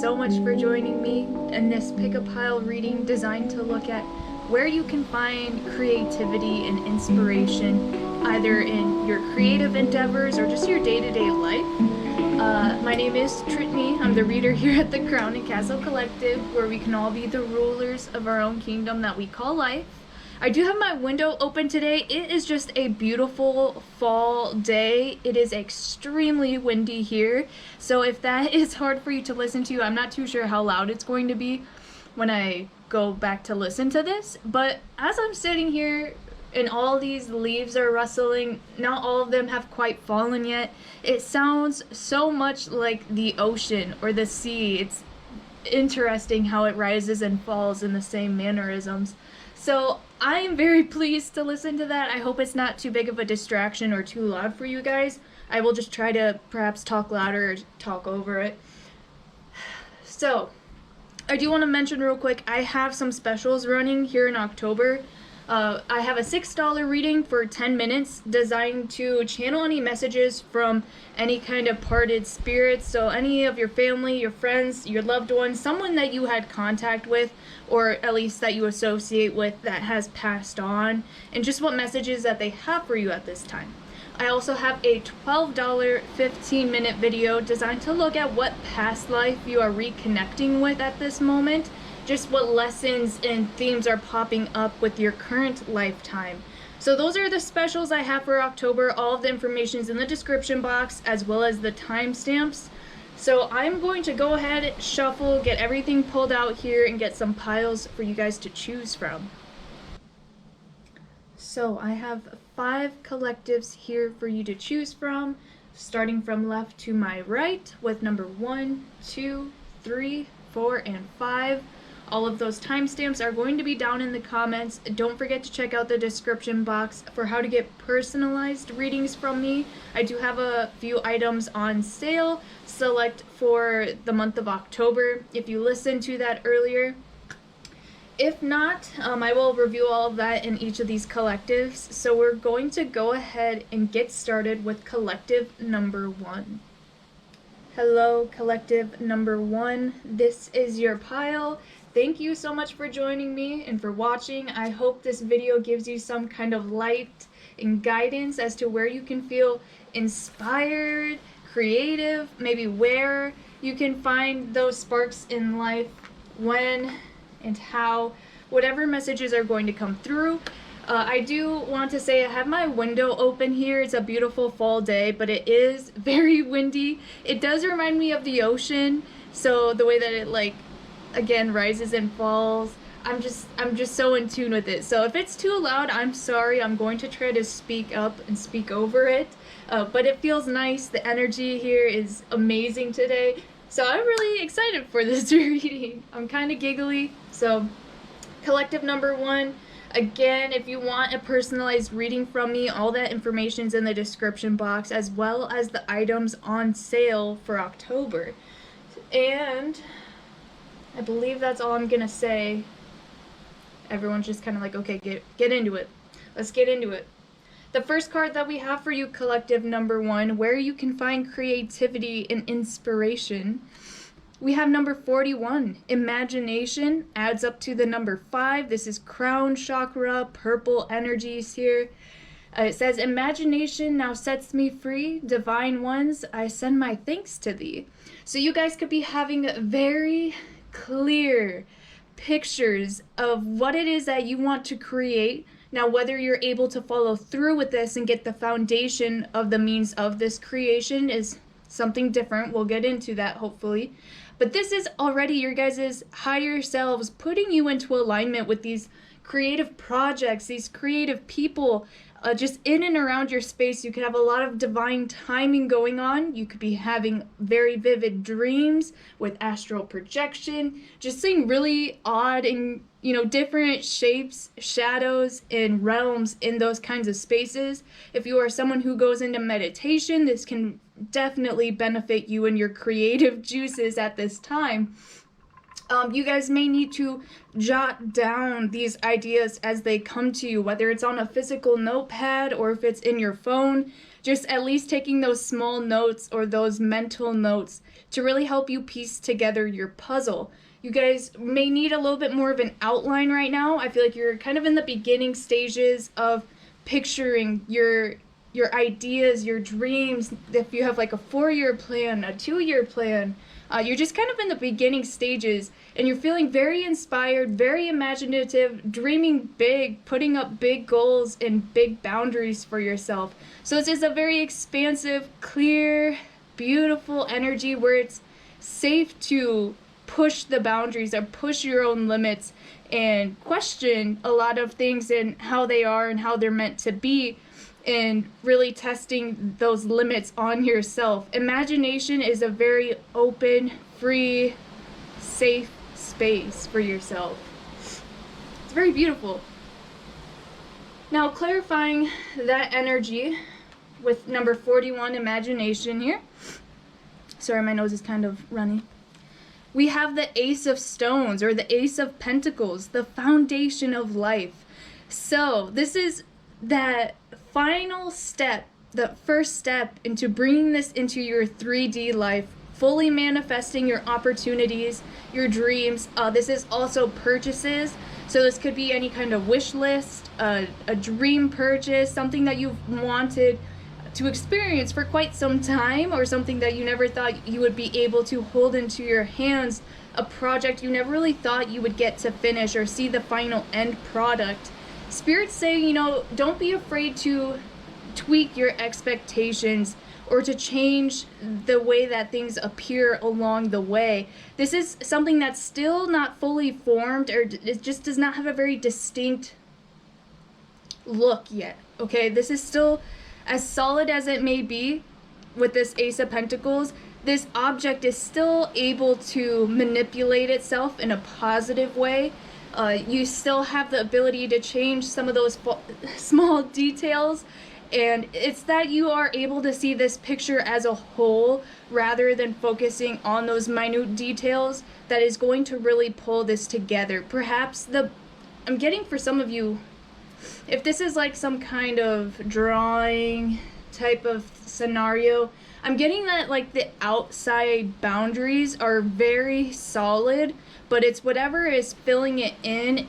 so much for joining me in this pick-a-pile reading designed to look at where you can find creativity and inspiration, either in your creative endeavors or just your day-to-day life. My name is Trittany. I'm the reader here at the Crown and Castle Collective, where we can all be the rulers of our own kingdom that we call life. I do have my window open today. It is just a beautiful fall day. It is extremely windy here, so if that is hard for you to listen to, I'm not too sure how loud it's going to be when I go back to listen to this. But as I'm sitting here and all these leaves are rustling, not all of them have quite fallen yet, it sounds so much like the ocean or the sea. It's interesting how it rises and falls in the same mannerisms. So I am very pleased to listen to that. I hope it's not too big of a distraction or too loud for you guys. I will just try to perhaps talk louder or talk over it. So I do want to mention real quick, I have some specials running here in October. I have a $6 reading for 10 minutes designed to channel any messages from any kind of parted spirits. So any of your family, your friends, your loved ones, someone that you had contact with, or at least that you associate with that has passed on, and just what messages that they have for you at this time. I also have a $12 15-minute video designed to look at what past life you are reconnecting with at this moment, just what lessons and themes are popping up with your current lifetime. So those are the specials I have for October. All of the information is in the description box, as well as the timestamps. So I'm going to go ahead, shuffle, get everything pulled out here, and get some piles for you guys to choose from. So I have 5 collectives here for you to choose from, starting from left to my right with number 1, 2, 3, 4, and 5. All of those timestamps are going to be down in the comments. Don't forget to check out the description box for how to get personalized readings from me. I do have a few items on sale, select for the month of October, if you listened to that earlier. If not, I will review all of that in each of these collectives. So we're going to go ahead and get started with collective number 1. Hello, collective number 1. This is your pile. Thank you so much for joining me and for watching. I hope this video gives you some kind of light and guidance as to where you can feel inspired, creative, maybe where you can find those sparks in life, when and how, whatever messages are going to come through. I do want to say I have my window open here. It's a beautiful fall day, but it is very windy. It does remind me of the ocean, so the way that it again rises and falls, I'm just so in tune with it. So if it's too loud, I'm sorry. I'm going to try to speak up and speak over it, but it feels nice. The energy here is amazing today, so I'm really excited for this reading. I'm kind of giggly. So collective number 1, again, if you want a personalized reading from me, all that information's in the description box, as well as the items on sale for October. And I believe that's all I'm gonna say. Everyone's just kind of like, okay, get into it. Let's get into it. The first card that we have for you, collective number 1, where you can find creativity and inspiration. We have number 41, imagination, adds up to the number 5. This is crown chakra, purple energies here. It says, imagination now sets me free. Divine ones, I send my thanks to thee. So you guys could be having very clear pictures of what it is that you want to create. Now, whether you're able to follow through with this and get the foundation of the means of this creation is something different. We'll get into that hopefully. But this is already your guys' higher selves putting you into alignment with these creative projects, these creative people, just in and around your space. You could have a lot of divine timing going on. You could be having very vivid dreams with astral projection, just seeing really odd and different shapes, shadows, and realms in those kinds of spaces. If you are someone who goes into meditation, this can definitely benefit you and your creative juices at this time. You guys may need to jot down these ideas as they come to you, whether it's on a physical notepad or if it's in your phone. Just at least taking those small notes or those mental notes to really help you piece together your puzzle. You guys may need a little bit more of an outline right now. I feel like you're kind of in the beginning stages of picturing your ideas, your dreams. If you have like a 4-year plan, a 2-year plan, you're just kind of in the beginning stages, and you're feeling very inspired, very imaginative, dreaming big, putting up big goals and big boundaries for yourself. So it's just a very expansive, clear, beautiful energy where it's safe to push the boundaries or push your own limits and question a lot of things and how they are and how they're meant to be, and really testing those limits on yourself. Imagination is a very open, free, safe space for yourself. It's very beautiful. Now, clarifying that energy with number 41, imagination here. Sorry, my nose is kind of runny. We have the Ace of Stones, or the Ace of Pentacles, the foundation of life. So this is that final step, the first step into bringing this into your 3D life, fully manifesting your opportunities, your dreams. This is also purchases. So this could be any kind of wish list, a dream purchase, something that you've wanted to experience for quite some time, or something that you never thought you would be able to hold into your hands, a project you never really thought you would get to finish or see the final end product. Spirit's saying, you know, don't be afraid to tweak your expectations or to change the way that things appear along the way. This is something that's still not fully formed, or it just does not have a very distinct look yet, okay? This is still, as solid as it may be with this Ace of Pentacles, this object is still able to manipulate itself in a positive way. You still have the ability to change some of those small details, and it's that you are able to see this picture as a whole rather than focusing on those minute details that is going to really pull this together. Perhaps I'm getting for some of you, if this is like some kind of drawing type of scenario, I'm getting that like the outside boundaries are very solid, but it's whatever is filling it in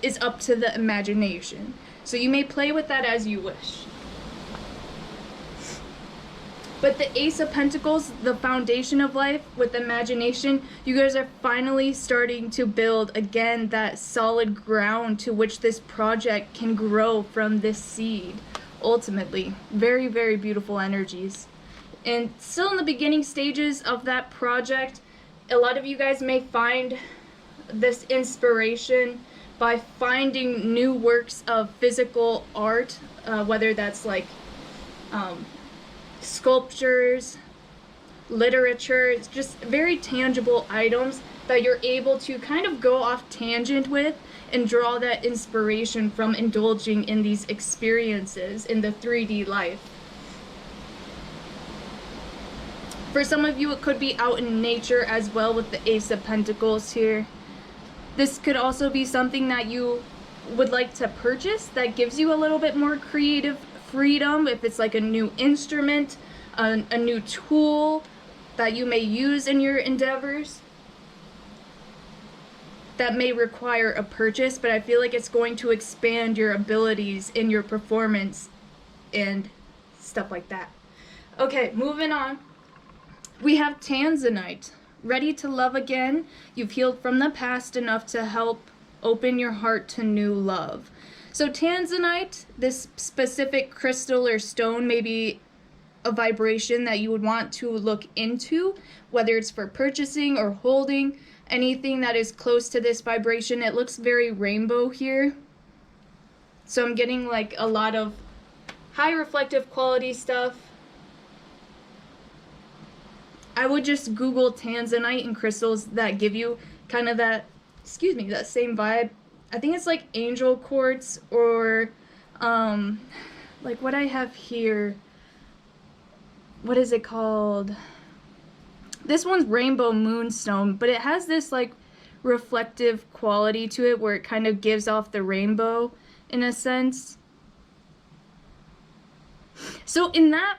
is up to the imagination. So you may play with that as you wish. But the Ace of Pentacles, the foundation of life with imagination, you guys are finally starting to build again that solid ground to which this project can grow from this seed. Ultimately, very, very beautiful energies. And still in the beginning stages of that project, a lot of you guys may find this inspiration by finding new works of physical art, whether that's like sculptures, literature. It's just very tangible items that you're able to kind of go off tangent with and draw that inspiration from indulging in these experiences in the 3D life. For some of you, it could be out in nature as well with the Ace of Pentacles here. This could also be something that you would like to purchase that gives you a little bit more creative freedom, if it's like a new instrument, a new tool that you may use in your endeavors. That may require a purchase, but I feel like it's going to expand your abilities in your performance and stuff like that. Okay, moving on. We have Tanzanite. Ready to love again? You've healed from the past enough to help open your heart to new love. So Tanzanite, this specific crystal or stone, may be a vibration that you would want to look into, whether it's for purchasing or holding. Anything that is close to this vibration. It looks very rainbow here. So I'm getting like a lot of high reflective quality stuff. I would just Google Tanzanite and crystals that give you kind of that, that same vibe. I think it's like angel quartz, or like what I have here. What is it called? This one's rainbow moonstone, but it has this like reflective quality to it where it kind of gives off the rainbow in a sense. So in that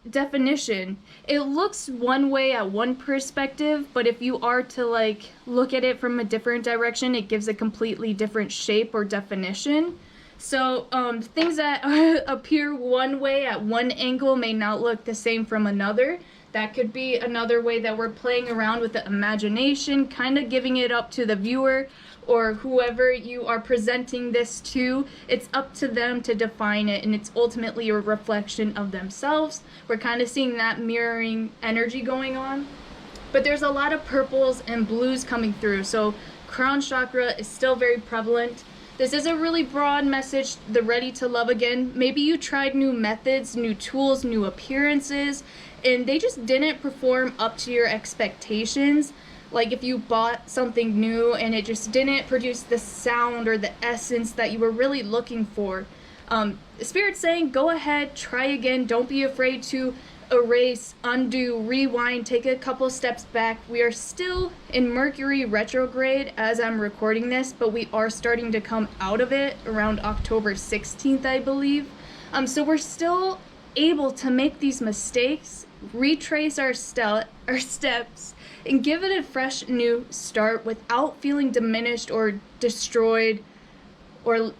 definition, it looks one way at one perspective, but if you are to like look at it from a different direction, it gives a completely different shape or definition. So things that appear one way at one angle may not look the same from another. That could be another way that we're playing around with the imagination, kind of giving it up to the viewer or whoever you are presenting this to. It's up to them to define it, and it's ultimately a reflection of themselves. We're kind of seeing that mirroring energy going on. But there's a lot of purples and blues coming through, so crown chakra is still very prevalent. This is a really broad message, the ready to love again. Maybe you tried new methods, new tools, new appearances, and they just didn't perform up to your expectations. Like if you bought something new and it just didn't produce the sound or the essence that you were really looking for. Spirit's saying, go ahead, try again. Don't be afraid to erase, undo, rewind, take a couple steps back. We are still in Mercury retrograde as I'm recording this, but we are starting to come out of it around October 16th, I believe. So we're still able to make these mistakes, retrace our steps, and give it a fresh new start without feeling diminished or destroyed, or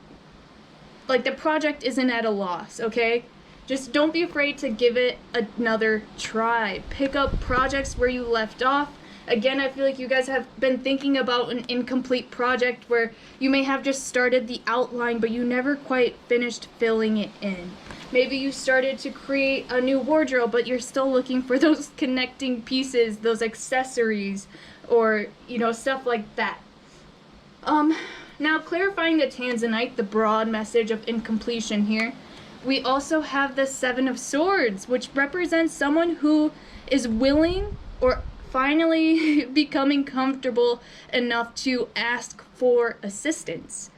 like the project isn't at a loss, okay? Just don't be afraid to give it another try. Pick up projects where you left off. Again, I feel like you guys have been thinking about an incomplete project where you may have just started the outline, but you never quite finished filling it in. Maybe you started to create a new wardrobe, but you're still looking for those connecting pieces, those accessories, or, you know, stuff like that. Now clarifying the Tanzanite, the broad message of incompletion here. We also have the Seven of Swords, which represents someone who is willing or finally becoming comfortable enough to ask for assistance.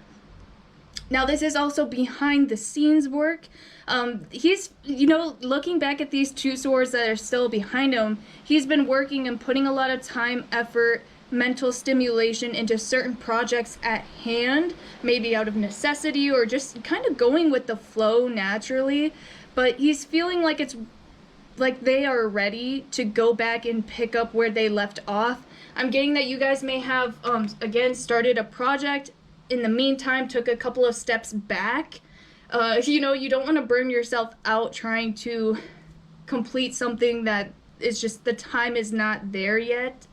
Now, this is also behind the scenes work. He's, you know, looking back at these two swords that are still behind him, he's been working and putting a lot of time, effort, mental stimulation into certain projects at hand, maybe out of necessity or just kind of going with the flow naturally. But he's feeling like it's like they are ready to go back and pick up where they left off. I'm getting that you guys may have, again, started a project. In the meantime, took a couple of steps back. You know, you don't want to burn yourself out trying to complete something that is just, the time is not there yet.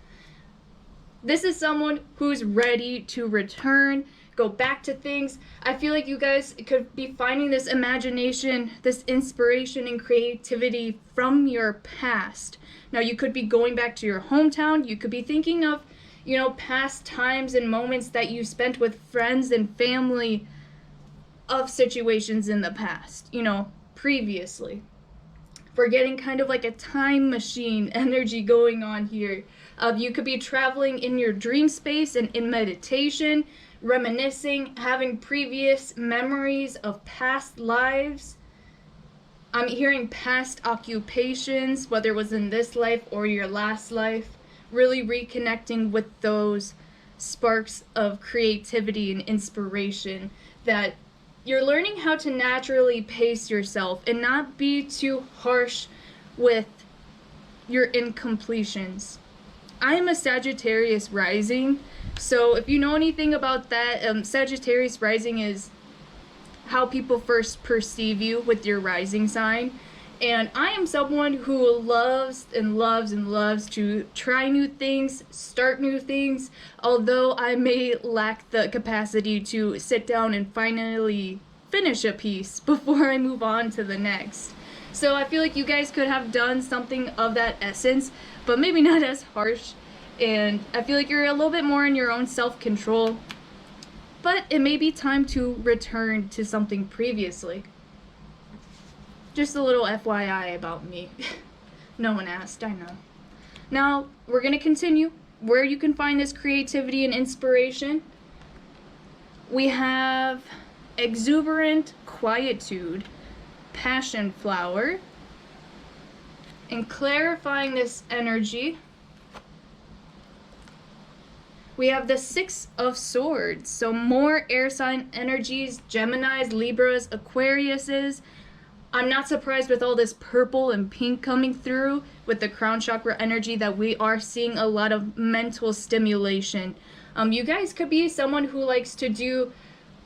This is someone who's ready to return, go back to things. I feel like you guys could be finding this imagination, this inspiration and creativity from your past. Now, you could be going back to your hometown. You could be thinking of, you know, past times and moments that you spent with friends and family of situations in the past, you know, previously. We're getting kind of like a time machine energy going on here. You could be traveling in your dream space and in meditation, reminiscing, having previous memories of past lives. I'm hearing past occupations, whether it was in this life or your last life. Really reconnecting with those sparks of creativity and inspiration, that you're learning how to naturally pace yourself and not be too harsh with your incompletions. I am a Sagittarius rising, so if you know anything about that, Sagittarius rising is how people first perceive you with your rising sign. And I am someone who loves and loves and loves to try new things, start new things, although I may lack the capacity to sit down and finally finish a piece before I move on to the next. So I feel like you guys could have done something of that essence, but maybe not as harsh. And I feel like you're a little bit more in your own self-control. But it may be time to return to something previously. Just a little FYI about me. No one asked, I know. Now, we're going to continue where you can find this creativity and inspiration. We have exuberant quietude, passion flower, and clarifying this energy. we have the Six of Swords. So more air sign energies, Geminis, Libras, Aquariuses. I'm not surprised with all this purple and pink coming through with the crown chakra energy that we are seeing a lot of mental stimulation. You guys could be someone who likes to do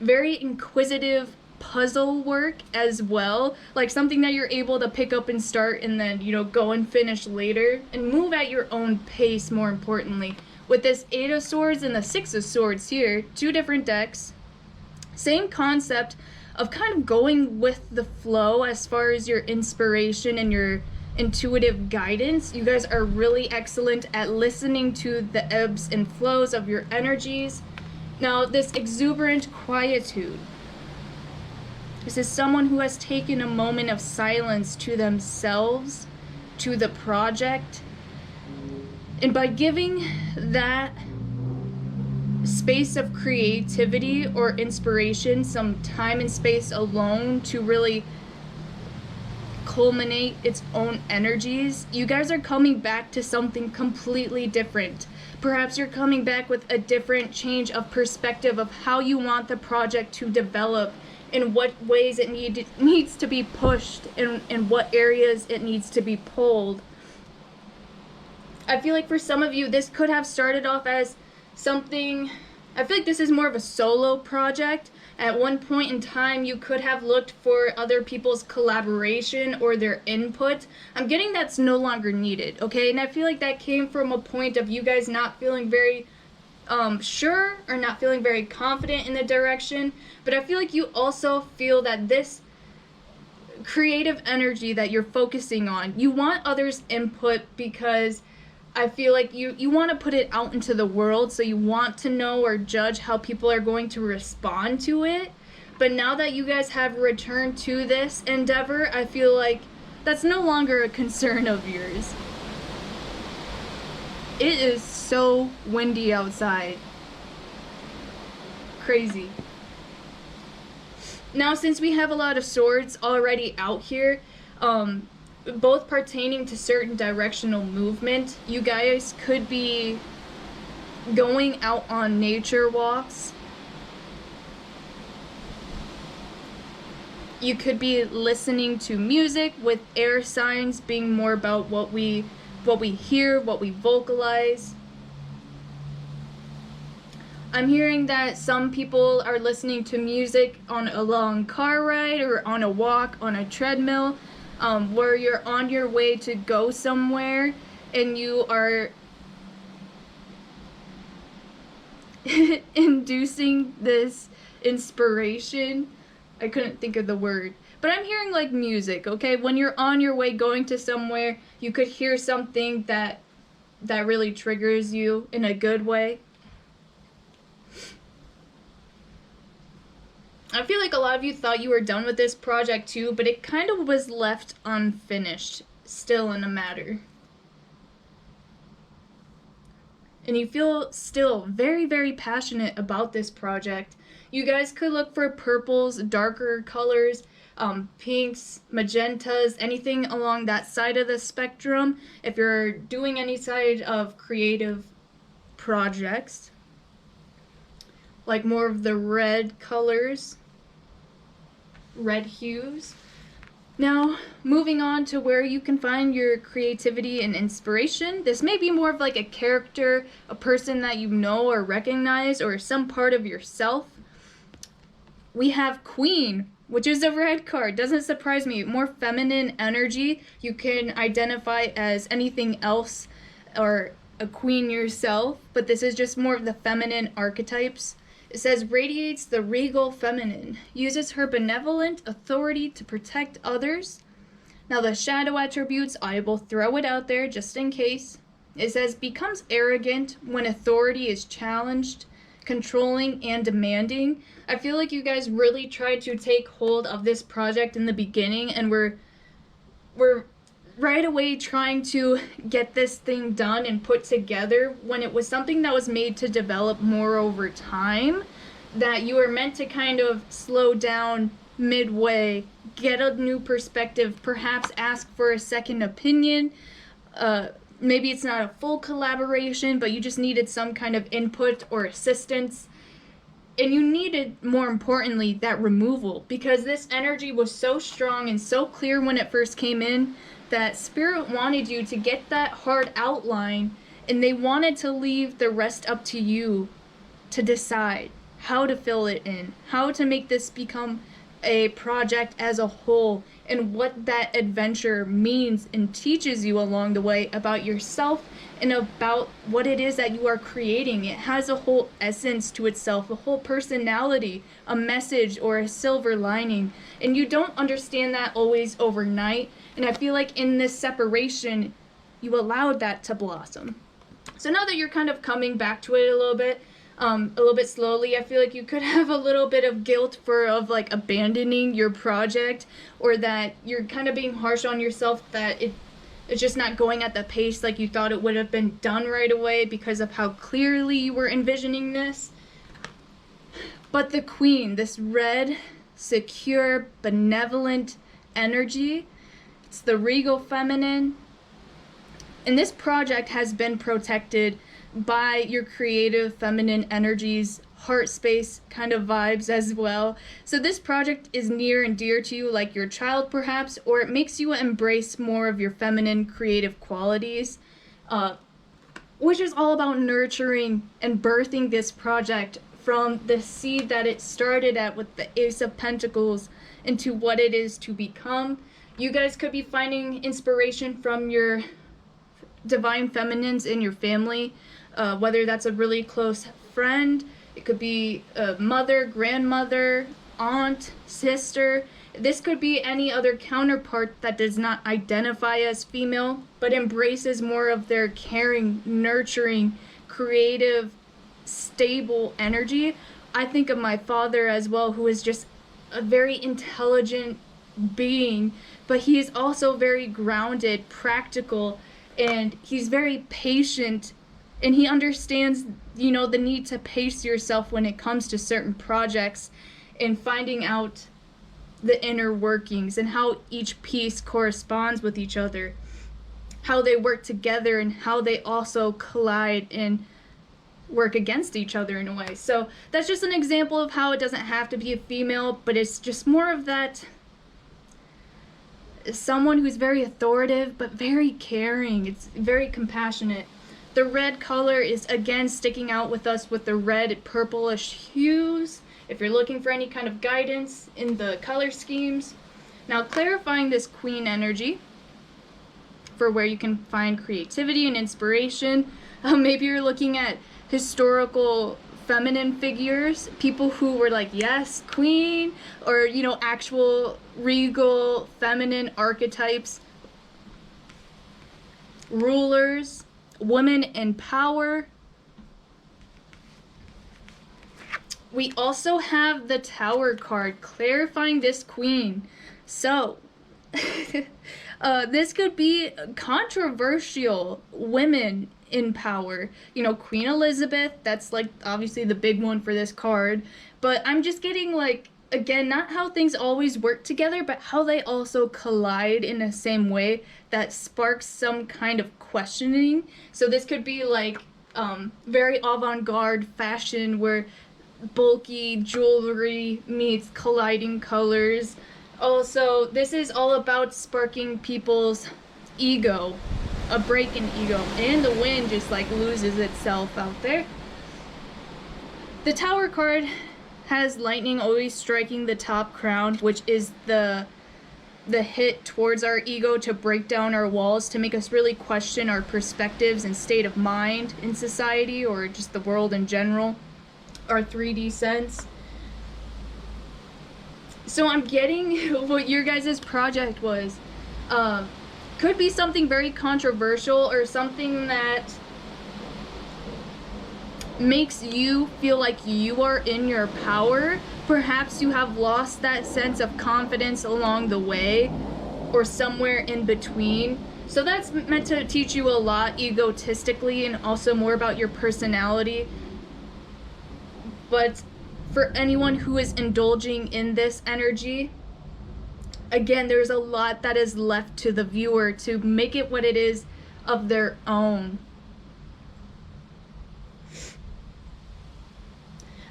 very inquisitive puzzle work as well, like something that you're able to pick up and start and then, you know, go and finish later and move at your own pace, more importantly. With this Eight of Swords and the Six of Swords here, two different decks, same concept of kind of going with the flow as far as your inspiration and your intuitive guidance. You guys are really excellent at listening to the ebbs and flows of your energies. Now, this exuberant quietude. This is someone who has taken a moment of silence to themselves, to the project. And by giving that space of creativity or inspiration some time and space alone to really culminate its own energies, you guys are coming back to something completely different. Perhaps you're coming back with a different change of perspective of how you want the project to develop, in what ways it needs to be pushed, in what areas it needs to be pulled. I feel like for some of you, this could have started off as something, I feel like this is more of a solo project. At one point in time, you could have looked for other people's collaboration or their input. I'm getting that's no longer needed, okay? And I feel like that came from a point of you guys not feeling very sure or not feeling very confident in the direction. But I feel like you also feel that this creative energy that you're focusing on, you want others' input because I feel like you want to put it out into the world, so you want to know or judge how people are going to respond to it. But now that you guys have returned to this endeavor, I feel like that's no longer a concern of yours. It is so windy outside. Crazy. Now, since we have a lot of swords already out here, both pertaining to certain directional movement, you guys could be going out on nature walks. You could be listening to music, with air signs being more about what we hear, what we vocalize. I'm hearing that some people are listening to music on a long car ride or on a walk on a treadmill, where you're on your way to go somewhere and you are inducing this inspiration. I couldn't think of the word, but I'm hearing like music, okay? When you're on your way going to somewhere, you could hear something that really triggers you in a good way. I feel like a lot of you thought you were done with this project too, but it kind of was left unfinished, still in a matter. And you feel still very, very passionate about this project. You guys could look for purples, darker colors, pinks, magentas, anything along that side of the spectrum if you're doing any side of creative projects. Like more of the red colors, red hues. Now, moving on to where you can find your creativity and inspiration. This may be more of like a character, a person that you know or recognize, or some part of yourself. We have Queen, which is a red card. Doesn't surprise me. More feminine energy. You can identify as anything else or a queen yourself, but this is just more of the feminine archetypes. It says, radiates the regal feminine, uses her benevolent authority to protect others. Now the shadow attributes, I will throw it out there just in case. It says, becomes arrogant when authority is challenged, controlling and demanding. I feel like you guys really tried to take hold of this project in the beginning, and we're right away trying to get this thing done and put together when it was something that was made to develop more over time, that you were meant to kind of slow down midway, get a new perspective, perhaps ask for a second opinion, maybe it's not a full collaboration, but you just needed some kind of input or assistance. And you needed, more importantly, that removal, because this energy was so strong and so clear when it first came in that Spirit wanted you to get that hard outline, and they wanted to leave the rest up to you to decide how to fill it in, how to make this become a project as a whole, and what that adventure means and teaches you along the way about yourself and about what it is that you are creating. It has a whole essence to itself, a whole personality, a message, or a silver lining. And you don't understand that always overnight. And I feel like in this separation, you allowed that to blossom. So now that you're kind of coming back to it a little bit slowly, I feel like you could have a little bit of guilt of like abandoning your project, or that you're kind of being harsh on yourself that it's just not going at the pace like you thought it would have been done right away because of how clearly you were envisioning this. But the Queen, this red, secure, benevolent energy, it's the regal feminine, and this project has been protected by your creative feminine energies, heart space kind of vibes as well. So this project is near and dear to you, like your child perhaps, or it makes you embrace more of your feminine creative qualities, which is all about nurturing and birthing this project from the seed that it started at with the Ace of Pentacles into what it is to become. You guys could be finding inspiration from your divine feminines in your family, whether that's a really close friend, it could be a mother, grandmother, aunt, sister. This could be any other counterpart that does not identify as female, but embraces more of their caring, nurturing, creative, stable energy. I think of my father as well, who is just a very intelligent being, but he is also very grounded, practical, and he's very patient, and he understands, you know, the need to pace yourself when it comes to certain projects and finding out the inner workings and how each piece corresponds with each other, how they work together, and how they also collide and work against each other in a way. So that's just an example of how it doesn't have to be a female, but it's just more of that someone who's very authoritative but very caring. It's very compassionate. The red color is again sticking out with us with the red purplish hues if you're looking for any kind of guidance in the color schemes. Now, clarifying this Queen energy for where you can find creativity and inspiration. Maybe you're looking at historical feminine figures, people who were like, yes, Queen, or, you know, actual regal feminine archetypes, rulers, women in power. We also have the Tower card clarifying this Queen. So this could be controversial women in power. You know, Queen Elizabeth, that's like obviously the big one for this card, but I'm just getting like, again, not how things always work together, but how they also collide in the same way that sparks some kind of questioning. So this could be like very avant-garde fashion where bulky jewelry meets colliding colors. Also, this is all about sparking people's ego, a break in ego, and the wind just like loses itself out there. The Tower card has lightning always striking the top crown, which is the hit towards our ego to break down our walls, to make us really question our perspectives and state of mind in society or just the world in general, our 3D sense. So I'm getting what your guys' project was. Could be something very controversial or something that makes you feel like you are in your power. Perhaps you have lost that sense of confidence along the way or somewhere in between. So that's meant to teach you a lot egotistically and also more about your personality. But for anyone who is indulging in this energy, again, there's a lot that is left to the viewer to make it what it is of their own.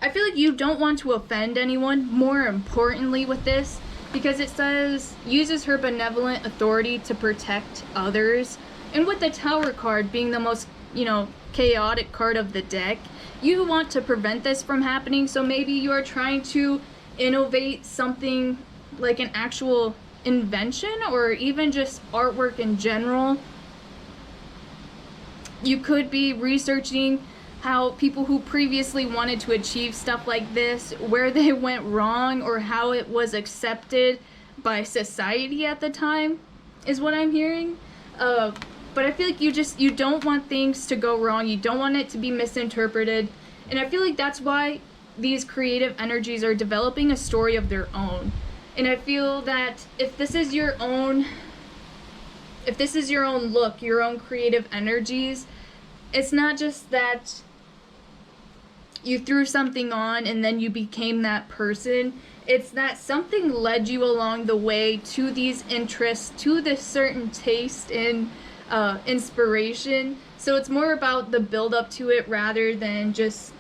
I feel like you don't want to offend anyone, more importantly with this, because it says, uses her benevolent authority to protect others. And with the Tower card being the most, chaotic card of the deck, you want to prevent this from happening. So maybe you are trying to innovate something like an actual invention or even just artwork in general. You could be researching how people who previously wanted to achieve stuff like this, where they went wrong or how it was accepted by society at the time, is what I'm hearing. But I feel like you don't want things to go wrong. You don't want it to be misinterpreted. And I feel like that's why these creative energies are developing a story of their own. And I feel that if this is your own look, your own creative energies, it's not just that you threw something on and then you became that person. It's that something led you along the way to these interests, to this certain taste and inspiration. So it's more about the build up to it rather than just,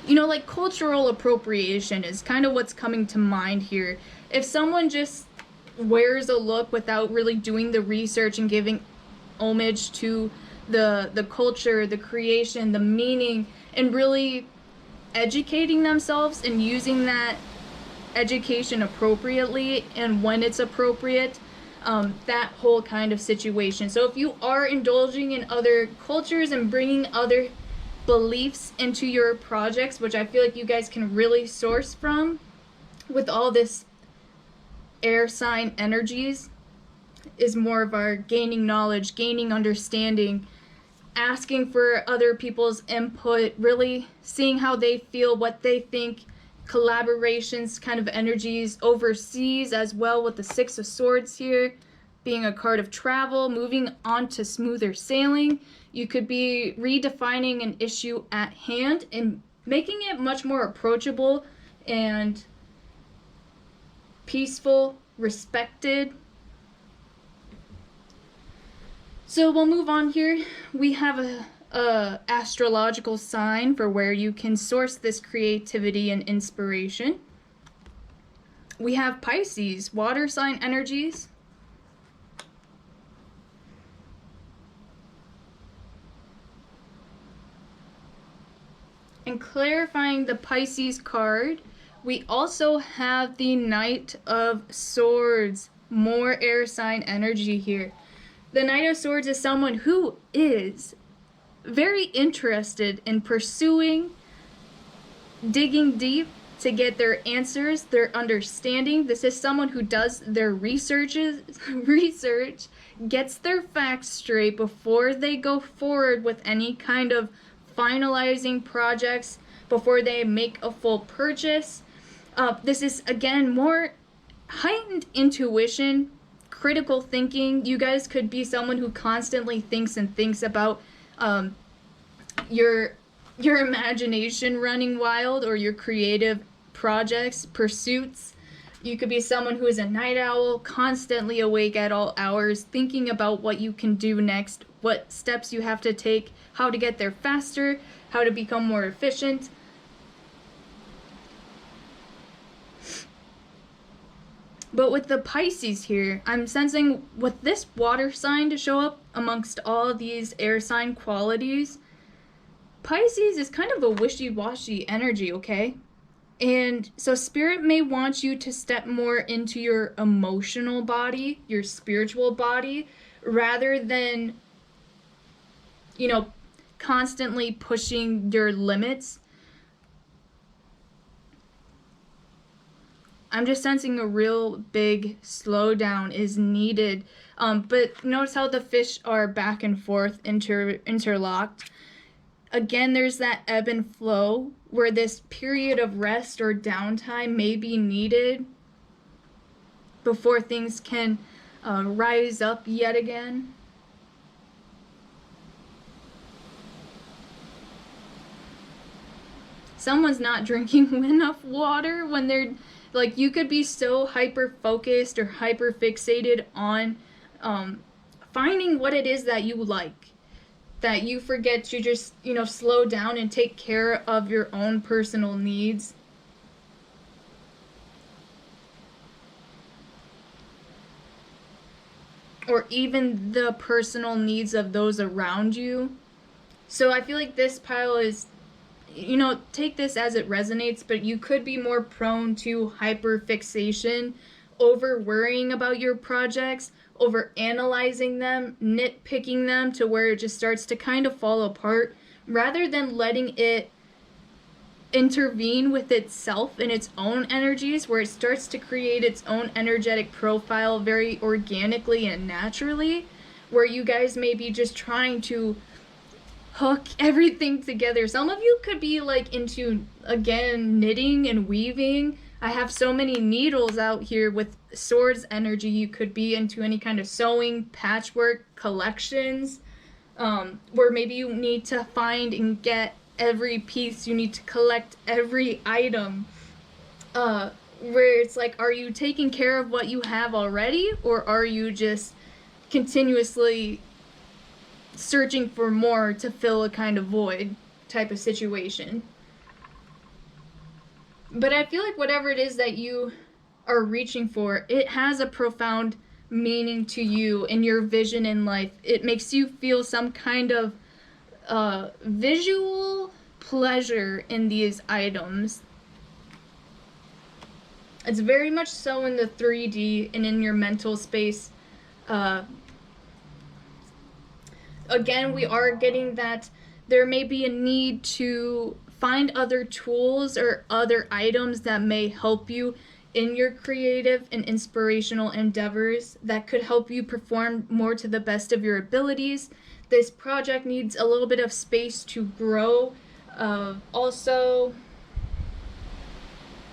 like cultural appropriation is kind of what's coming to mind here. If someone just wears a look without really doing the research and giving homage to the culture, the creation, the meaning, and really educating themselves and using that education appropriately and when it's appropriate, that whole kind of situation. So if you are indulging in other cultures and bringing other beliefs into your projects, which I feel like you guys can really source from with all this air sign energies, is more of our gaining knowledge, gaining understanding, asking for other people's input, really seeing how they feel, what they think, collaborations kind of energies overseas as well, with the Six of Swords here being a card of travel, moving on to smoother sailing. You could be redefining an issue at hand and making it much more approachable and peaceful, respected. So we'll move on here. We have a astrological sign for where you can source this creativity and inspiration. We have Pisces, water sign energies. And clarifying the Pisces card, we also have the Knight of Swords, more air sign energy here. The Knight of Swords is someone who is very interested in pursuing, digging deep to get their answers, their understanding. This is someone who does their research, gets their facts straight before they go forward with any kind of finalizing projects, before they make a full purchase. This is, again, more heightened intuition, critical thinking. You guys could be someone who constantly thinks about your imagination running wild, or your creative projects, pursuits. You could be someone who is a night owl, constantly awake at all hours, thinking about what you can do next, what steps you have to take, how to get there faster, how to become more efficient. But with the Pisces here, I'm sensing with this water sign to show up amongst all these air sign qualities, Pisces is kind of a wishy-washy energy, okay? And so Spirit may want you to step more into your emotional body, your spiritual body, rather than, constantly pushing your limits. I'm just sensing a real big slowdown is needed. But notice how the fish are back and forth, interlocked. Again, there's that ebb and flow where this period of rest or downtime may be needed before things can rise up yet again. Someone's not drinking enough water when they're, you could be so hyper-focused or hyper-fixated on finding what it is that you like, that you forget to just, you know, slow down and take care of your own personal needs. Or even the personal needs of those around you. So I feel like this pile is, you know, take this as it resonates, but you could be more prone to hyperfixation, over worrying about your projects, over analyzing them, nitpicking them to where it just starts to kind of fall apart, rather than letting it intervene with itself and its own energies, where it starts to create its own energetic profile very organically and naturally, where you guys may be just trying to hook everything together. Some of you could be like into, again, knitting and weaving. I have so many needles out here with swords energy. You could be into any kind of sewing, patchwork, collections, where maybe you need to find and get every piece, you need to collect every item, where it's like, are you taking care of what you have already, or are you just continuously searching for more to fill a kind of void type of situation? But I feel like whatever it is that you are reaching for, it has a profound meaning to you and your vision in life. It makes you feel some kind of visual pleasure in these items. It's very much so in the 3D and in your mental space. Again, we are getting that there may be a need to find other tools or other items that may help you in your creative and inspirational endeavors, that could help you perform more to the best of your abilities. This project needs a little bit of space to grow. Also,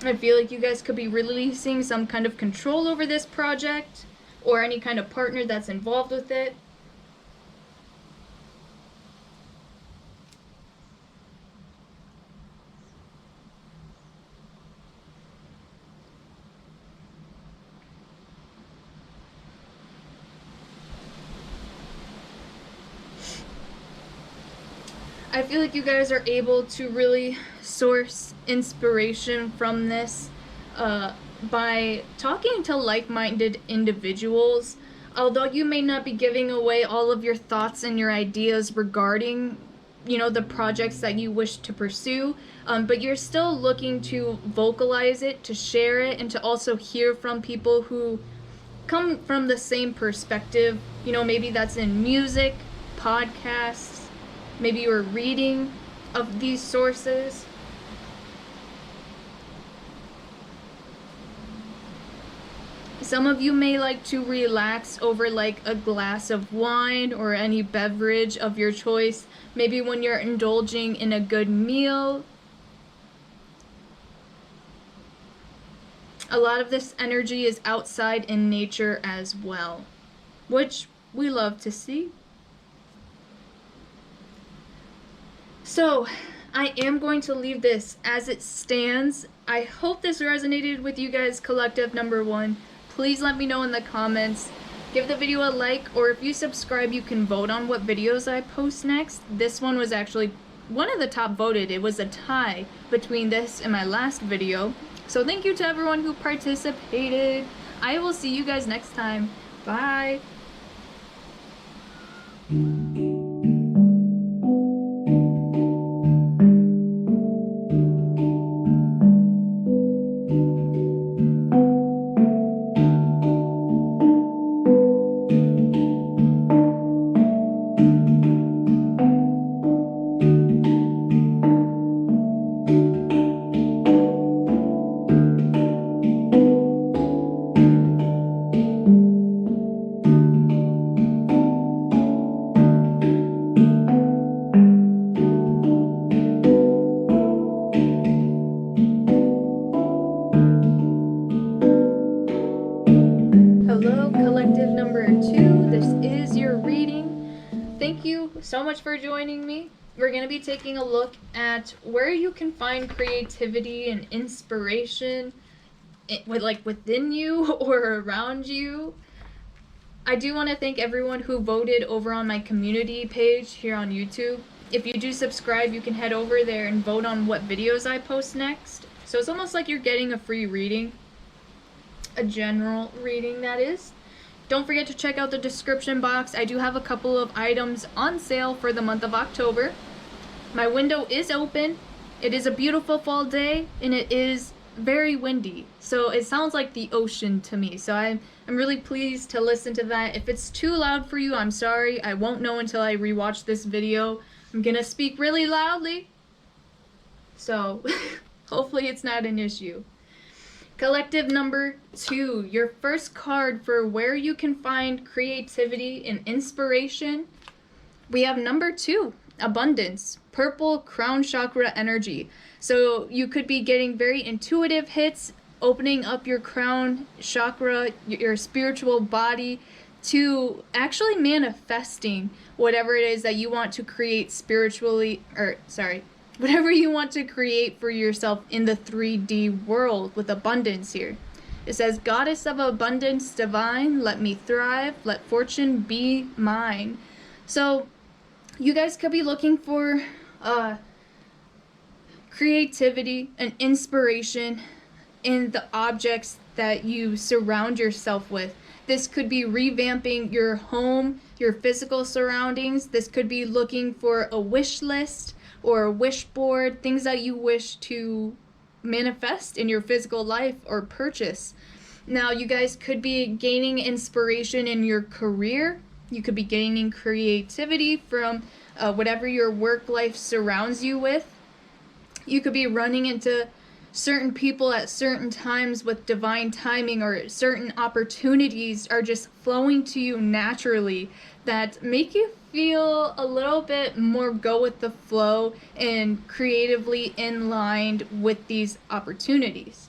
I feel like you guys could be releasing some kind of control over this project, or any kind of partner that's involved with it. I feel like you guys are able to really source inspiration from this by talking to like-minded individuals. Although you may not be giving away all of your thoughts and your ideas regarding, you know, the projects that you wish to pursue, but you're still looking to vocalize it, to share it, and to also hear from people who come from the same perspective. You know, maybe that's in music, podcasts, maybe you're reading of these sources. Some of you may like to relax over like a glass of wine or any beverage of your choice, maybe when you're indulging in a good meal. A lot of this energy is outside in nature as well, which we love to see. So, I am going to leave this as it stands. I hope this resonated with you guys, collective number one. Please let me know in the comments. Give the video a like, or if you subscribe, you can vote on what videos I post next. This one was actually one of the top voted. It was a tie between this and my last video. So thank you to everyone who participated. I will see you guys next time. Bye. Hello, collective number two. This is your reading. Thank you so much for joining me. We're going to be taking a look at where you can find creativity and inspiration, within you or around you. I do want to thank everyone who voted over on my community page here on YouTube. If you do subscribe, you can head over there and vote on what videos I post next. So it's almost like you're getting a free reading. A general reading, that is. Don't forget to check out the description box. I do have a couple of items on sale for the month of October. My window is open. It is a beautiful fall day, and it is very windy. So it sounds like the ocean to me. So I'm really pleased to listen to that. If it's too loud for you, I'm sorry. I won't know until I rewatch this video. I'm gonna speak really loudly. So hopefully it's not an issue. Collective number 2, your first card for where you can find creativity and inspiration. We have number 2, abundance, purple crown chakra energy. So you could be getting very intuitive hits, opening up your crown chakra, your spiritual body, to actually manifesting whatever it is that you want to create spiritually, whatever you want to create for yourself in the 3D world with abundance here. It says, Goddess of abundance divine, let me thrive, let fortune be mine. So you guys could be looking for creativity and inspiration in the objects that you surround yourself with. This could be revamping your home, your physical surroundings. This could be looking for a wish list or a wish board, things that you wish to manifest in your physical life or purchase. Now, you guys could be gaining inspiration in your career. You could be gaining creativity from whatever your work life surrounds you with. You could be running into certain people at certain times with divine timing, or certain opportunities are just flowing to you naturally that make you feel a little bit more go with the flow and creatively in line with these opportunities.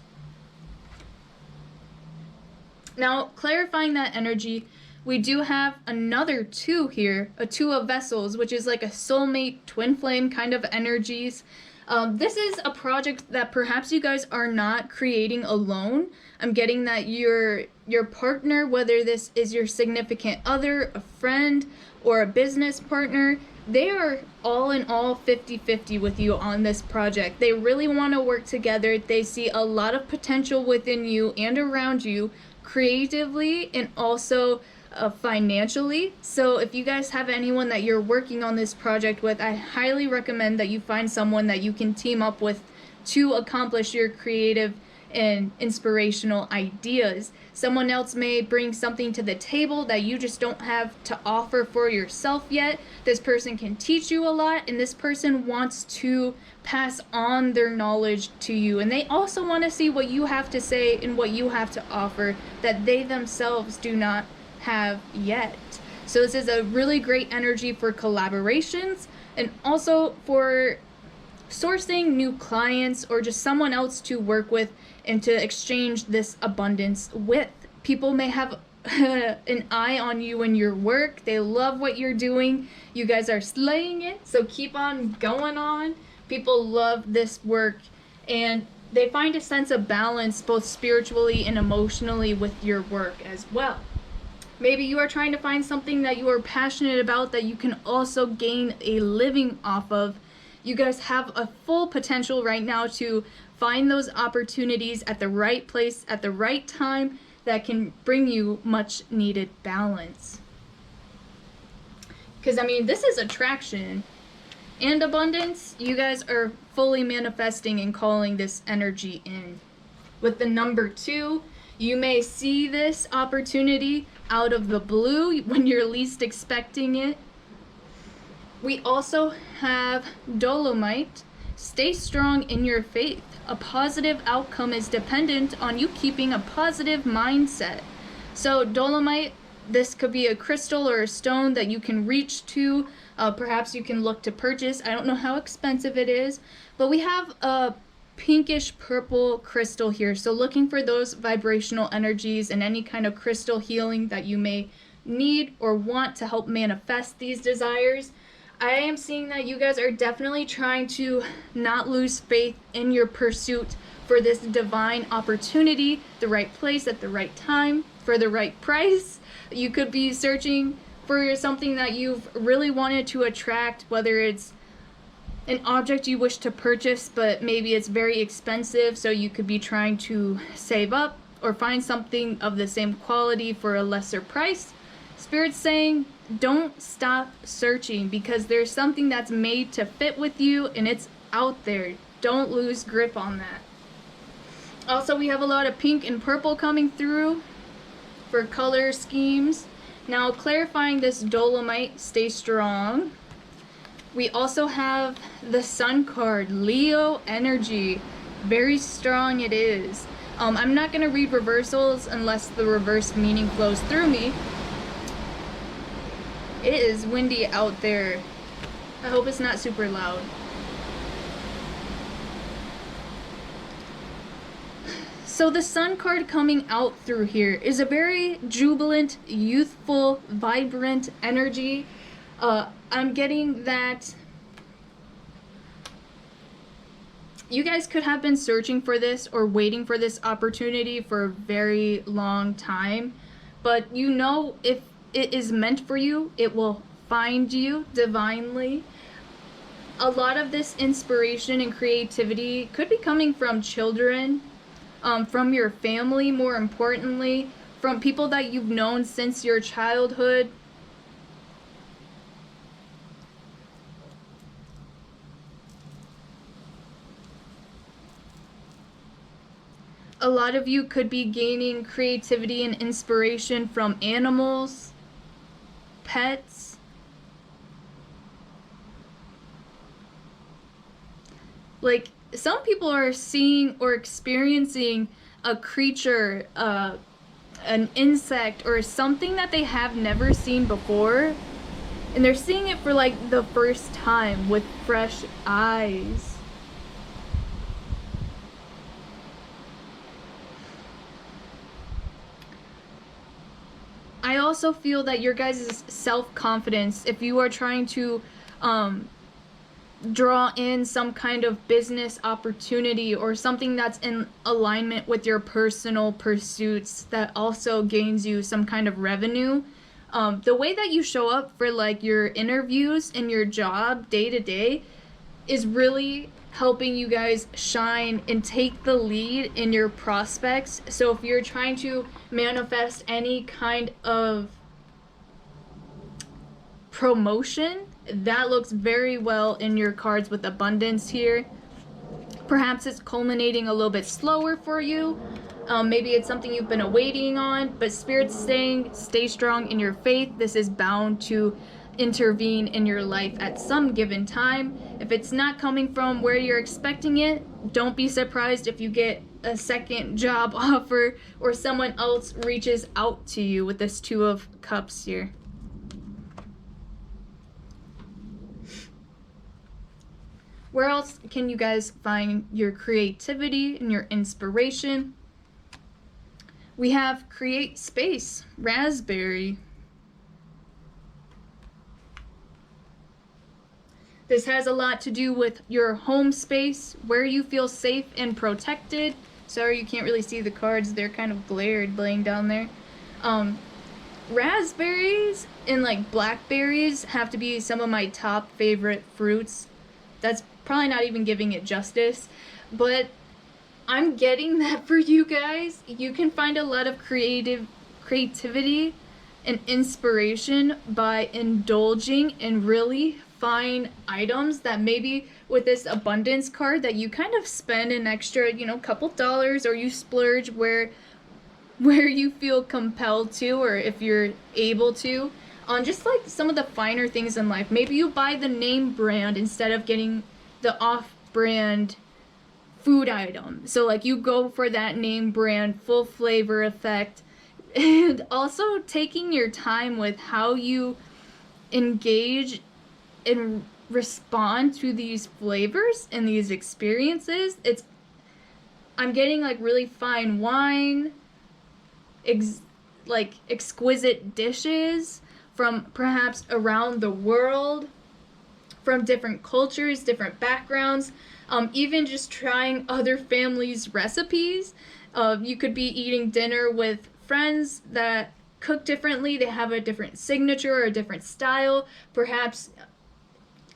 Now, clarifying that energy, we do have another 2 here, a 2 of vessels, which is like a soulmate, twin flame kind of energies. This is a project that perhaps you guys are not creating alone. I'm getting that your partner, whether this is your significant other, a friend, or a business partner, they are all in all 50-50 with you on this project. They really want to work together. They see a lot of potential within you and around you, creatively and also financially. So if you guys have anyone that you're working on this project with, I highly recommend that you find someone that you can team up with to accomplish your creative and inspirational ideas. Someone else may bring something to the table that you just don't have to offer for yourself yet. This person can teach you a lot, and this person wants to pass on their knowledge to you, and they also want to see what you have to say and what you have to offer that they themselves do not have yet. So this is a really great energy for collaborations, and also for sourcing new clients or just someone else to work with and to exchange this abundance with. People may have an eye on you in your work. They love what you're doing. You guys are slaying it, so keep on going on. People love this work, and they find a sense of balance both spiritually and emotionally with your work as well. Maybe you are trying to find something that you are passionate about that you can also gain a living off of. You guys have a full potential right now to find those opportunities at the right place at the right time that can bring you much needed balance. Because, I mean, this is attraction and abundance. You guys are fully manifesting and calling this energy in. With the number 2, you may see this opportunity out of the blue when you're least expecting it. We also have Dolomite. Stay strong in your faith. A positive outcome is dependent on you keeping a positive mindset. So Dolomite, this could be a crystal or a stone that you can reach to. Perhaps you can look to purchase. I don't know how expensive it is, but we have a pinkish purple crystal here. So looking for those vibrational energies and any kind of crystal healing that you may need or want to help manifest these desires. I am seeing that you guys are definitely trying to not lose faith in your pursuit for this divine opportunity, the right place at the right time. for the right price. You could be searching for something that you've really wanted to attract, whether it's an object you wish to purchase, but maybe it's very expensive, so you could be trying to save up or find something of the same quality for a lesser price. Spirit's saying, don't stop searching, because there's something that's made to fit with you and it's out there. Don't lose grip on that. Also, we have a lot of pink and purple coming through for color schemes. Now, clarifying this Dolomite, stay strong. We also have the Sun card, Leo energy. Very strong it is. I'm not going to read reversals unless the reverse meaning flows through me. It is windy out there. I hope it's not super loud. So the Sun card coming out through here is a very jubilant, youthful, vibrant energy. I'm getting that you guys could have been searching for this or waiting for this opportunity for a very long time, but you know if it is meant for you, it will find you divinely. A lot of this inspiration and creativity could be coming from children, from your family, more importantly, from people that you've known since your childhood. A lot of you could be gaining creativity and inspiration from animals, pets. Like, some people are seeing or experiencing a creature, an insect, or something that they have never seen before, and they're seeing it for like the first time with fresh eyes. I also feel that your guys' self-confidence, if you are trying to draw in some kind of business opportunity or something that's in alignment with your personal pursuits that also gains you some kind of revenue, the way that you show up for like your interviews and your job day to day is really helping you guys shine and take the lead in your prospects. So if you're trying to manifest any kind of promotion, that looks very well in your cards with abundance here. Perhaps it's culminating a little bit slower for you. Maybe it's something you've been waiting on, but Spirit's saying stay strong in your faith. This is bound to intervene in your life at some given time. If it's not coming from where you're expecting it, don't be surprised if you get a second job offer or someone else reaches out to you with this Two of Cups here. Where else can you guys find your creativity and your inspiration? We have create space, raspberry. This has a lot to do with your home space, where you feel safe and protected. Sorry you can't really see the cards, they're kind of glared laying down there. Raspberries and like blackberries have to be some of my top favorite fruits. That's probably not even giving it justice, but I'm getting that for you guys. You can find a lot of creativity and inspiration by indulging in really fine items that maybe with this abundance card that you kind of spend an extra, couple dollars, or you splurge where you feel compelled to, or if you're able to, on just like some of the finer things in life. Maybe you buy the name brand instead of getting the off-brand food item. So like you go for that name brand, full flavor effect, and also taking your time with how you engage and respond to these flavors and these experiences. I'm getting like really fine wine, like exquisite dishes from perhaps around the world, from different cultures, different backgrounds, even just trying other families' recipes. You could be eating dinner with friends that cook differently, they have a different signature or a different style, perhaps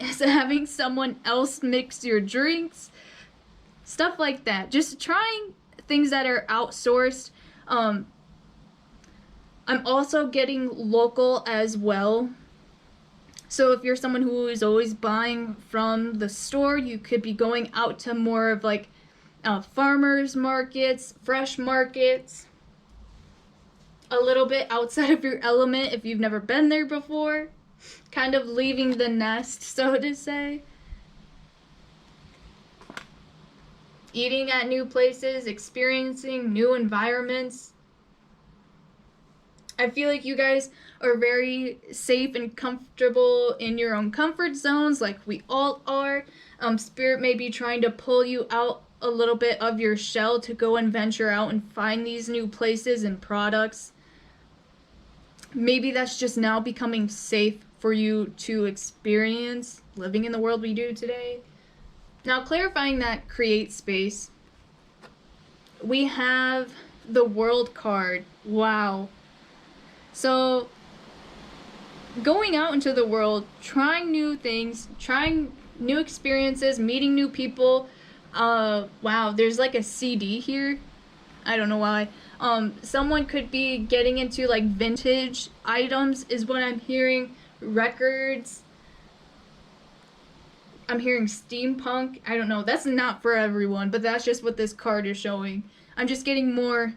having someone else mix your drinks, stuff like that. Just trying things that are outsourced. I'm also getting local as well. So if you're someone who is always buying from the store, you could be going out to more of like farmers markets, fresh markets, a little bit outside of your element if you've never been there before, kind of leaving the nest, so to say. Eating at new places, experiencing new environments. I feel like you guys are very safe and comfortable in your own comfort zones, like we all are. Spirit may be trying to pull you out a little bit of your shell to go and venture out and find these new places and products. Maybe that's just now becoming safe for you to experience living in the world we do today. Now, clarifying that create space, we have the World card. Wow. So, going out into the world, trying new things, trying new experiences, meeting new people. Wow, there's like a CD here. I don't know why. Someone could be getting into like vintage items is what I'm hearing. Records. I'm hearing steampunk. I don't know. That's not for everyone, but that's just what this card is showing. I'm just getting more,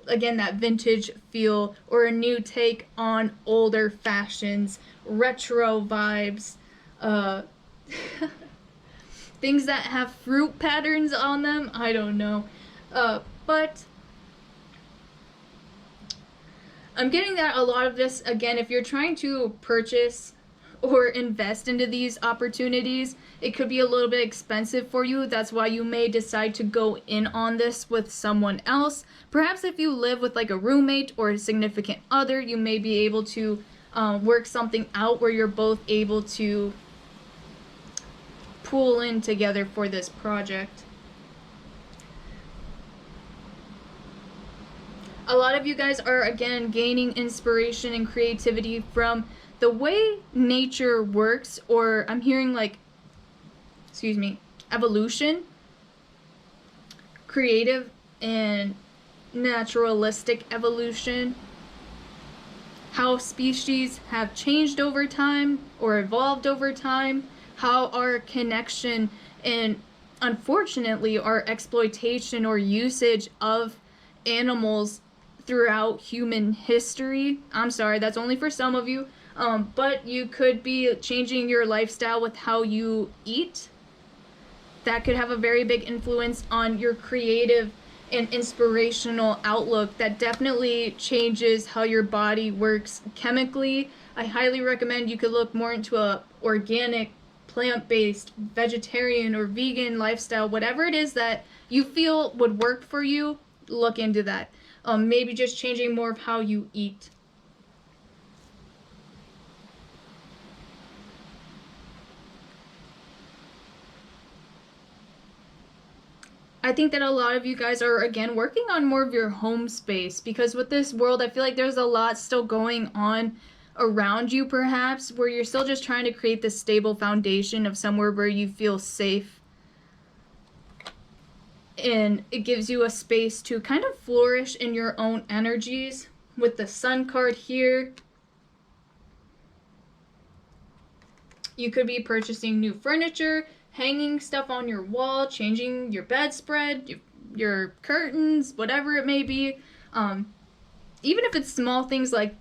again, that vintage feel or a new take on older fashions, retro vibes, things that have fruit patterns on them. I don't know. But I'm getting that a lot of this, again, if you're trying to purchase or invest into these opportunities, it could be a little bit expensive for you. That's why you may decide to go in on this with someone else. Perhaps if you live with like a roommate or a significant other, you may be able to work something out where you're both able to pool in together for this project. A lot of you guys are, again, gaining inspiration and creativity from the way nature works, or I'm hearing like, evolution, creative and naturalistic evolution, how species have changed over time or evolved over time, how our connection and, unfortunately, our exploitation or usage of animals throughout human history. I'm sorry, that's only for some of you. But you could be changing your lifestyle with how you eat. That could have a very big influence on your creative and inspirational outlook. That definitely changes how your body works chemically. I highly recommend you could look more into a organic, plant-based, vegetarian, or vegan lifestyle. Whatever it is that you feel would work for you, look into that. Maybe just changing more of how you eat. I think that a lot of you guys are, again, working on more of your home space, because with this world, I feel like there's a lot still going on around you, perhaps, where you're still just trying to create this stable foundation of somewhere where you feel safe. And it gives you a space to kind of flourish in your own energies. With the Sun card here, you could be purchasing new furniture, hanging stuff on your wall, changing your bedspread, your curtains, whatever it may be. Even if it's small things like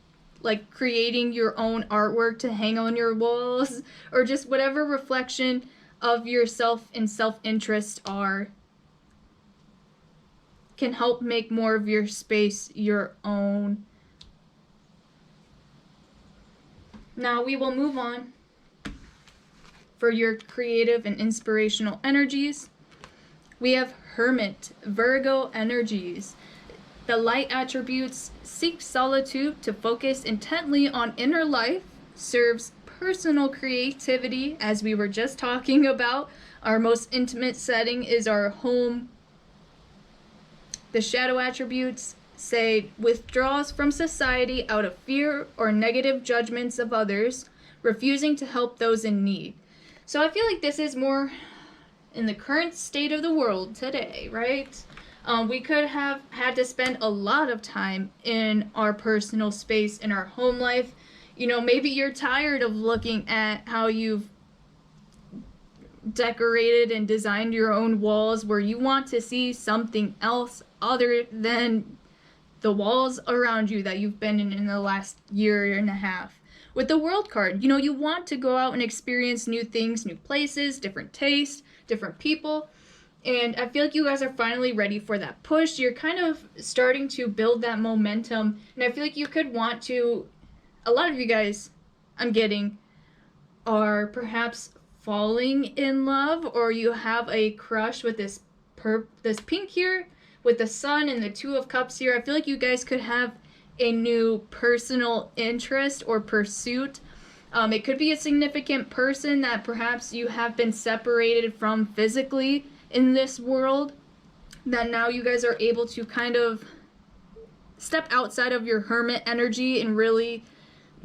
creating your own artwork to hang on your walls, or just whatever reflection of yourself and self-interest are, can help make more of your space your own. Now we will move on for your creative and inspirational energies. We have Hermit Virgo energies. The light attributes: seek solitude to focus intently on inner life, serves personal creativity, as we were just talking about. Our most intimate setting is our home. The shadow attributes: say withdraws from society out of fear or negative judgments of others, refusing to help those in need. So I feel like this is more in the current state of the world today, right? We could have had to spend a lot of time in our personal space, in our home life. You know, maybe you're tired of looking at how you've decorated and designed your own walls, where you want to see something else other than the walls around you that you've been in the last year and a half. With the World card, you know, you want to go out and experience new things, new places, different tastes, different people. And I feel like you guys are finally ready for that push. You're kind of starting to build that momentum. And I feel like you could want to, a lot of you guys, I'm getting, are perhaps falling in love, or you have a crush with this pink here, with the sun and the Two of Cups here. I feel like you guys could have a new personal interest or pursuit. It could be a significant person that perhaps you have been separated from physically in this world, that now you guys are able to kind of step outside of your hermit energy and really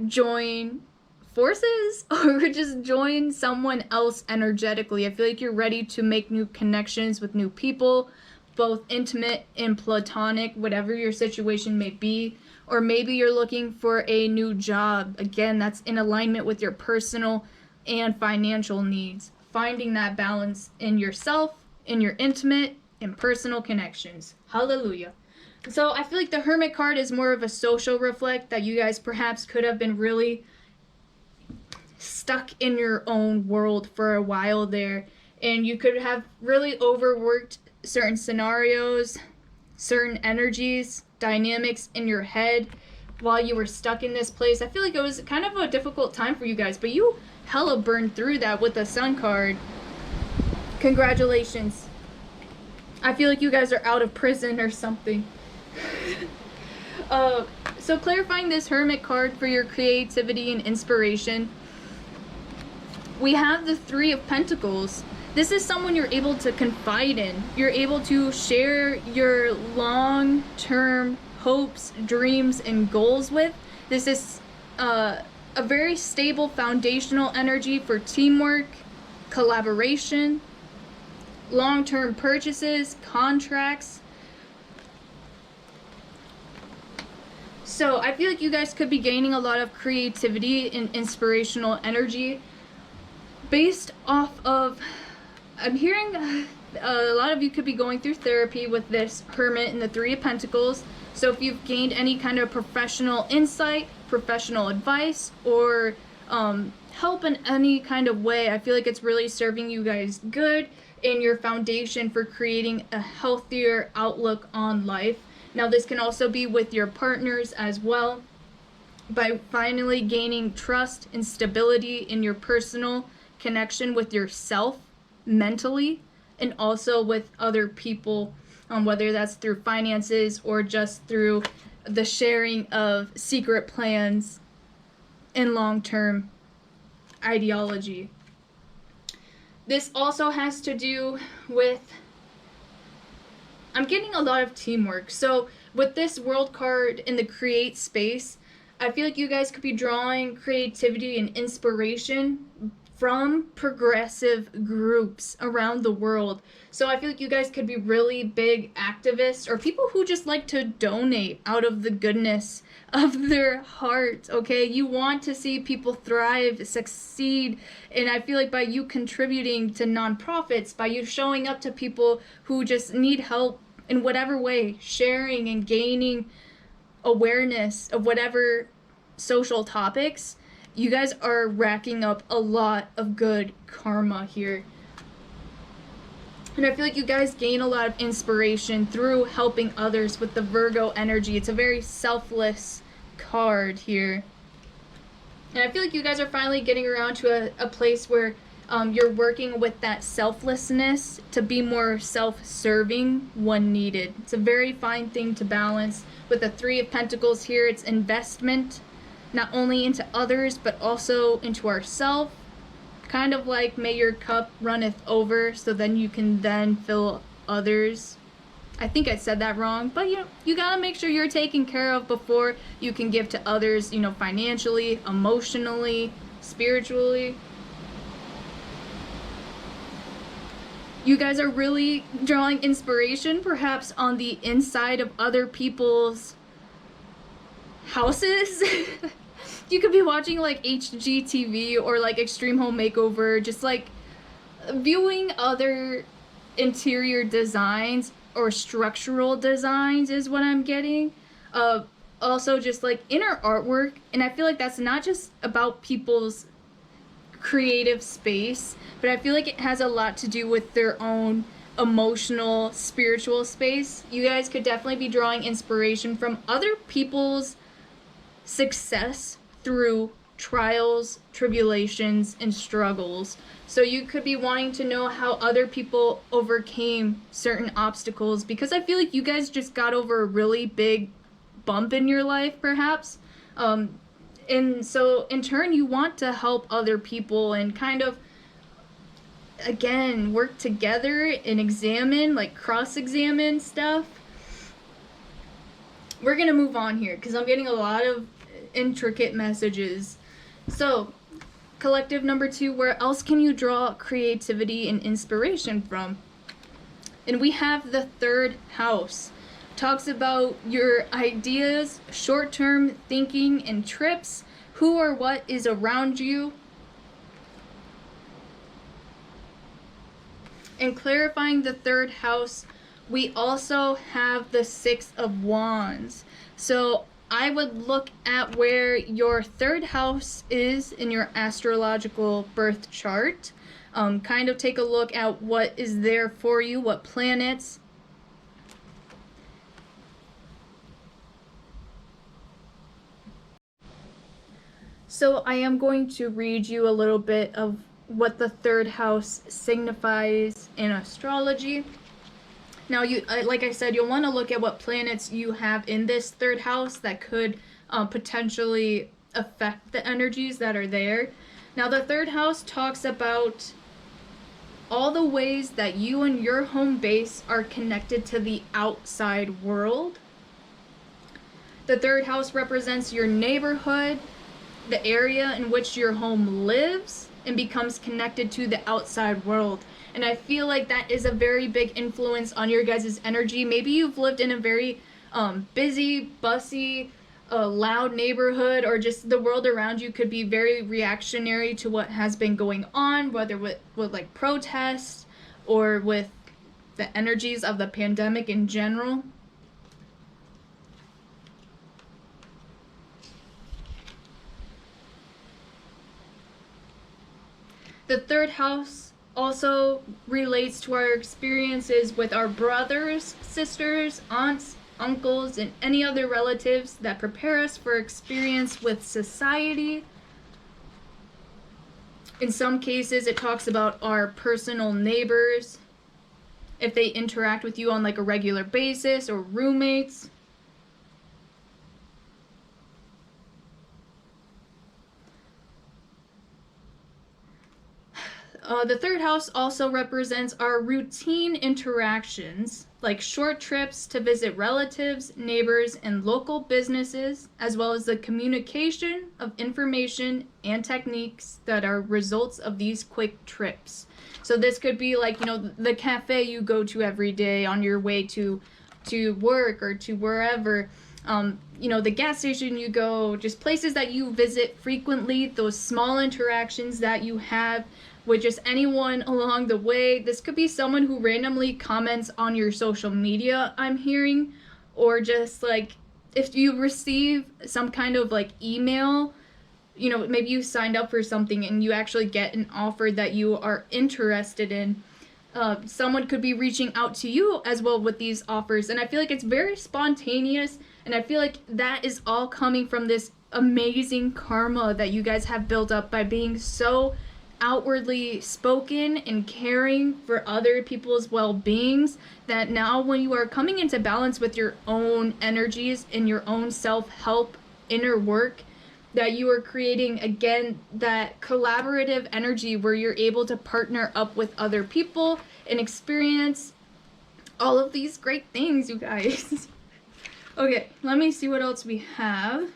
join forces, or just join someone else energetically. I feel like you're ready to make new connections with new people, both intimate and platonic, whatever your situation may be. Or maybe you're looking for a new job. Again, that's in alignment with your personal and financial needs. Finding that balance in yourself, in your intimate and personal connections. Hallelujah. So I feel like the Hermit card is more of a social reflect, that you guys perhaps could have been really stuck in your own world for a while there, and you could have really overworked certain scenarios, certain energies, dynamics in your head while you were stuck in this place. I feel like it was kind of a difficult time for you guys, but you hella burned through that with the Sun card. Congratulations. I feel like you guys are out of prison or something. So clarifying this Hermit card for your creativity and inspiration, we have the Three of Pentacles. This is someone you're able to confide in. You're able to share your long-term hopes, dreams, and goals with. This is a very stable foundational energy for teamwork, collaboration, long-term purchases, contracts. So I feel like you guys could be gaining a lot of creativity and inspirational energy based off of, I'm hearing a lot of you could be going through therapy with this Hermit and the Three of Pentacles. So if you've gained any kind of professional insight, professional advice, or help in any kind of way, I feel like it's really serving you guys good in your foundation for creating a healthier outlook on life. Now this can also be with your partners as well, by finally gaining trust and stability in your personal connection with yourself mentally, and also with other people, whether that's through finances or just through the sharing of secret plans and long-term ideology. This also has to do with, I'm getting a lot of teamwork. So with this World card in the create space, I feel like you guys could be drawing creativity and inspiration from progressive groups around the world. So I feel like you guys could be really big activists, or people who just like to donate out of the goodness of their heart, okay? You want to see people thrive, succeed, and I feel like by you contributing to nonprofits, by you showing up to people who just need help in whatever way, sharing and gaining awareness of whatever social topics, you guys are racking up a lot of good karma here. And I feel like you guys gain a lot of inspiration through helping others with the Virgo energy. It's a very selfless card here. And I feel like you guys are finally getting around to a place where you're working with that selflessness to be more self-serving when needed. It's a very fine thing to balance. With the Three of Pentacles here, it's investment, not only into others, but also into ourselves. Kind of like, may your cup runneth over, so then you can then fill others I think I said that wrong, but you gotta make sure you're taken care of before you can give to others, financially, emotionally, spiritually. You guys are really drawing inspiration, perhaps on the inside of other people's houses. You could be watching like HGTV or like Extreme Home Makeover, just like viewing other interior designs or structural designs is what I'm getting. Also just like inner artwork, and I feel like that's not just about people's creative space, but I feel like it has a lot to do with their own emotional, spiritual space. You guys could definitely be drawing inspiration from other people's success through trials, tribulations, and struggles. So you could be wanting to know how other people overcame certain obstacles, because I feel like you guys just got over a really big bump in your life, perhaps. And so in turn, you want to help other people and kind of, again, work together and examine, like cross-examine stuff. We're gonna move on here because I'm getting a lot of intricate messages. So, collective number 2, where else can you draw creativity and inspiration from? And we have the 3rd house. Talks about your ideas, short-term thinking, and trips, who or what is around you, and clarifying the 3rd house, we also have the 6 of Wands. So I would look at where your 3rd house is in your astrological birth chart. Kind of take a look at what is there for you, what planets. So I am going to read you a little bit of what the 3rd house signifies in astrology. Now, like I said, you'll want to look at what planets you have in this 3rd house that could potentially affect the energies that are there. Now, the 3rd house talks about all the ways that you and your home base are connected to the outside world. The 3rd house represents your neighborhood, the area in which your home lives, and becomes connected to the outside world. And I feel like that is a very big influence on your guys' energy. Maybe you've lived in a very busy, bussy, loud neighborhood, or just the world around you could be very reactionary to what has been going on, whether with like protests or with the energies of the pandemic in general. The 3rd house also relates to our experiences with our brothers, sisters, aunts, uncles, and any other relatives that prepare us for experience with society. In some cases, it talks about our personal neighbors, if they interact with you on like a regular basis, or roommates. The 3rd house also represents our routine interactions, like short trips to visit relatives, neighbors, and local businesses, as well as the communication of information and techniques that are results of these quick trips. So this could be like, the cafe you go to every day on your way to work or to wherever. The gas station you go, just places that you visit frequently, those small interactions that you have with just anyone along the way. This could be someone who randomly comments on your social media, I'm hearing, or just like if you receive some kind of like email, maybe you signed up for something and you actually get an offer that you are interested in. Someone could be reaching out to you as well with these offers, and I feel like it's very spontaneous, and I feel like that is all coming from this amazing karma that you guys have built up by being so outwardly spoken and caring for other people's well-beings, that now when you are coming into balance with your own energies and your own self-help inner work, that you are creating again that collaborative energy where you're able to partner up with other people and experience all of these great things, you guys. Okay, let me see what else we have.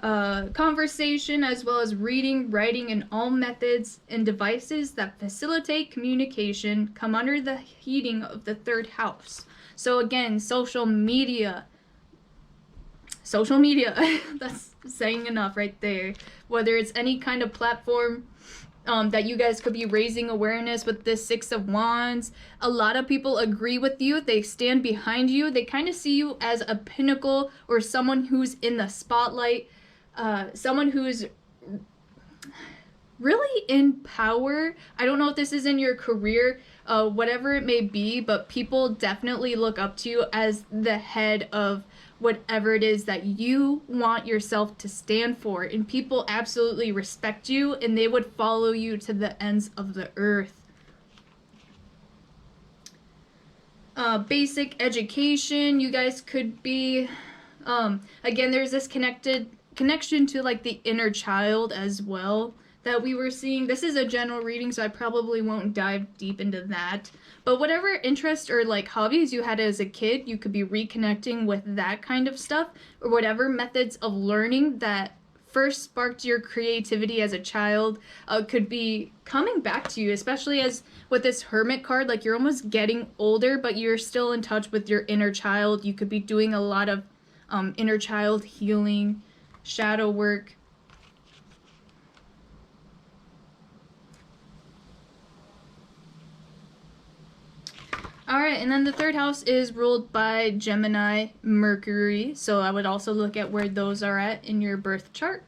Conversation, as well as reading, writing, and all methods and devices that facilitate communication come under the heating of the 3rd house. So again, social media, that's saying enough right there. Whether it's any kind of platform that you guys could be raising awareness with this 6 of Wands. A lot of people agree with you. They stand behind you. They kind of see you as a pinnacle or someone who's in the spotlight, someone who's really in power. I don't know if this is in your career, whatever it may be, but people definitely look up to you as the head of whatever it is that you want yourself to stand for, and people absolutely respect you and they would follow you to the ends of the earth. Basic education, you guys could be again, there's this connection to like the inner child as well that we were seeing. This is a general reading, so I probably won't dive deep into that. But whatever interest or like hobbies you had as a kid, you could be reconnecting with that kind of stuff, or whatever methods of learning that first sparked your creativity as a child could be coming back to you, especially as with this Hermit card, like you're almost getting older, but you're still in touch with your inner child. You could be doing a lot of inner child healing, shadow work. Alright, and then the 3rd house is ruled by Gemini, Mercury, so I would also look at where those are at in your birth chart.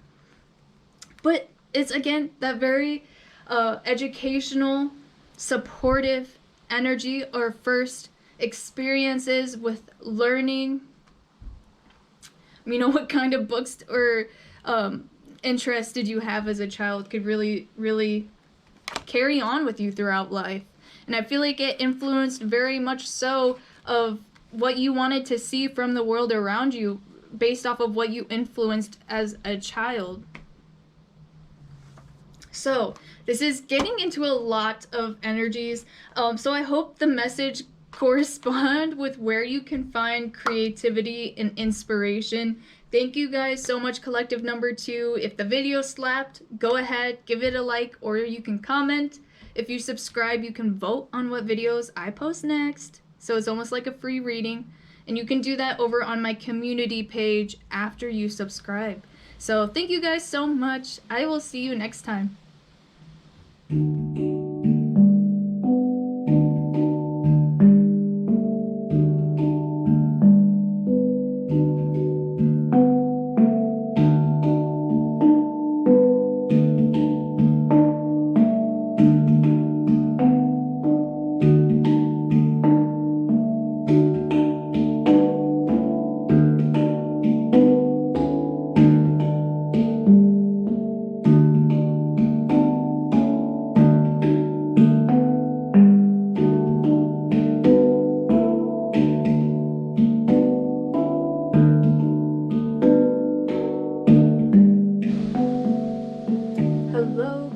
But it's, again, that very educational, supportive energy, or first experiences with learning. You know, what kind of books or interest did you have as a child could really, really carry on with you throughout life. And I feel like it influenced very much so of what you wanted to see from the world around you based off of what you influenced as a child. So this is getting into a lot of energies. So I hope the message correspond with where you can find creativity and inspiration. Thank you guys so much, collective number 2. If the video slapped, go ahead, give it a like, or you can comment. If you subscribe, you can vote on what videos I post next. So it's almost like a free reading. And you can do that over on my community page after you subscribe. So thank you guys so much. I will see you next time.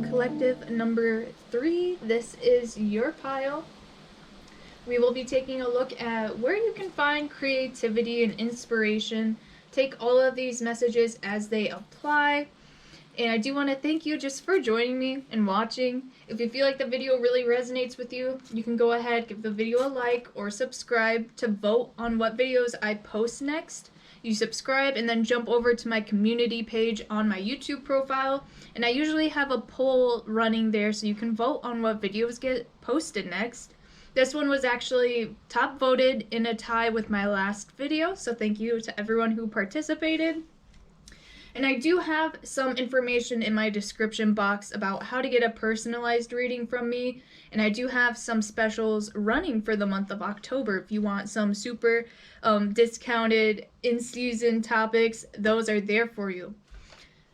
Collective number 3, this is your pile. We will be taking a look at where you can find creativity and inspiration. Take all of these messages as they apply. And I do want to thank you just for joining me and watching. If you feel like the video really resonates with you, you can go ahead, give the video a like or subscribe to vote on what videos I post next. You subscribe and then jump over to my community page on my YouTube profile, and I usually have a poll running there so you can vote on what videos get posted next. This one was actually top voted in a tie with my last video, so thank you to everyone who participated. And I do have some information in my description box about how to get a personalized reading from me. And I do have some specials running for the month of October. If you want some super discounted in-season topics, those are there for you.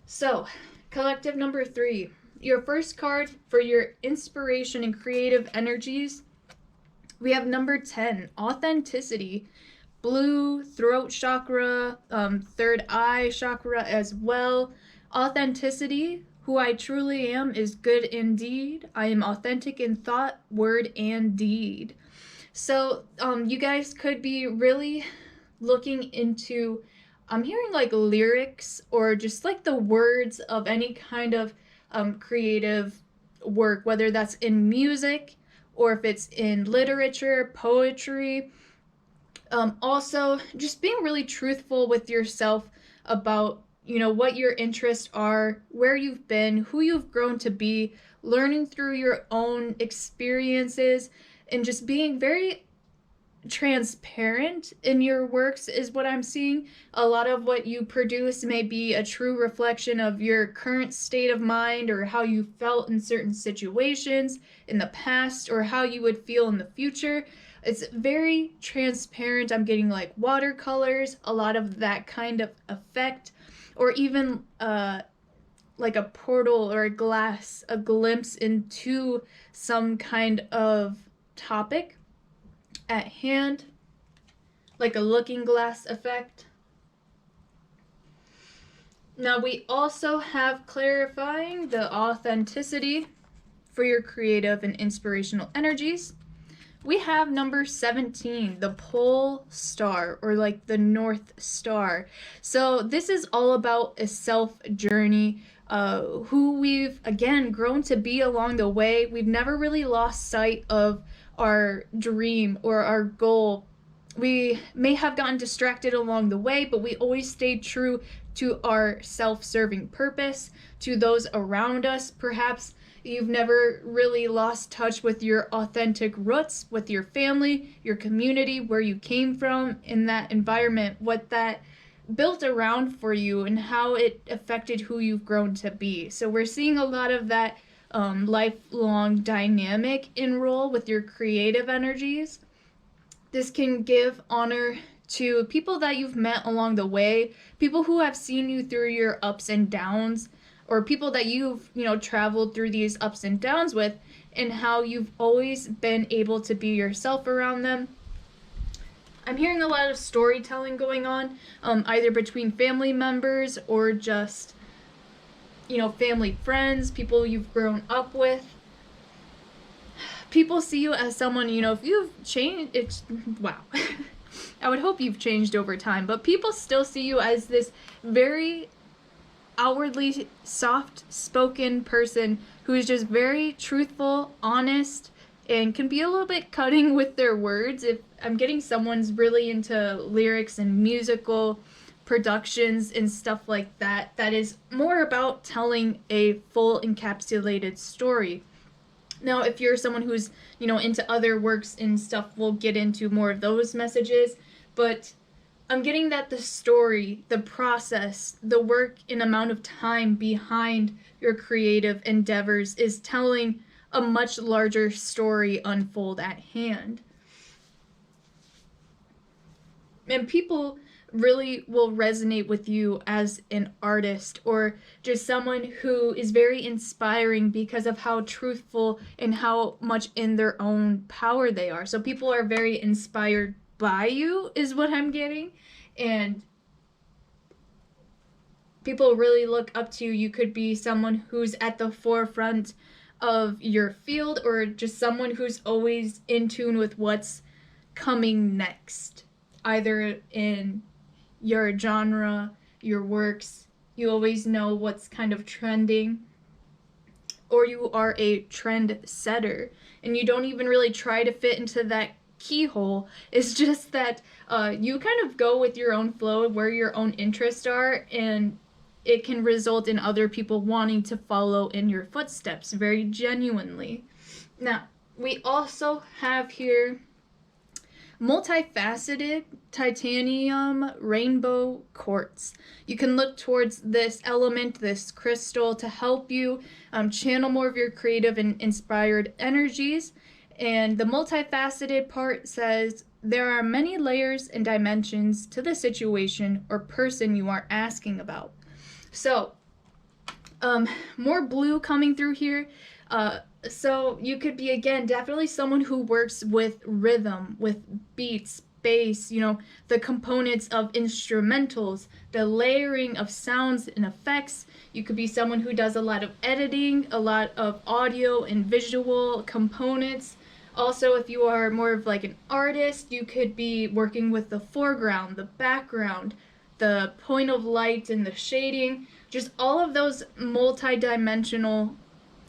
So, collective number 3. Your first card for your inspiration and creative energies. We have number 10, authenticity. Blue, throat chakra, third eye chakra as well. Authenticity, who I truly am, is good indeed. I am authentic in thought, word, and deed. So you guys could be really looking into, I'm hearing like lyrics or just like the words of any kind of creative work, whether that's in music or if it's in literature, poetry. Also, just being really truthful with yourself about, what your interests are, where you've been, who you've grown to be, learning through your own experiences, and just being very transparent in your works is what I'm seeing. A lot of what you produce may be a true reflection of your current state of mind or how you felt in certain situations in the past or how you would feel in the future. It's very transparent. I'm getting like watercolors, a lot of that kind of effect, or even like a portal or a glass, a glimpse into some kind of topic at hand, like a looking glass effect. Now we also have clarifying the authenticity for your creative and inspirational energies. We have number 17, the pole star, or like the North Star. So this is all about a self journey, who we've again grown to be along the way. We've never really lost sight of our dream or our goal. We may have gotten distracted along the way, but we always stayed true to our self-serving purpose, to those around us. Perhaps you've never really lost touch with your authentic roots, with your family, your community, where you came from, in that environment, what that built around for you and how it affected who you've grown to be. So we're seeing a lot of that lifelong dynamic enroll with your creative energies. This can give honor to people that you've met along the way, people who have seen you through your ups and downs, or people that you've, traveled through these ups and downs with, and how you've always been able to be yourself around them. I'm hearing a lot of storytelling going on, either between family members or just family, friends, people you've grown up with. People see you as someone, if you've changed, it's, wow. I would hope you've changed over time, but people still see you as this very outwardly soft-spoken person who is just very truthful, honest, and can be a little bit cutting with their words. If I'm getting someone's really into lyrics and musical productions and stuff like that, that is more about telling a full encapsulated story. Now, if you're someone who's, into other works and stuff, we'll get into more of those messages, but I'm getting that the story, the process, the work and amount of time behind your creative endeavors is telling a much larger story unfold at hand. And people really will resonate with you as an artist or just someone who is very inspiring because of how truthful and how much in their own power they are. So people are very inspired by you is what I'm getting, and people really look up to you. You could be someone who's at the forefront of your field or just someone who's always in tune with what's coming next, either in your genre, your works. You always know what's kind of trending, or you are a trend setter and you don't even really try to fit into that keyhole. It's just that you kind of go with your own flow of where your own interests are, and it can result in other people wanting to follow in your footsteps very genuinely. Now, we also have here Multi-Faceted titanium rainbow quartz. You can look towards this element, this crystal, to help you channel more of your creative and inspired energies. And the multifaceted part says there are many layers and dimensions to the situation or person you are asking about. So, more blue coming through here. So you could be, again, definitely someone who works with rhythm, with beats, bass, the components of instrumentals, the layering of sounds and effects. You could be someone who does a lot of editing, a lot of audio and visual components, Also, if you are more of like an artist, you could be working with the foreground, the background, the point of light and the shading, just all of those multi-dimensional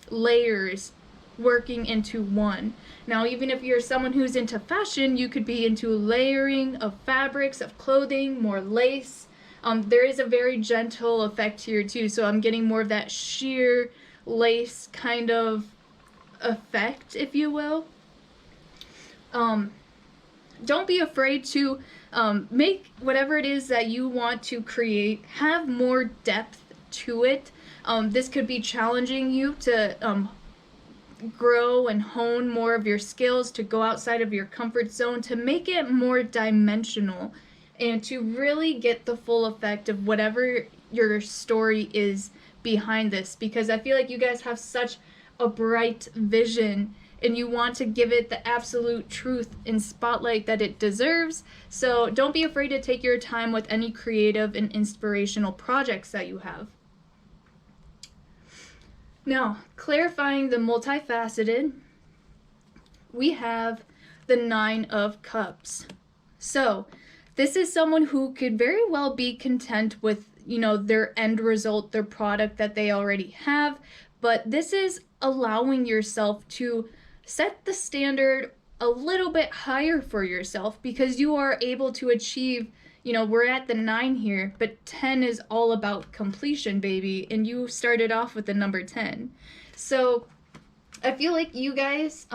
layers working into one. Now, even if you're someone who's into fashion, you could be into layering of fabrics, of clothing, more lace. There is a very gentle effect here too, so I'm getting more of that sheer lace kind of effect, if you will. Don't be afraid to make whatever it is that you want to create have more depth to it. This could be challenging you to grow and hone more of your skills, to go outside of your comfort zone, to make it more dimensional, and to really get the full effect of whatever your story is behind this, because I feel like you guys have such a bright vision and you want to give it the absolute truth and spotlight that it deserves. So don't be afraid to take your time with any creative and inspirational projects that you have. Now, clarifying the multifaceted, we have the Nine of Cups. So this is someone who could very well be content with, you know, their end result, their product that they already have, but this is allowing yourself to set the standard a little bit higher for yourself, because you are able to achieve, you know, we're at the 9 here, but 10 is all about completion, baby, and you started off with the number 10. So I feel like you guys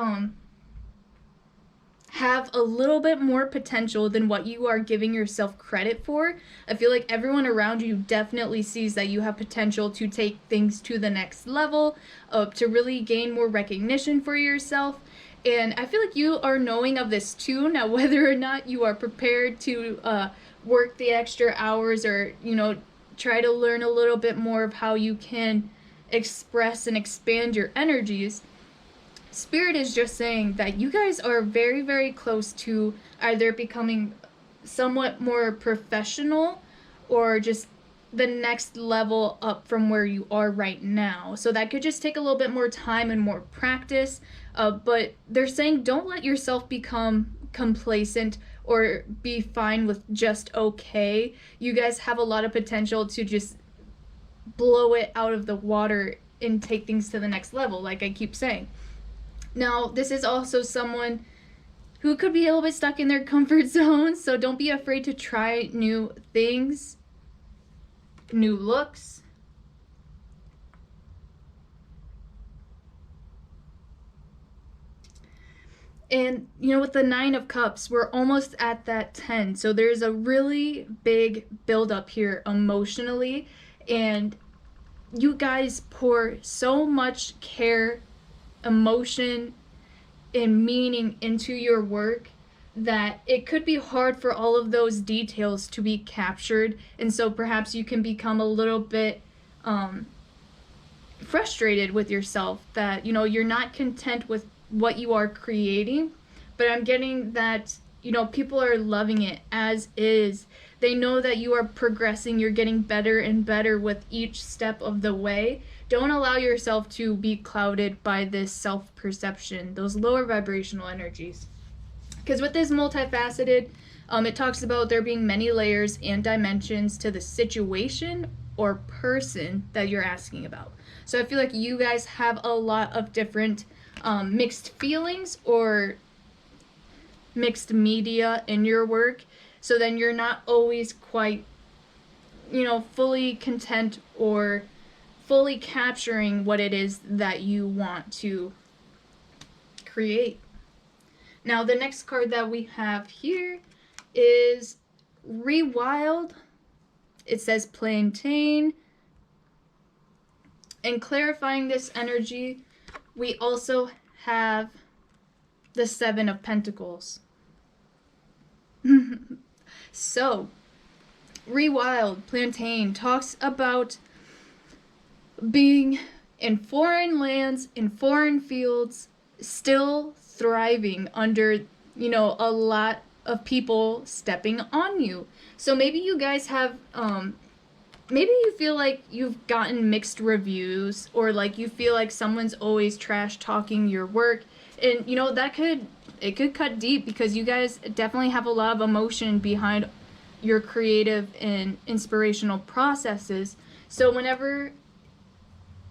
have a little bit more potential than what you are giving yourself credit for. I feel like everyone around you definitely sees that you have potential to take things to the next level, to really gain more recognition for yourself. And I feel like you are knowing of this too. Now, whether or not you are prepared to work the extra hours, or, you know, try to learn a little bit more of how you can express and expand your energies, Spirit is just saying that you guys are very, very close to either becoming somewhat more professional or just the next level up from where you are right now. So that could just take a little bit more time and more practice. But they're saying don't let yourself become complacent or be fine with just okay. You guys have a lot of potential to just blow it out of the water and take things to the next level, like I keep saying. Now, this is also someone who could be a little bit stuck in their comfort zone, so don't be afraid to try new things, new looks. And, you know, with the 9 of Cups, we're almost at that 10, so there's a really big buildup here emotionally, and you guys pour so much care, emotion, and meaning into your work that it could be hard for all of those details to be captured, and so perhaps you can become a little bit frustrated with yourself that, you know, you're not content with what you are creating. But I'm getting that, you know, people are loving it as is. They know that you are progressing, you're getting better and better with each step of the way. Don't allow yourself to be clouded by this self-perception, those lower vibrational energies. Because with this multifaceted, it talks about there being many layers and dimensions to the situation or person that you're asking about. So I feel like you guys have a lot of different mixed feelings or mixed media in your work. So then you're not always quite, you know, fully content or fully capturing what it is that you want to create. Now, the next card that we have here is Rewild. It says Plantain. And clarifying this energy, we also have the 7 of Pentacles. So, Rewild, Plantain, talks about being in foreign lands, in foreign fields, still thriving under, you know, a lot of people stepping on you. So maybe you guys have maybe you feel like you've gotten mixed reviews, or like you feel like someone's always trash talking your work. And you know, it could cut deep, because you guys definitely have a lot of emotion behind your creative and inspirational processes. So whenever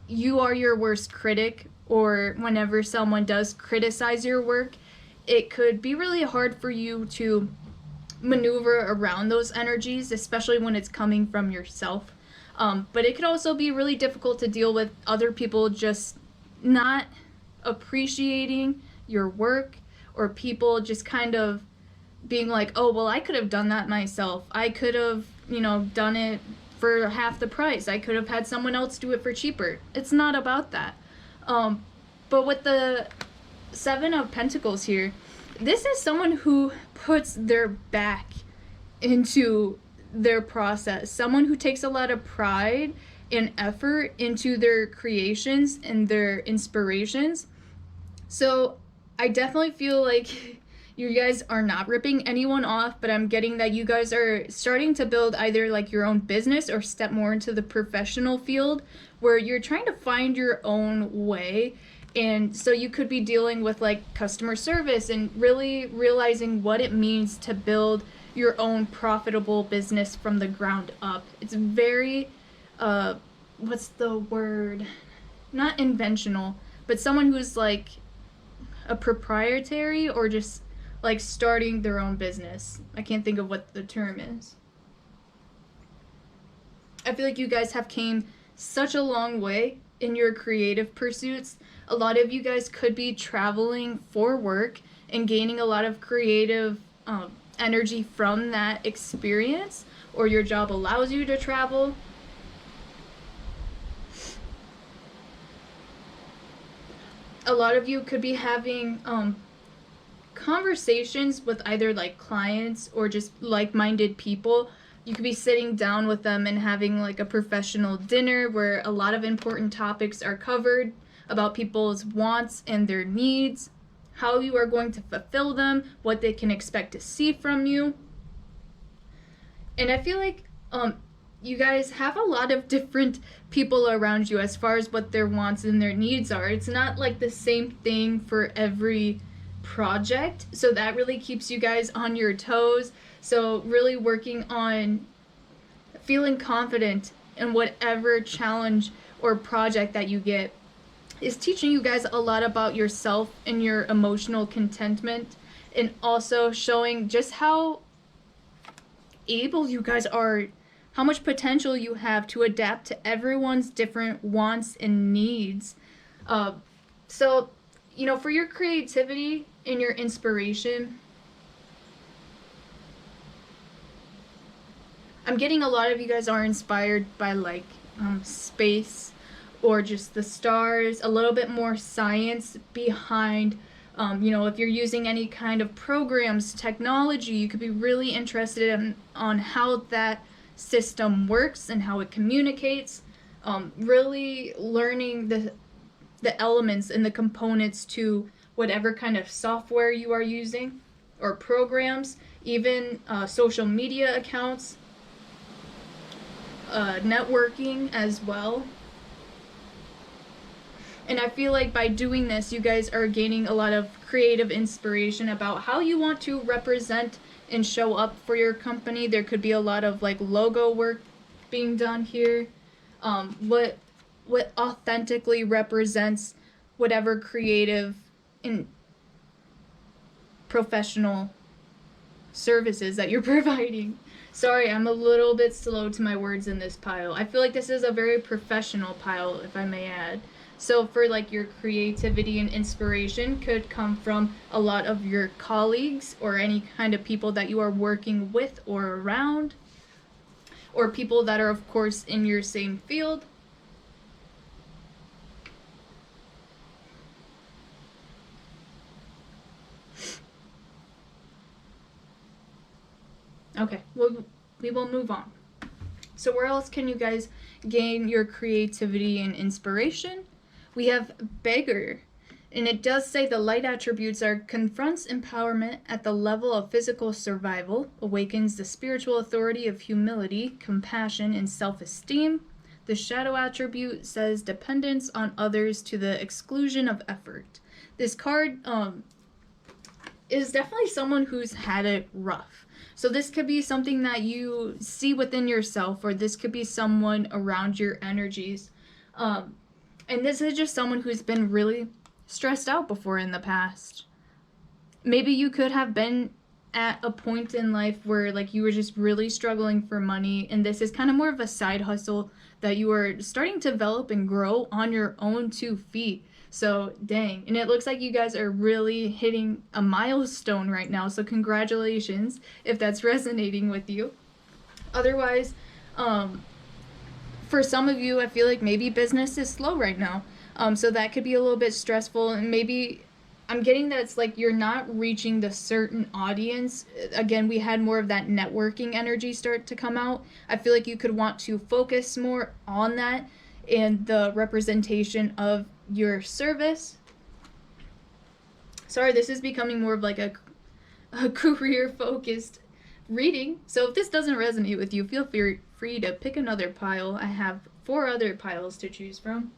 you are your worst critic, or whenever someone does criticize your work, it could be really hard for you to maneuver around those energies, especially when it's coming from yourself. But it could also be really difficult to deal with other people just not appreciating your work, or people just kind of being like, oh, well, I could have done that myself. I could have, you know, done it for half the price. I could have had someone else do it for cheaper. It's not about that. But with the Seven of Pentacles here, this is someone who puts their back into their process. Someone who takes a lot of pride and effort into their creations and their inspirations. So I definitely feel like you guys are not ripping anyone off, but I'm getting that you guys are starting to build either like your own business or step more into the professional field, where you're trying to find your own way. And so you could be dealing with like customer service and really realizing what it means to build your own profitable business from the ground up. It's very, what's the word? Not inventional, but someone who's like a proprietary, or just like starting their own business. I can't think of what the term is. I feel like you guys have came such a long way in your creative pursuits. A lot of you guys could be traveling for work and gaining a lot of creative energy from that experience, or your job allows you to travel. A lot of you could be having conversations with either like clients or just like-minded people. You could be sitting down with them and having like a professional dinner where a lot of important topics are covered about people's wants and their needs, how you are going to fulfill them, what they can expect to see from you. And I feel like you guys have a lot of different people around you as far as what their wants and their needs are. It's not like the same thing for every project, so that really keeps you guys on your toes. So really working on feeling confident in whatever challenge or project that you get is teaching you guys a lot about yourself and your emotional contentment, and also showing just how able you guys are, how much potential you have to adapt to everyone's different wants and needs. So, you know, for your creativity and your inspiration, I'm getting a lot of you guys are inspired by like space, or just the stars, a little bit more science behind, you know, if you're using any kind of programs, technology, you could be really interested on how that system works and how it communicates. Really learning the elements and the components to whatever kind of software you are using, or programs, even social media accounts, networking as well. And I feel like by doing this, you guys are gaining a lot of creative inspiration about how you want to represent and show up for your company. There could be a lot of like logo work being done here. What authentically represents whatever creative and professional services that you're providing. Sorry, I'm a little bit slow to my words in this pile. I feel like this is a very professional pile, if I may add. So for like your creativity and inspiration could come from a lot of your colleagues, or any kind of people that you are working with or around, or people that are of course in your same field. Okay, well, we will move on. So where else can you guys gain your creativity and inspiration? We have beggar, And it does say the light attributes are confronts empowerment at the level of physical survival, awakens the spiritual authority of humility, compassion, and self-esteem. The shadow attribute says dependence on others to the exclusion of effort. This card is definitely someone who's had it rough. So this could be something that you see within yourself, or this could be someone around your energies. And this is just someone who's been really stressed out before in the past. Maybe you could have been at a point in life where like you were just really struggling for money, and this is kind of more of a side hustle that you are starting to develop and grow on your own 2 feet. So dang, and it looks like you guys are really hitting a milestone right now, so congratulations if that's resonating with you. Otherwise, for some of you, I feel like maybe business is slow right now. So that could be a little bit stressful, and maybe I'm getting that it's like you're not reaching the certain audience. Again, we had more of that networking energy start to come out. I feel like you could want to focus more on that and the representation of your service. Sorry, this is becoming more of like a career focused reading. So if this doesn't resonate with you, feel free to pick another pile. I have 4 other piles to choose from.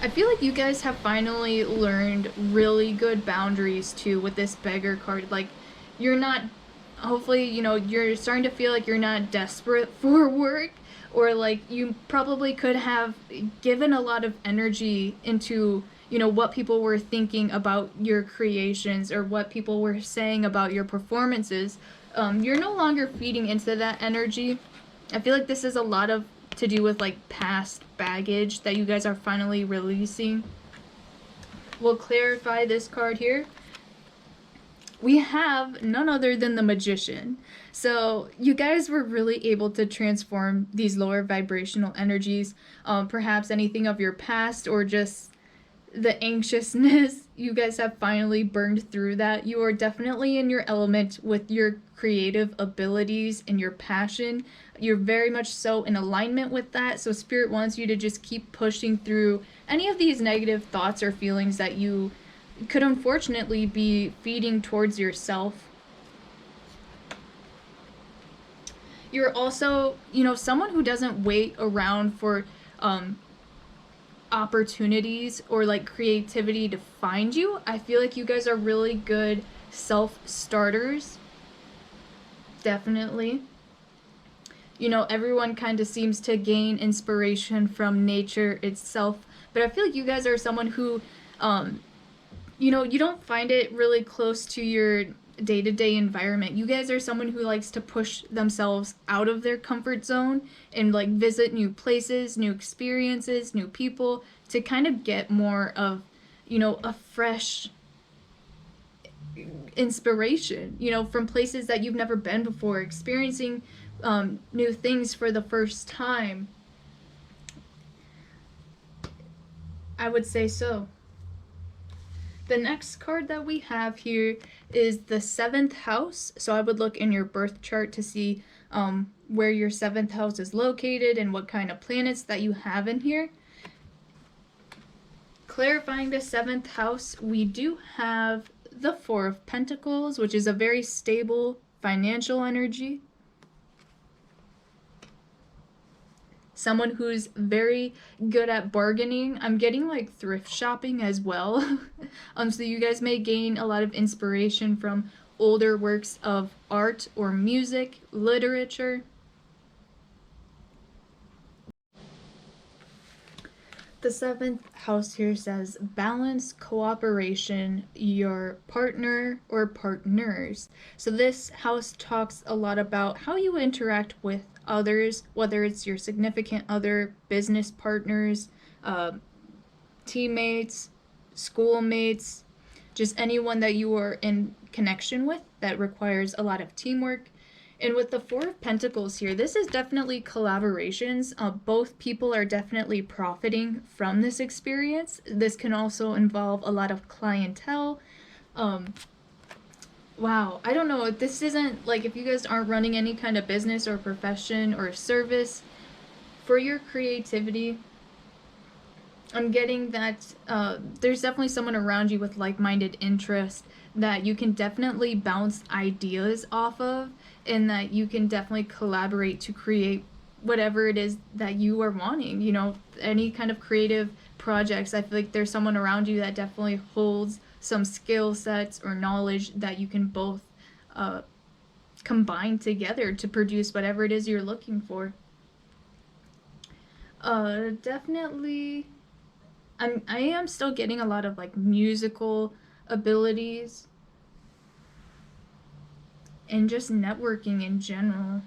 I feel like you guys have finally learned really good boundaries too with this beggar card. Like, you're not, hopefully, you know, you're starting to feel like you're not desperate for work, or like you probably could have given a lot of energy into, you know, what people were thinking about your creations or what people were saying about your performances. You're no longer feeding into that energy. I feel like this is a lot of to do with like past baggage that you guys are finally releasing. We'll clarify this card here. We have none other than the Magician. So you guys were really able to transform these lower vibrational energies, perhaps anything of your past or just the anxiousness. You guys have finally burned through that. You are definitely in your element with your creative abilities and your passion. You're very much so in alignment with that. So Spirit wants you to just keep pushing through any of these negative thoughts or feelings that you could unfortunately be feeding towards yourself. You're also, you know, someone who doesn't wait around for opportunities or like creativity to find you. I feel like you guys are really good self-starters. Definitely. You know, everyone kind of seems to gain inspiration from nature itself, but I feel like you guys are someone who, you know, you don't find it really close to your day-to-day environment. You guys are someone who likes to push themselves out of their comfort zone and like visit new places, new experiences, new people to kind of get more of, you know, a fresh inspiration, you know, from places that you've never been before, experiencing new things for the first time. I would say so. The next card that we have here is the 7th house. So I would look in your birth chart to see where your 7th house is located and what kind of planets that you have in here. Clarifying the 7th house, we do have the 4 of Pentacles, which is a very stable financial energy. Someone who's very good at bargaining. I'm getting like thrift shopping as well. So you guys may gain a lot of inspiration from older works of art or music, literature. The 7th house here says balance, cooperation, your partner or partners. So this house talks a lot about how you interact with others, whether it's your significant other, business partners, teammates, schoolmates, just anyone that you are in connection with that requires a lot of teamwork. And with the 4 of Pentacles here, this is definitely collaborations. Both people are definitely profiting from this experience. This can also involve a lot of clientele. Wow, I don't know. This isn't like if you guys aren't running any kind of business or profession or service for your creativity. I'm getting that there's definitely someone around you with like-minded interests that you can definitely bounce ideas off of, and that you can definitely collaborate to create whatever it is that you are wanting. You know, any kind of creative projects. I feel like there's someone around you that definitely holds some skill sets or knowledge that you can both uh, combine together to produce whatever it is you're looking for. Definitely I am still getting a lot of like musical abilities and just networking in general.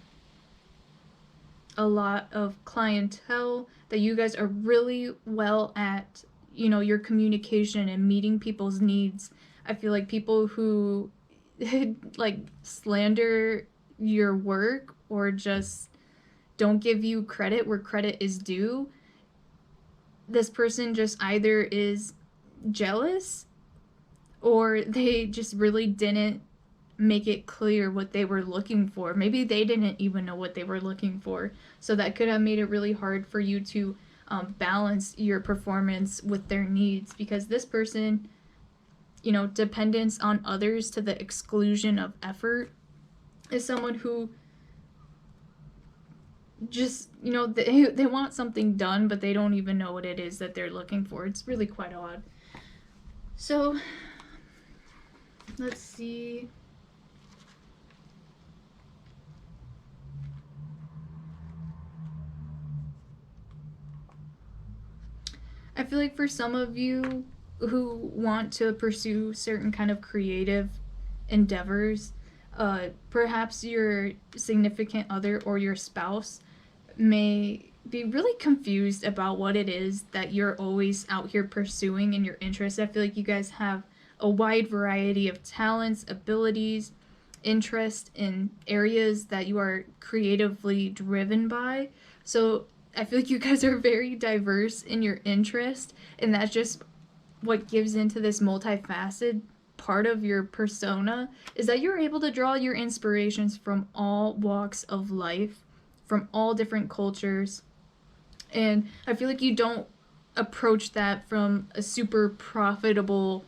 A lot of clientele that you guys are really well at, you know, your communication and meeting people's needs. I feel like people who like slander your work or just don't give you credit where credit is due, this person just either is jealous or they just really didn't make it clear what they were looking for. Maybe they didn't even know what they were looking for. So that could have made it really hard for you to balance your performance with their needs, because this person, you know, dependence on others to the exclusion of effort is someone who just, you know, they want something done, but they don't even know what it is that they're looking for. It's really quite odd. So, let's see. I feel like for some of you who want to pursue certain kind of creative endeavors, perhaps your significant other or your spouse may be really confused about what it is that you're always out here pursuing in your interests. I feel like you guys have a wide variety of talents, abilities, interest in areas that you are creatively driven by. So I feel like you guys are very diverse in your interest, and that's just what gives into this multifaceted part of your persona, is that you're able to draw your inspirations from all walks of life, from all different cultures. And I feel like you don't approach that from a super profitable,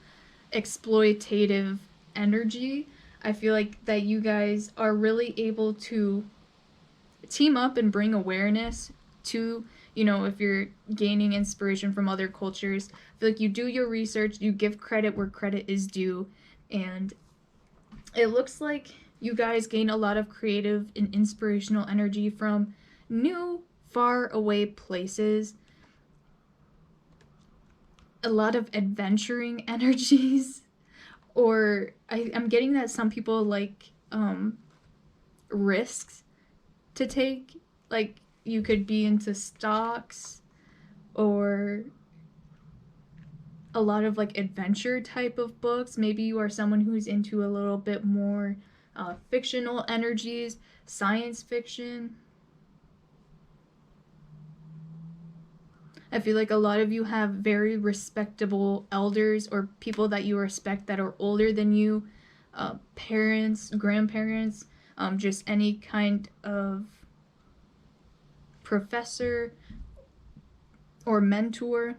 exploitative energy. I feel like that you guys are really able to team up and bring awareness to, you know, if you're gaining inspiration from other cultures. I feel like you do your research, you give credit where credit is due, and it looks like you guys gain a lot of creative and inspirational energy from new, far away places, a lot of adventuring energies, or I'm getting that some people like risks to take. Like, you could be into stocks or a lot of like adventure type of books. Maybe you are someone who's into a little bit more fictional energies, science fiction. I feel like a lot of you have very respectable elders or people that you respect that are older than you, parents, grandparents, just any kind of professor or mentor.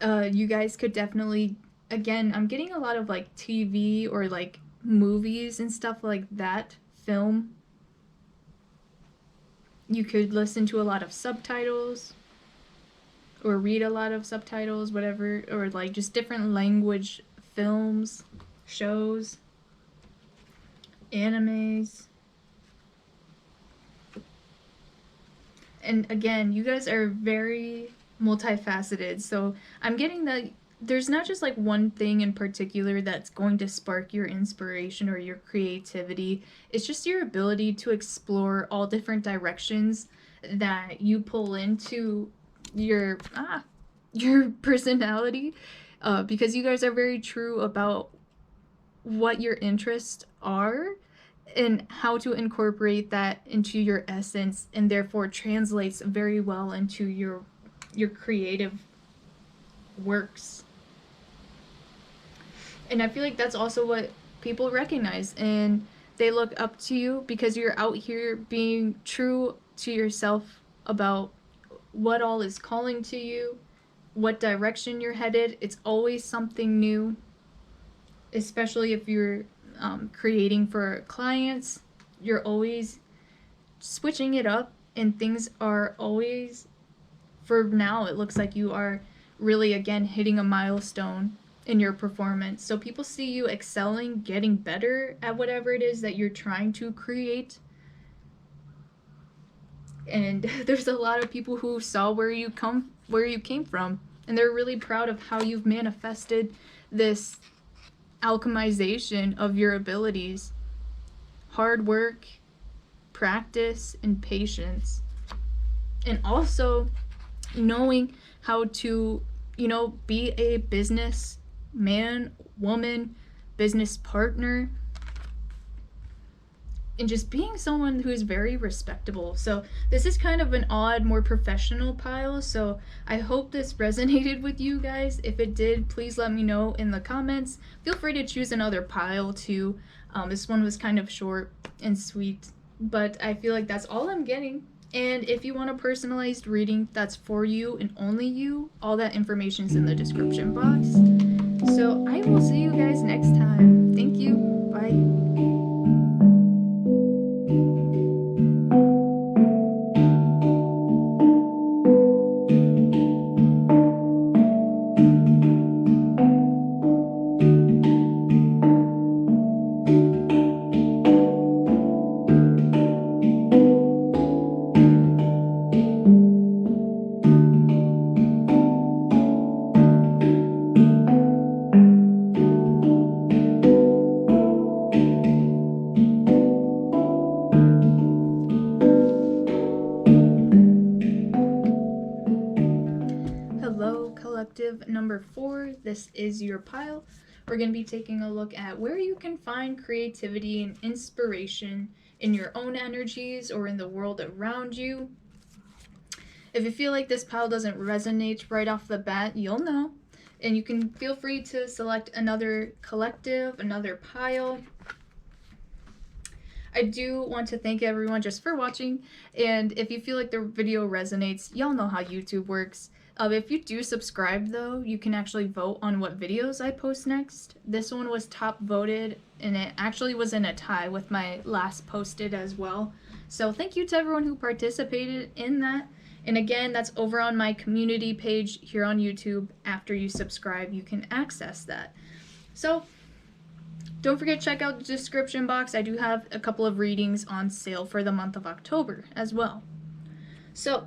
You guys could definitely, again, I'm getting a lot of like TV or like movies and stuff like that, film. You could listen to a lot of subtitles or read a lot of subtitles, whatever, or like just different language films, shows, animes. And again, you guys are very multifaceted. So I'm getting that there's not just like one thing in particular that's going to spark your inspiration or your creativity. It's just your ability to explore all different directions that you pull into your your personality, because you guys are very true about what your interests are and how to incorporate that into your essence, and therefore translates very well into your creative works. And I feel like that's also what people recognize, and they look up to you because you're out here being true to yourself about what all is calling to you, what direction you're headed. It's always something new, especially if you're creating for clients. You're always switching it up, and things are always, for now, it looks like you are really, again, hitting a milestone in your performance. So people see you excelling, getting better at whatever it is that you're trying to create. And there's a lot of people who saw where you came from, and they're really proud of how you've manifested this alchemization of your abilities. Hard work, practice, and patience. And also knowing how to, be a business man, woman, business partner, and just being someone who is very respectable. So this is kind of an odd, more professional pile, so I hope this resonated with you guys. If it did, please let me know in the comments. Feel free to choose another pile too. This one was kind of short and sweet, but I feel like that's all I'm getting. And if you want a personalized reading that's for you and only you, all that information is in the description box. So I will see you guys next time. Thank you. Bye. Collective number 4, this is your pile. We're going to be taking a look at where you can find creativity and inspiration in your own energies or in the world around you. If you feel like this pile doesn't resonate right off the bat, you'll know. And you can feel free to select another collective, another pile. I do want to thank everyone just for watching, and if you feel like the video resonates, y'all know how YouTube works. If you do subscribe though, you can actually vote on what videos I post next. This one was top voted, and it actually was in a tie with my last posted as well. So thank you to everyone who participated in that. And again, that's over on my community page here on YouTube. After you subscribe, you can access that. So don't forget to check out the description box. I do have a couple of readings on sale for the month of October as well. So,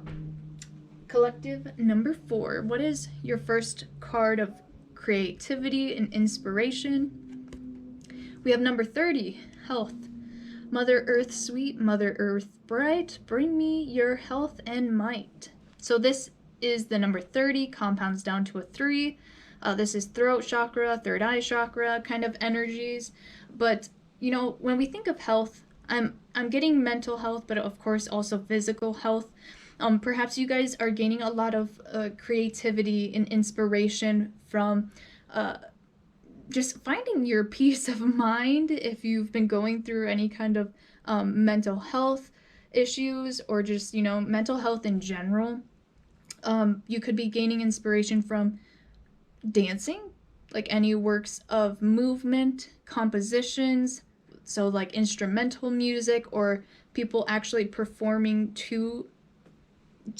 collective number 4. What is your first card of creativity and inspiration? We have number 30, health. Mother Earth sweet, Mother Earth bright, bring me your health and might. So this is the number 30, compounds down to a 3. This is throat chakra, third eye chakra kind of energies. But, when we think of health, I'm getting mental health, but of course also physical health. Perhaps you guys are gaining a lot of creativity and inspiration from just finding your peace of mind if you've been going through any kind of mental health issues, or just, mental health in general. You could be gaining inspiration from dancing, like any works of movement, compositions, so like instrumental music, or people actually performing to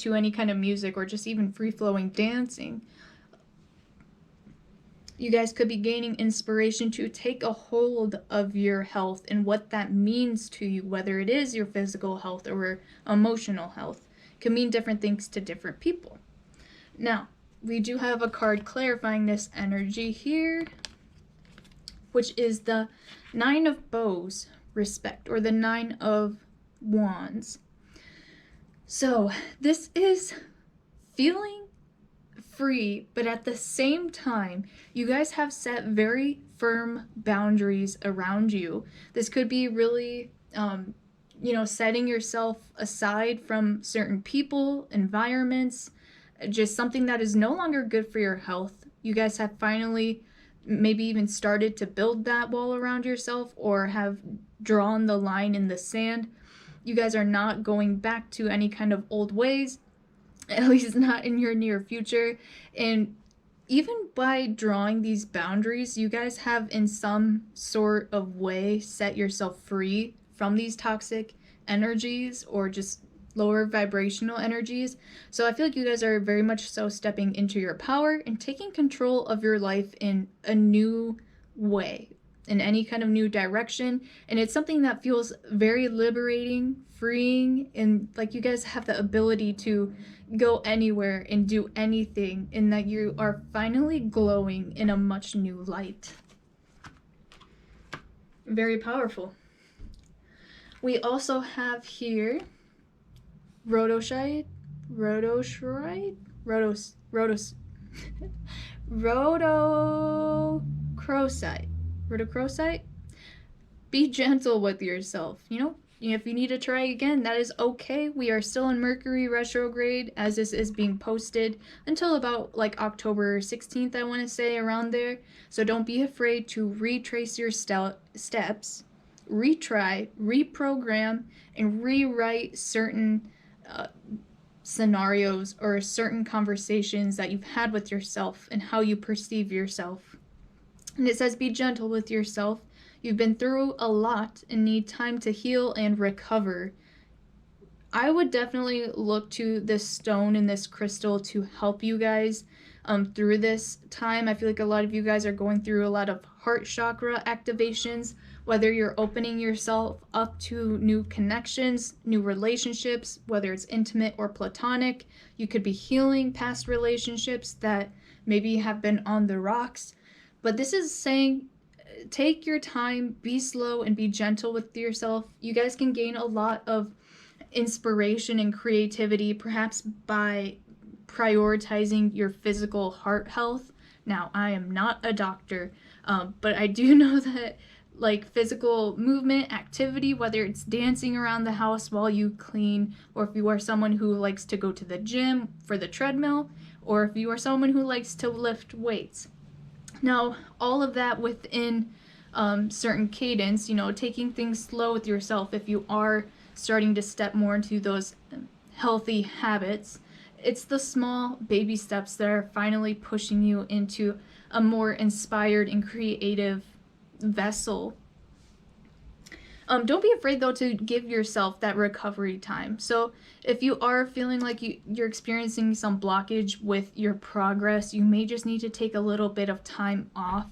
any kind of music, or just even free-flowing dancing. You guys could be gaining inspiration to take a hold of your health and what that means to you, whether it is your physical health or emotional health. It can mean different things to different people. Now, we do have a card clarifying this energy here, which is the 9 of Bows, respect, or the 9 of Wands. So this is feeling free, but at the same time, you guys have set very firm boundaries around you. This could be really, setting yourself aside from certain people, environments, just something that is no longer good for your health. You guys have finally maybe even started to build that wall around yourself, or have drawn the line in the sand. You guys are not going back to any kind of old ways, at least not in your near future. And even by drawing these boundaries, you guys have in some sort of way set yourself free from these toxic energies or just lower vibrational energies. So I feel like you guys are very much so stepping into your power and taking control of your life in a new way, in any kind of new direction. And it's something that feels very liberating, freeing, and like you guys have the ability to go anywhere and do anything, and that you are finally glowing in a much new light. Very powerful. We also have here rhodochrosite, rhodochrosite. Be gentle with yourself, you know? If you need to try again, that is okay. We are still in Mercury retrograde as this is being posted until about like October 16th, I want to say, around there. So don't be afraid to retrace your steps, retry, reprogram, and rewrite certain scenarios or certain conversations that you've had with yourself and how you perceive yourself. And it says be gentle with yourself. You've been through a lot and need time to heal and recover. I would definitely look to this stone and this crystal to help you guys through this time. I feel like a lot of you guys are going through a lot of heart chakra activations, whether you're opening yourself up to new connections, new relationships, whether it's intimate or platonic. You could be healing past relationships that maybe have been on the rocks. But this is saying, take your time, be slow, and be gentle with yourself. You guys can gain a lot of inspiration and creativity, perhaps by prioritizing your physical heart health. Now, I am not a doctor, but I do know that like physical movement, activity, whether it's dancing around the house while you clean, or if you are someone who likes to go to the gym for the treadmill, or if you are someone who likes to lift weights. Now, all of that within certain cadence, taking things slow with yourself if you are starting to step more into those healthy habits. It's the small baby steps that are finally pushing you into a more inspired and creative vessel. Don't be afraid though to give yourself that recovery time. So if you are feeling like you're experiencing some blockage with your progress, you may just need to take a little bit of time off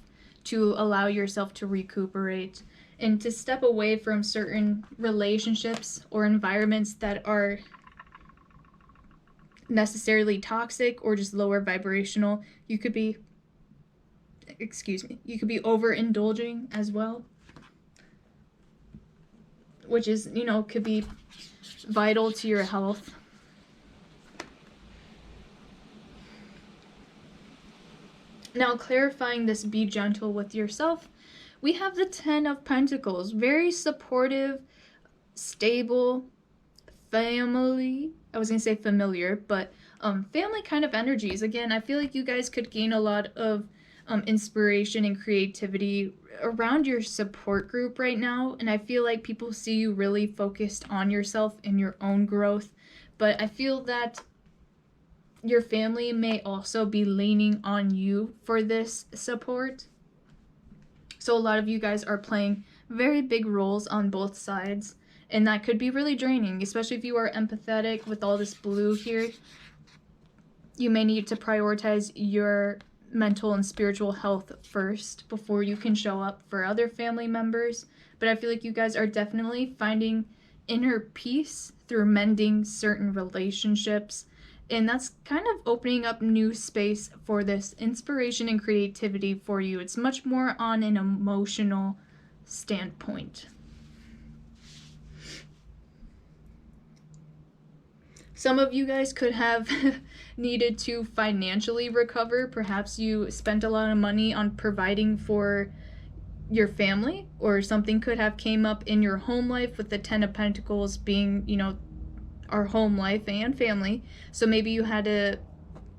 to allow yourself to recuperate and to step away from certain relationships or environments that are necessarily toxic or just lower vibrational. You could be overindulging as well, which is, could be vital to your health. Now, clarifying this be gentle with yourself, we have the 10 of Pentacles. Very supportive, stable, family. I was going to say familiar, but family kind of energies. Again, I feel like you guys could gain a lot of inspiration and creativity around your support group right now, and I feel like people see you really focused on yourself and your own growth, but I feel that your family may also be leaning on you for this support. So a lot of you guys are playing very big roles on both sides, and that could be really draining, especially if you are empathetic with all this blue here. You may need to prioritize your mental and spiritual health first before you can show up for other family members. But I feel like you guys are definitely finding inner peace through mending certain relationships, and that's kind of opening up new space for this inspiration and creativity for you. It's much more on an emotional standpoint. Some of you guys could have needed to financially recover. Perhaps you spent a lot of money on providing for your family, or something could have came up in your home life with the 10 of Pentacles being, our home life and family. So maybe you had to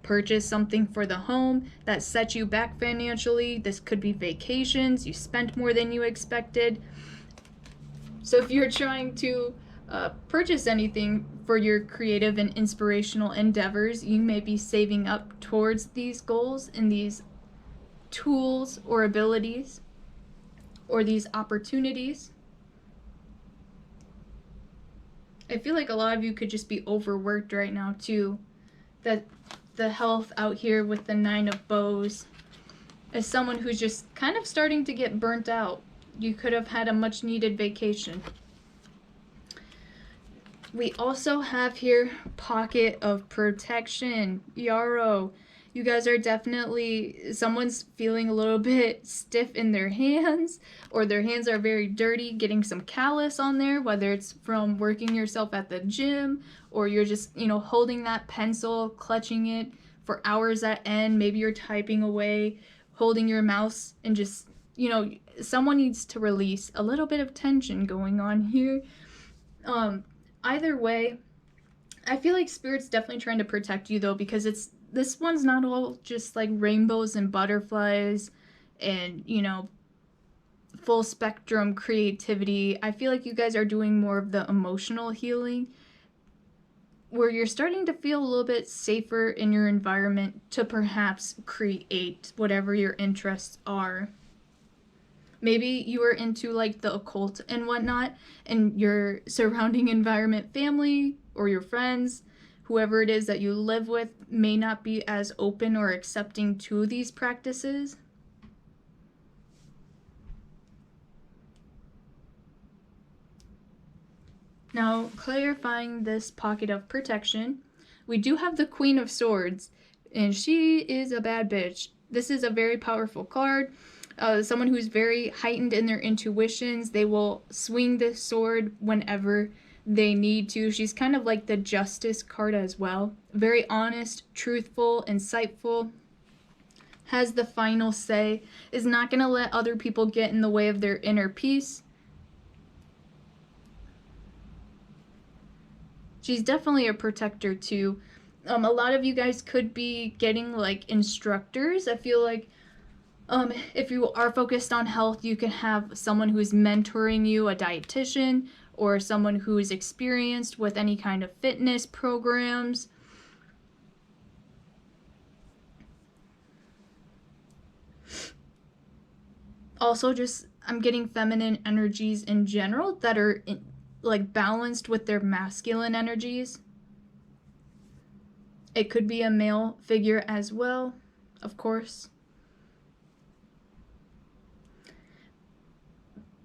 purchase something for the home that sets you back financially. This could be vacations, you spent more than you expected. So if you're trying to purchase anything for your creative and inspirational endeavors, you may be saving up towards these goals and these tools or abilities or these opportunities. I feel like a lot of you could just be overworked right now too. That the health out here with the 9 of bows is someone who's just kind of starting to get burnt out. You could have had a much needed vacation. We also have here pocket of protection, Yarrow. You guys are definitely, someone's feeling a little bit stiff in their hands, or their hands are very dirty, getting some callus on there, whether it's from working yourself at the gym, or you're just, holding that pencil, clutching it for hours at end. Maybe you're typing away, holding your mouse, and just, someone needs to release a little bit of tension going on here. Either way, I feel like Spirit's definitely trying to protect you though, because this one's not all just like rainbows and butterflies and, full spectrum creativity. I feel like you guys are doing more of the emotional healing, where you're starting to feel a little bit safer in your environment to perhaps create whatever your interests are. Maybe you are into like the occult and whatnot, and your surrounding environment, family, or your friends, whoever it is that you live with, may not be as open or accepting to these practices. Now, clarifying this pocket of protection, we do have the Queen of Swords, and she is a bad bitch. This is a very powerful card. Someone who's very heightened in their intuitions. They will swing this sword whenever they need to. She's kind of like the Justice card as well. Very honest, truthful, insightful. Has the final say. Is not going to let other people get in the way of their inner peace. She's definitely a protector too. A lot of you guys could be getting like instructors. I feel like if you are focused on health, you can have someone who's mentoring you, a dietitian, or someone who is experienced with any kind of fitness programs. Also, just I'm getting feminine energies in general that are like balanced with their masculine energies. It could be a male figure as well, of course.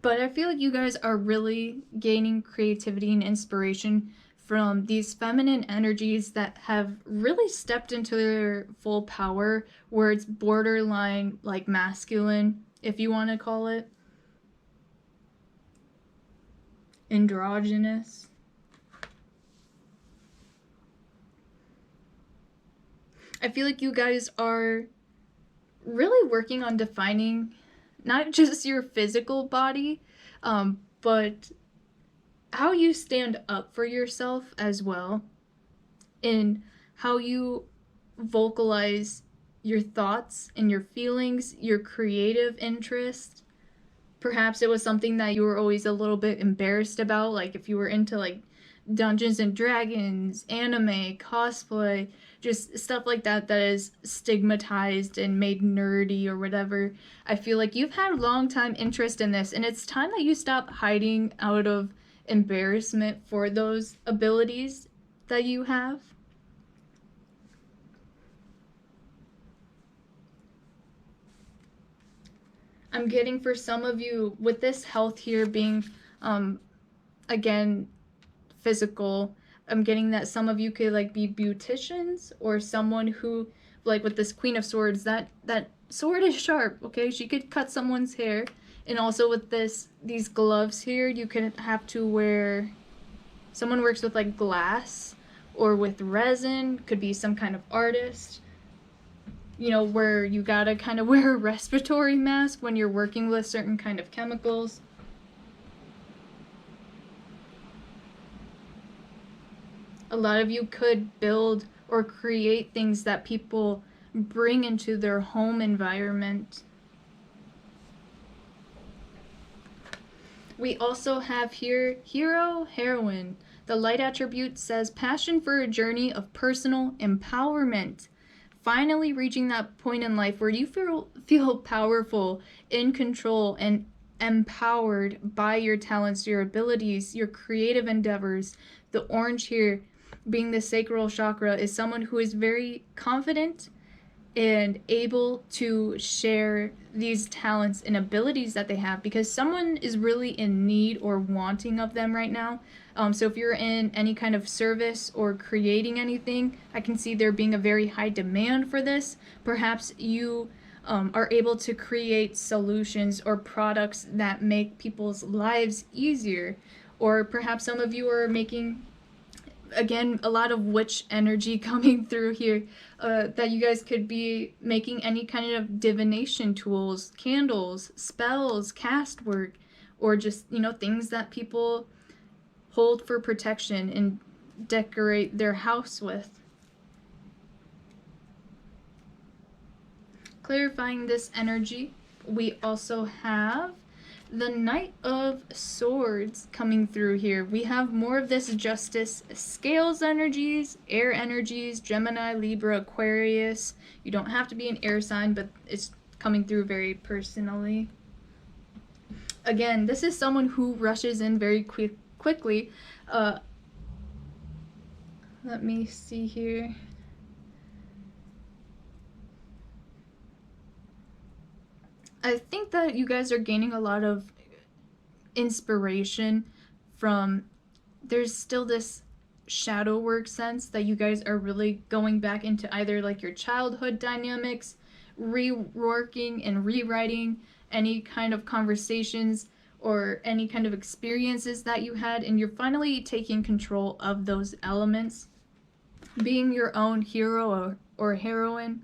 But I feel like you guys are really gaining creativity and inspiration from these feminine energies that have really stepped into their full power, where it's borderline like masculine, if you want to call it. Androgynous. I feel like you guys are really working on defining not just your physical body, but how you stand up for yourself as well, and how you vocalize your thoughts and your feelings, your creative interest. Perhaps it was something that you were always a little bit embarrassed about, like if you were into like Dungeons and Dragons, anime, cosplay, just stuff like that that is stigmatized and made nerdy or whatever. I feel like you've had a long time interest in this, and it's time that you stop hiding out of embarrassment for those abilities that you have. I'm getting for some of you, with this health here being, again, physical, I'm getting that some of you could like be beauticians, or someone who, like with this Queen of Swords, that sword is sharp, okay? She could cut someone's hair. And also with these gloves here, you can have to wear, someone works with like glass or with resin, could be some kind of artist, where you gotta kind of wear a respiratory mask when you're working with certain kind of chemicals. A lot of you could build or create things that people bring into their home environment. We also have here hero, heroine. The light attribute says passion for a journey of personal empowerment. Finally reaching that point in life where you feel powerful, in control, and empowered by your talents, your abilities, your creative endeavors. The orange here being the sacral chakra is someone who is very confident and able to share these talents and abilities that they have, because someone is really in need or wanting of them right now. So if you're in any kind of service or creating anything, I can see there being a very high demand for this. Perhaps you are able to create solutions or products that make people's lives easier. Or perhaps some of you are making, again, a lot of witch energy coming through here, that you guys could be making any kind of divination tools, candles, spells, cast work, or just, you know, things that people hold for protection and decorate their house with. Clarifying this energy, we also have the Knight of Swords coming through here. We have more of this Justice, Scales energies, air energies, Gemini, Libra, Aquarius. You don't have to be an air sign, but it's coming through very personally. Again, this is someone who rushes in very quickly. Let me see here. I think that you guys are gaining a lot of inspiration from, there's still this shadow work sense that you guys are really going back into either like your childhood dynamics, reworking and rewriting any kind of conversations or any kind of experiences that you had, and you're finally taking control of those elements, being your own hero or heroine.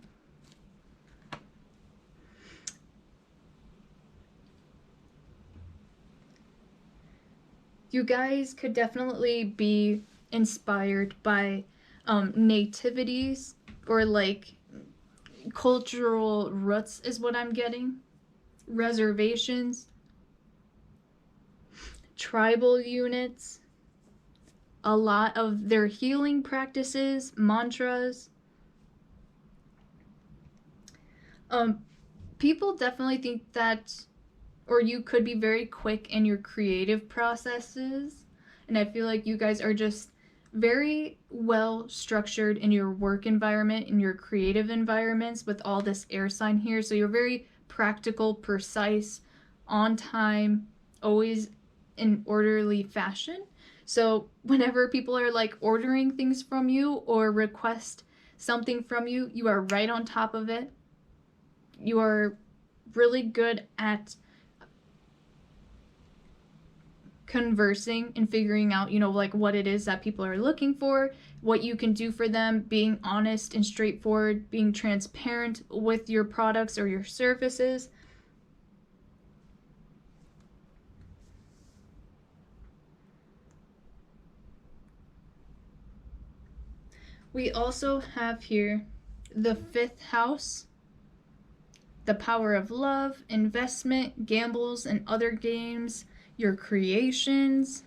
You guys could definitely be inspired by nativities or like cultural roots is what I'm getting. Reservations, tribal units, a lot of their healing practices, mantras. People definitely think that, or you could be very quick in your creative processes, and I feel like you guys are just very well structured in your work environment, in your creative environments with all this air sign here. So you're very practical, precise, on time, always in orderly fashion. So whenever people are like ordering things from you or request something from you, you are right on top of it. You are really good at conversing and figuring out, you know, like what it is that people are looking for, what you can do for them, being honest and straightforward, being transparent with your products or your services. We also have here the 5th house, the power of love, investment, gambles, and other games, your creations.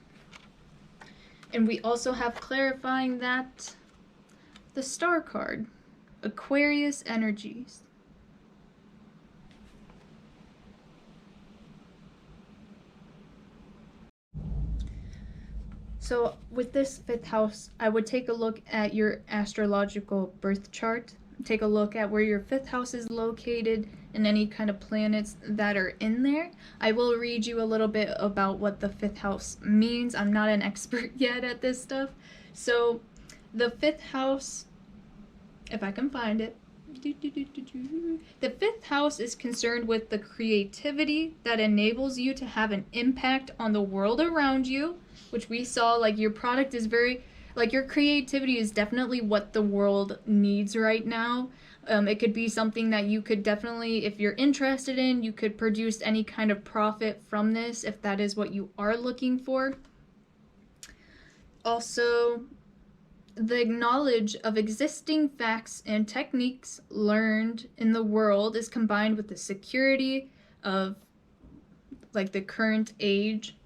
And we also have clarifying that the Star card, Aquarius energies. So with this 5th house, I would take a look at your astrological birth chart. Take a look at where your 5th house is located and any kind of planets that are in there. I will read you a little bit about what the 5th house means. I'm not an expert yet at this stuff. So the 5th house, if I can find it, the 5th house is concerned with the creativity that enables you to have an impact on the world around you, which we saw, like your product is very, like your creativity is definitely what the world needs right now. It could be something that you could definitely, if you're interested in, you could produce any kind of profit from this if that is what you are looking for. Also, the knowledge of existing facts and techniques learned in the world is combined with the security of like the current age,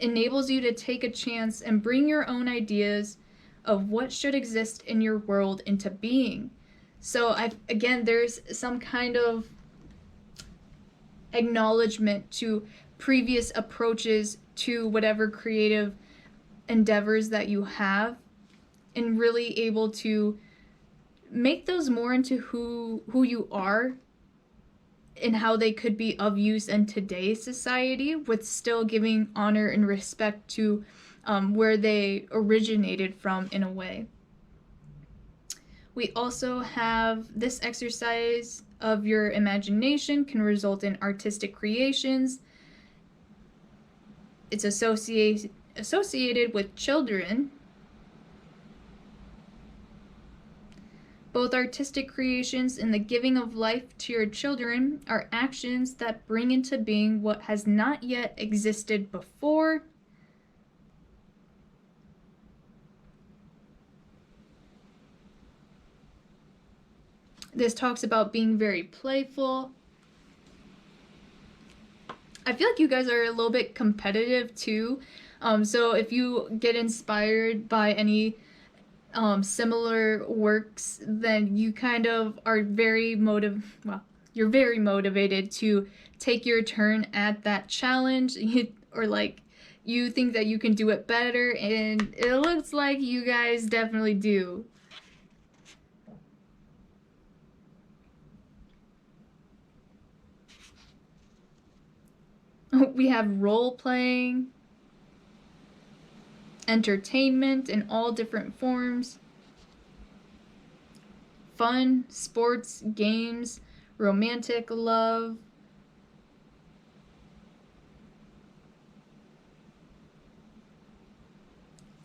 enables you to take a chance and bring your own ideas of what should exist in your world into being. So again, there's some kind of acknowledgement to previous approaches to whatever creative endeavors that you have, and really able to make those more into who you are and how they could be of use in today's society, with still giving honor and respect to where they originated from in a way. We also have this exercise of your imagination can result in artistic creations. It's associated with children. Both artistic creations and the giving of life to your children are actions that bring into being what has not yet existed before. This talks about being very playful. I feel like you guys are a little bit competitive too. So if you get inspired by any similar works, then you kind of are very you're very motivated to take your turn at that challenge, or like you think that you can do it better, and it looks like you guys definitely do. We have role playing, entertainment in all different forms, fun, sports, games, romantic love,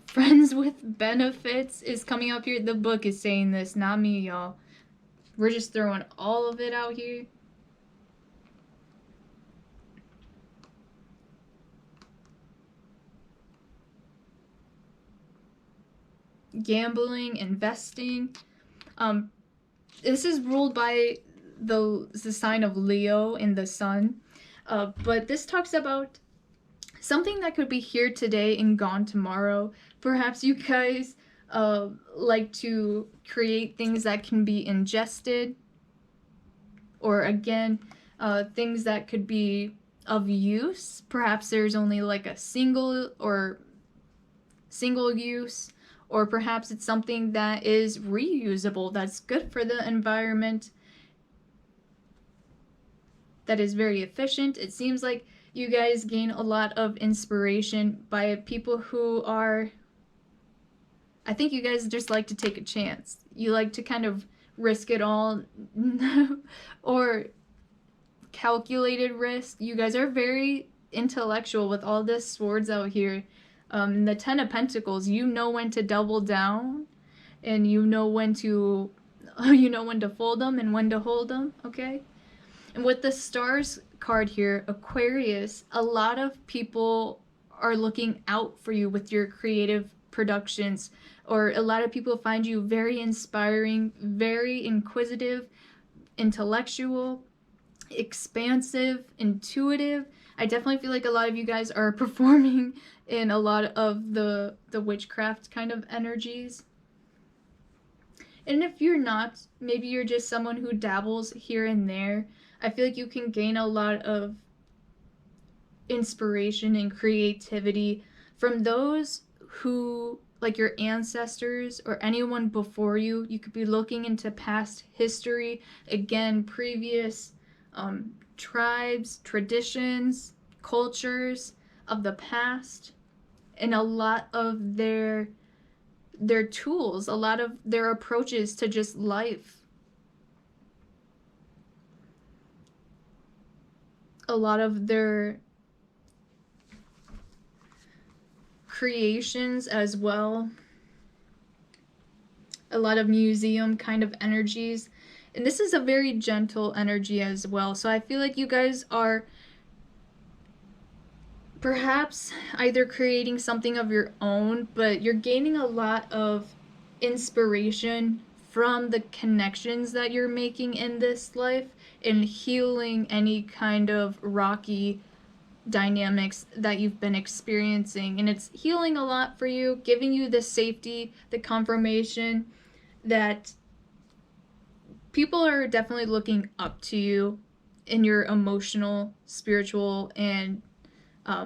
friends with benefits is coming up here. The book is saying this, not me, y'all. We're just throwing all of it out here. Gambling, investing. This is ruled by the sign of Leo in the sun. But this talks about something that could be here today and gone tomorrow. Perhaps you guys like to create things that can be ingested, or again, things that could be of use. Perhaps there's only like a single use, or perhaps it's something that is reusable, that's good for the environment, that is very efficient. It seems like you guys gain a lot of inspiration by people who are, I think you guys just like to take a chance. You like to kind of risk it all, or calculated risk. You guys are very intellectual with all this swords out here. The 10 of Pentacles, you know when to double down, and you know when to fold them and when to hold them, okay? And with the stars card here, Aquarius, a lot of people are looking out for you with your creative productions, or a lot of people find you very inspiring, very inquisitive, intellectual, expansive, intuitive. I definitely feel like a lot of you guys are performing in a lot of the witchcraft kind of energies. And if you're not, maybe you're just someone who dabbles here and there, I feel like you can gain a lot of inspiration and creativity from those who, like your ancestors or anyone before you. You could be looking into past history, again, previous tribes, traditions, cultures of the past, and a lot of their tools, a lot of their approaches to just life, a lot of their creations as well, a lot of museum kind of energies. And this is a very gentle energy as well. So I feel like you guys are perhaps either creating something of your own, but you're gaining a lot of inspiration from the connections that you're making in this life and healing any kind of rocky dynamics that you've been experiencing. And it's healing a lot for you, giving you the safety, the confirmation that people are definitely looking up to you in your emotional, spiritual, and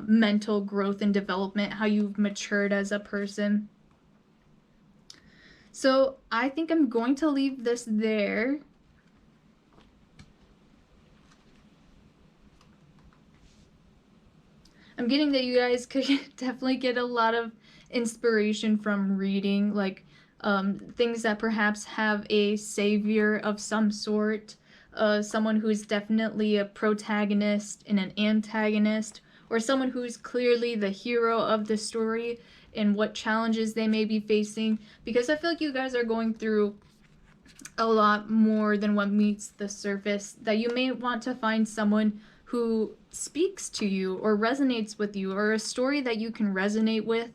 mental growth and development, how you've matured as a person. So I think I'm going to leave this there. I'm getting that you guys could definitely get a lot of inspiration from reading, like things that perhaps have a savior of some sort, someone who's definitely a protagonist and an antagonist, or someone who's clearly the hero of the story and what challenges they may be facing, because I feel like you guys are going through a lot more than what meets the surface, that you may want to find someone who speaks to you or resonates with you, or a story that you can resonate with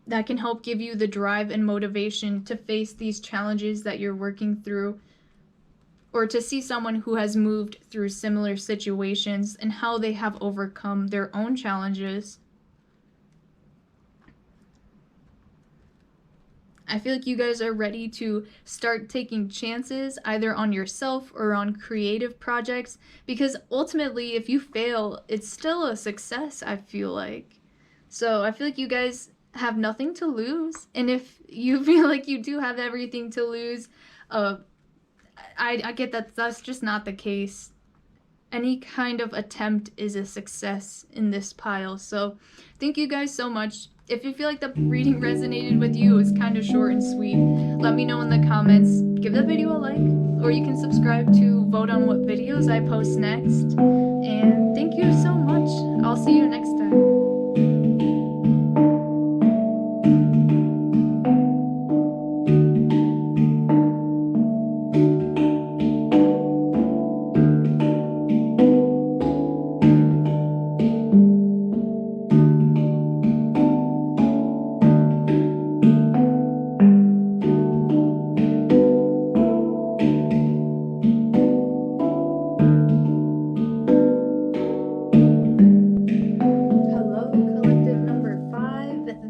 that can help give you the drive and motivation to face these challenges that you're working through, or to see someone who has moved through similar situations and how they have overcome their own challenges. I feel like you guys are ready to start taking chances either on yourself or on creative projects, because ultimately if you fail, it's still a success, I feel like. So I feel like you guys have nothing to lose, and if you feel like you do have everything to lose, I get that that's just not the case. Any kind of attempt is a success in this pile. So thank you guys so much. If you feel like the reading resonated with you, it's kind of short and sweet, let me know in the comments. Give the video a like, or you can subscribe to vote on what videos I post next. And thank you so much. I'll see you next time.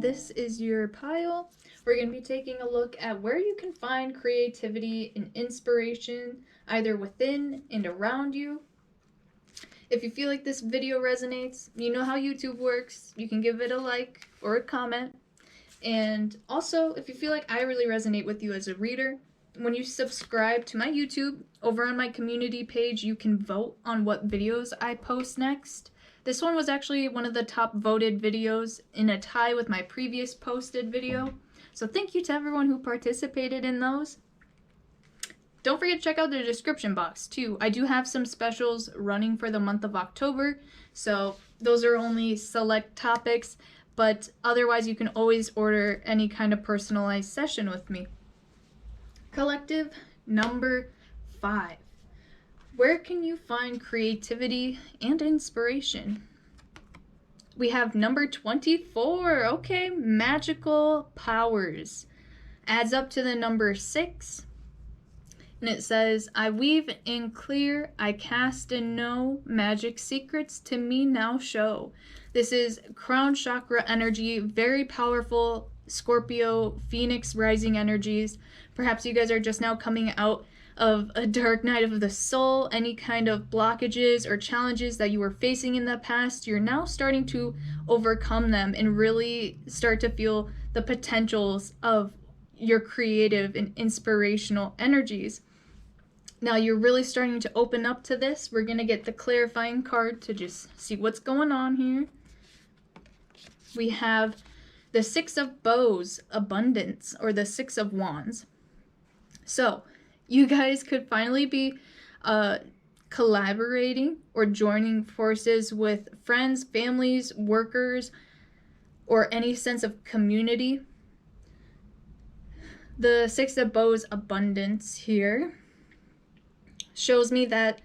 This is your pile. We're going to be taking a look at where you can find creativity and inspiration either within and around you. If you feel like this video resonates, you know how YouTube works. You can give it a like or a comment. And also, if you feel like I really resonate with you as a reader, when you subscribe to my YouTube, over on my community page, you can vote on what videos I post next. This one was actually one of the top voted videos, in a tie with my previous posted video. So thank you to everyone who participated in those. Don't forget to check out the description box too. I do have some specials running for the month of October. So those are only select topics, but otherwise you can always order any kind of personalized session with me. Collective number 5. Where can you find creativity and inspiration? We have number 24. Okay, magical powers. Adds up to the number 6. And it says, I weave in clear, I cast and know, magic secrets to me now show. This is crown chakra energy, very powerful Scorpio, Phoenix rising energies. Perhaps you guys are just now coming out of a dark night of the soul, any kind of blockages or challenges that you were facing in the past. You're now starting to overcome them and really start to feel the potentials of your creative and inspirational energies. Now you're really starting to open up to this. We're going to get the clarifying card to just see what's going on here. We have the 6 of Bows, abundance, or the 6 of Wands. So you guys could finally be collaborating or joining forces with friends, families, workers, or any sense of community. The 6 of Bows, abundance here, shows me that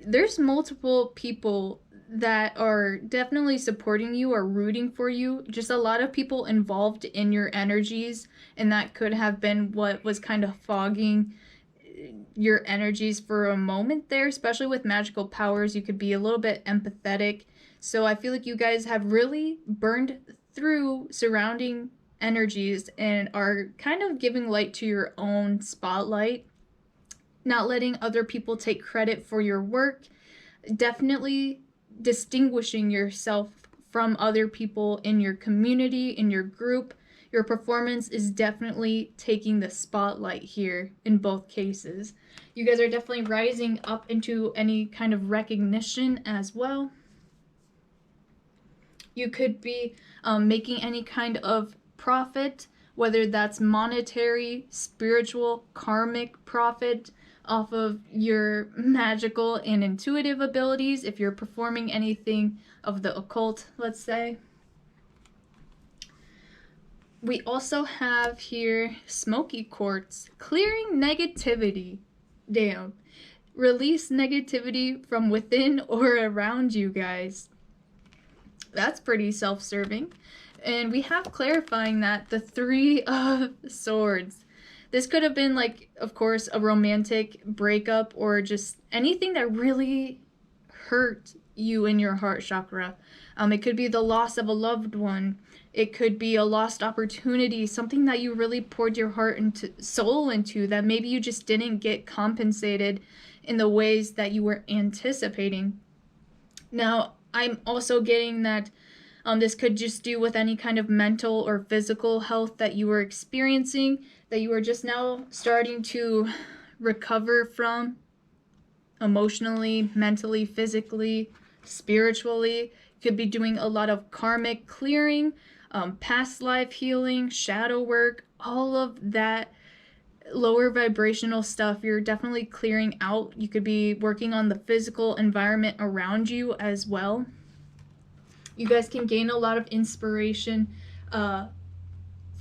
there's multiple people that are definitely supporting you or rooting for you. Just a lot of people involved in your energies, and that could have been what was kind of fogging your energies for a moment there, especially with magical powers. You could be a little bit empathetic. So I feel like you guys have really burned through surrounding energies and are kind of giving light to your own spotlight, not letting other people take credit for your work, definitely distinguishing yourself from other people in your community, in your group. Your performance is definitely taking the spotlight here in both cases. You guys are definitely rising up into any kind of recognition as well. You could be making any kind of profit, whether that's monetary, spiritual, karmic profit off of your magical and intuitive abilities. If you're performing anything of the occult, let's say. We also have here Smoky Quartz, clearing negativity. Damn. Release negativity from within or around you guys. That's pretty self-serving. And we have clarifying that the Three of Swords. This could have been, like, of course, a romantic breakup or just anything that really hurt you in your heart chakra. It could be the loss of a loved one. It could be a lost opportunity, something that you really poured your heart and soul into that maybe you just didn't get compensated in the ways that you were anticipating. Now, I'm also getting that this could just do with any kind of mental or physical health that you were experiencing, that you are just now starting to recover from emotionally, mentally, physically, spiritually. Could be doing a lot of karmic clearing, past life healing, shadow work, all of that lower vibrational stuff you're definitely clearing out. You could be working on the physical environment around you as well. You guys can gain a lot of inspiration from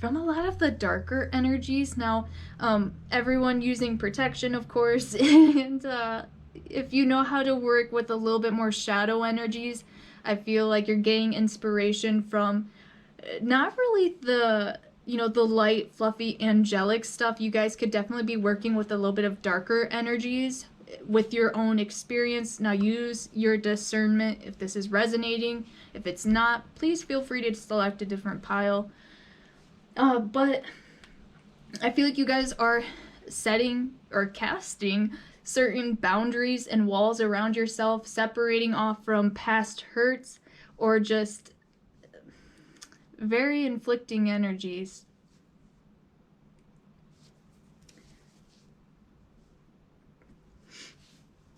a lot of the darker energies. Now, everyone using protection, of course, and if you know how to work with a little bit more shadow energies, I feel like you're getting inspiration from not really the, you know, the light, fluffy, angelic stuff. You guys could definitely be working with a little bit of darker energies with your own experience. Now use your discernment if this is resonating. If it's not, please feel free to select a different pile. But I feel like you guys are setting or casting certain boundaries and walls around yourself, separating off from past hurts or just very inflicting energies.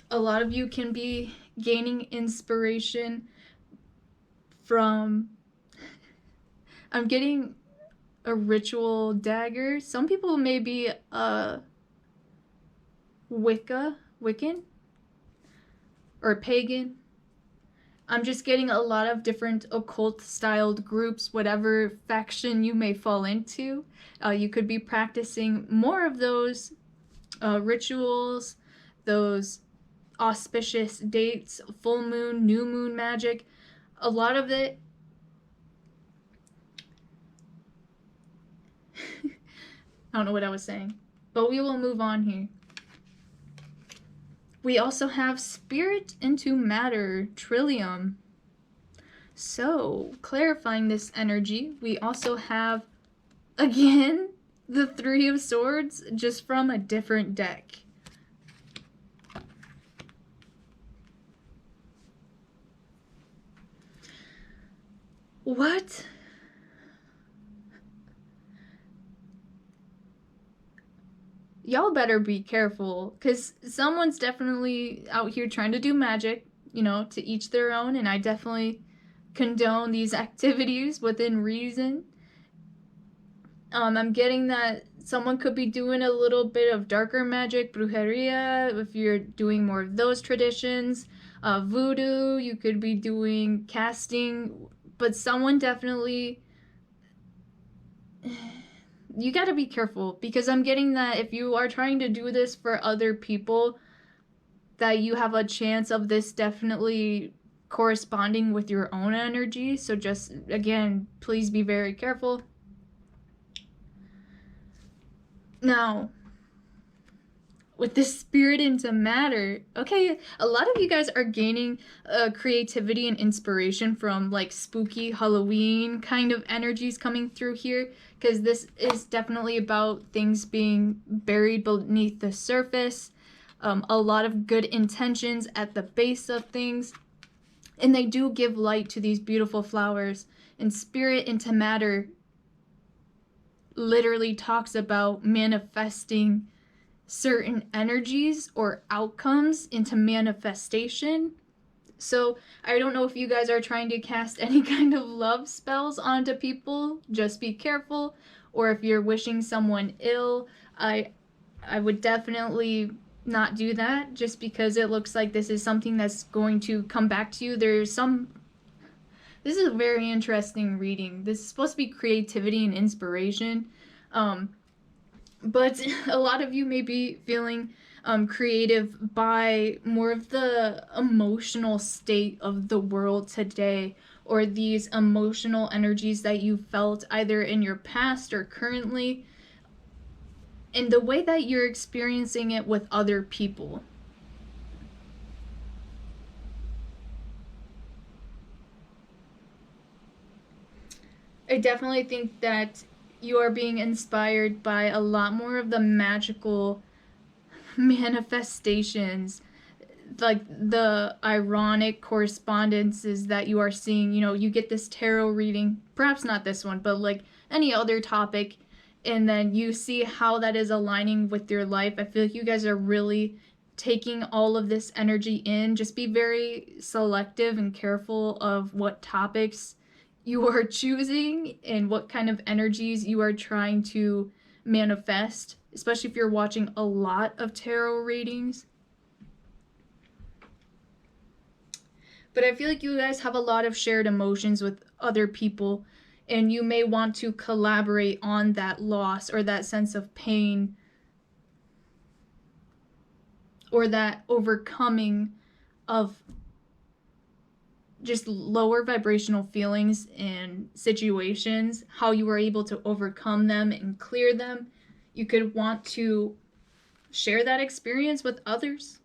A lot of you can be gaining inspiration from, I'm getting a ritual dagger. Some people may be Wiccan, or pagan. I'm just getting a lot of different occult styled groups, whatever faction you may fall into. You could be practicing more of those rituals, those auspicious dates, full moon, new moon magic. A lot of it I don't know what I was saying, but we will move on here. We also have Spirit into Matter, Trillium. So, clarifying this energy, we also have, again, the Three of Swords, just from a different deck. What? Y'all better be careful, because someone's definitely out here trying to do magic, you know, to each their own, and I definitely condone these activities within reason. I'm getting that someone could be doing a little bit of darker magic, brujeria, if you're doing more of those traditions. Voodoo, you could be doing casting, but someone definitely... You gotta be careful, because I'm getting that if you are trying to do this for other people, that you have a chance of this definitely corresponding with your own energy. So just, again, please be very careful. Now, with this spirit into matter, okay, a lot of you guys are gaining creativity and inspiration from like spooky Halloween kind of energies coming through here, because this is definitely about things being buried beneath the surface, a lot of good intentions at the base of things, and they do give light to these beautiful flowers. And spirit into matter literally talks about manifesting certain energies or outcomes into manifestation. So I don't know if you guys are trying to cast any kind of love spells onto people, just be careful. Or if you're wishing someone ill, I would definitely not do that, just because it looks like this is something that's going to come back to you. This is a very interesting reading. This is supposed to be creativity and inspiration. But a lot of you may be feeling creative by more of the emotional state of the world today, or these emotional energies that you felt either in your past or currently, and the way that you're experiencing it with other people. I definitely think that you are being inspired by a lot more of the magical manifestations, like the ironic correspondences that you are seeing. You know, you get this tarot reading, perhaps not this one, but like any other topic, and then you see how that is aligning with your life. I feel like you guys are really taking all of this energy in. Just be very selective and careful of what topics you are choosing and what kind of energies you are trying to manifest, especially if you're watching a lot of tarot readings. But I feel like you guys have a lot of shared emotions with other people, and you may want to collaborate on that loss or that sense of pain or that overcoming of just lower vibrational feelings and situations, how you were able to overcome them and clear them. You could want to share that experience with others.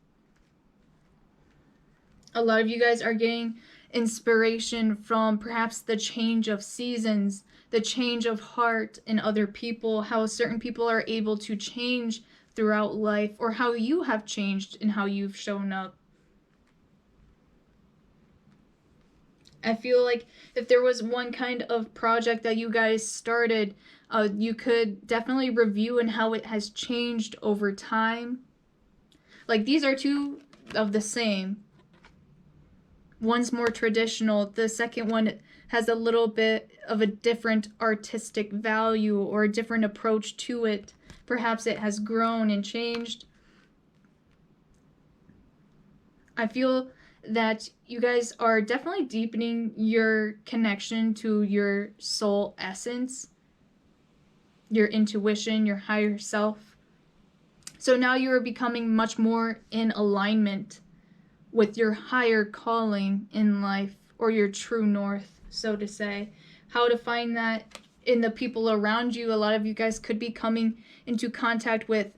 A lot of you guys are getting inspiration from perhaps the change of seasons, the change of heart in other people, how certain people are able to change throughout life, or how you have changed and how you've shown up. I feel like if there was one kind of project that you guys started, you could definitely review and how it has changed over time. Like, these are two of the same. One's more traditional. The second one has a little bit of a different artistic value or a different approach to it. Perhaps it has grown and changed. I feel that you guys are definitely deepening your connection to your soul essence, your intuition, your higher self. So now you are becoming much more in alignment with your higher calling in life, or your true north, so to say. How to find that in the people around you. A lot of you guys could be coming into contact with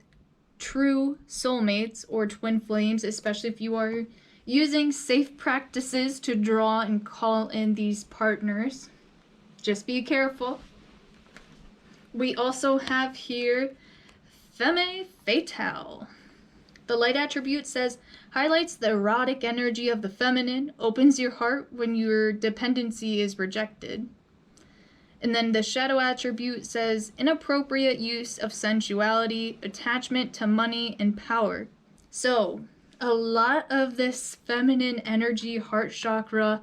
true soulmates or twin flames, especially if you are using safe practices to draw and call in these partners. Just be careful. We also have here Femme Fatale. The light attribute says, highlights the erotic energy of the feminine, opens your heart when your dependency is rejected. And then the shadow attribute says, inappropriate use of sensuality, attachment to money, and power. So, a lot of this feminine energy, heart chakra,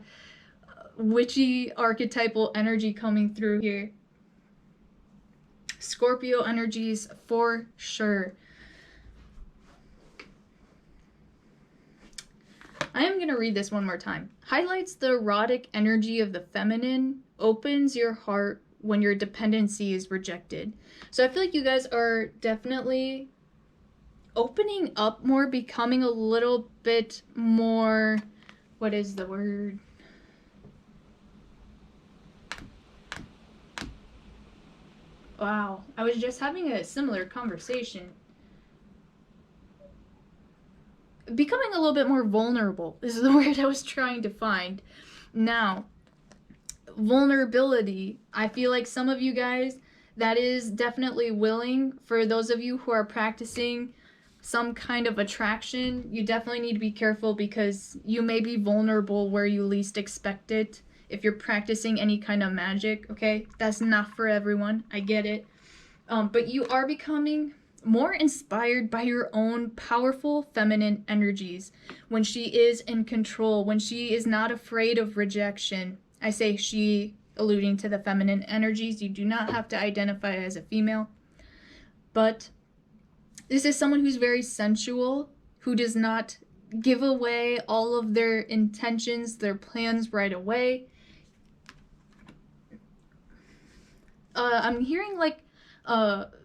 witchy archetypal energy coming through here. Scorpio energies for sure. I am going to read this one more time. Highlights the erotic energy of the feminine, opens your heart when your dependency is rejected. So I feel like you guys are definitely opening up more, becoming a little bit more what is the word? Wow, I was just having a similar conversation. Becoming a little bit more vulnerable is the word I was trying to find. Now, vulnerability, I feel like some of you guys, that is definitely willing. For those of you who are practicing some kind of attraction, you definitely need to be careful because you may be vulnerable where you least expect it. If you're practicing any kind of magic, okay, that's not for everyone, I get it. But you are becoming more inspired by your own powerful feminine energies when she is in control, when she is not afraid of rejection. I say she, alluding to the feminine energies. You do not have to identify as a female. But this is someone who's very sensual, who does not give away all of their intentions, their plans right away. I'm hearing like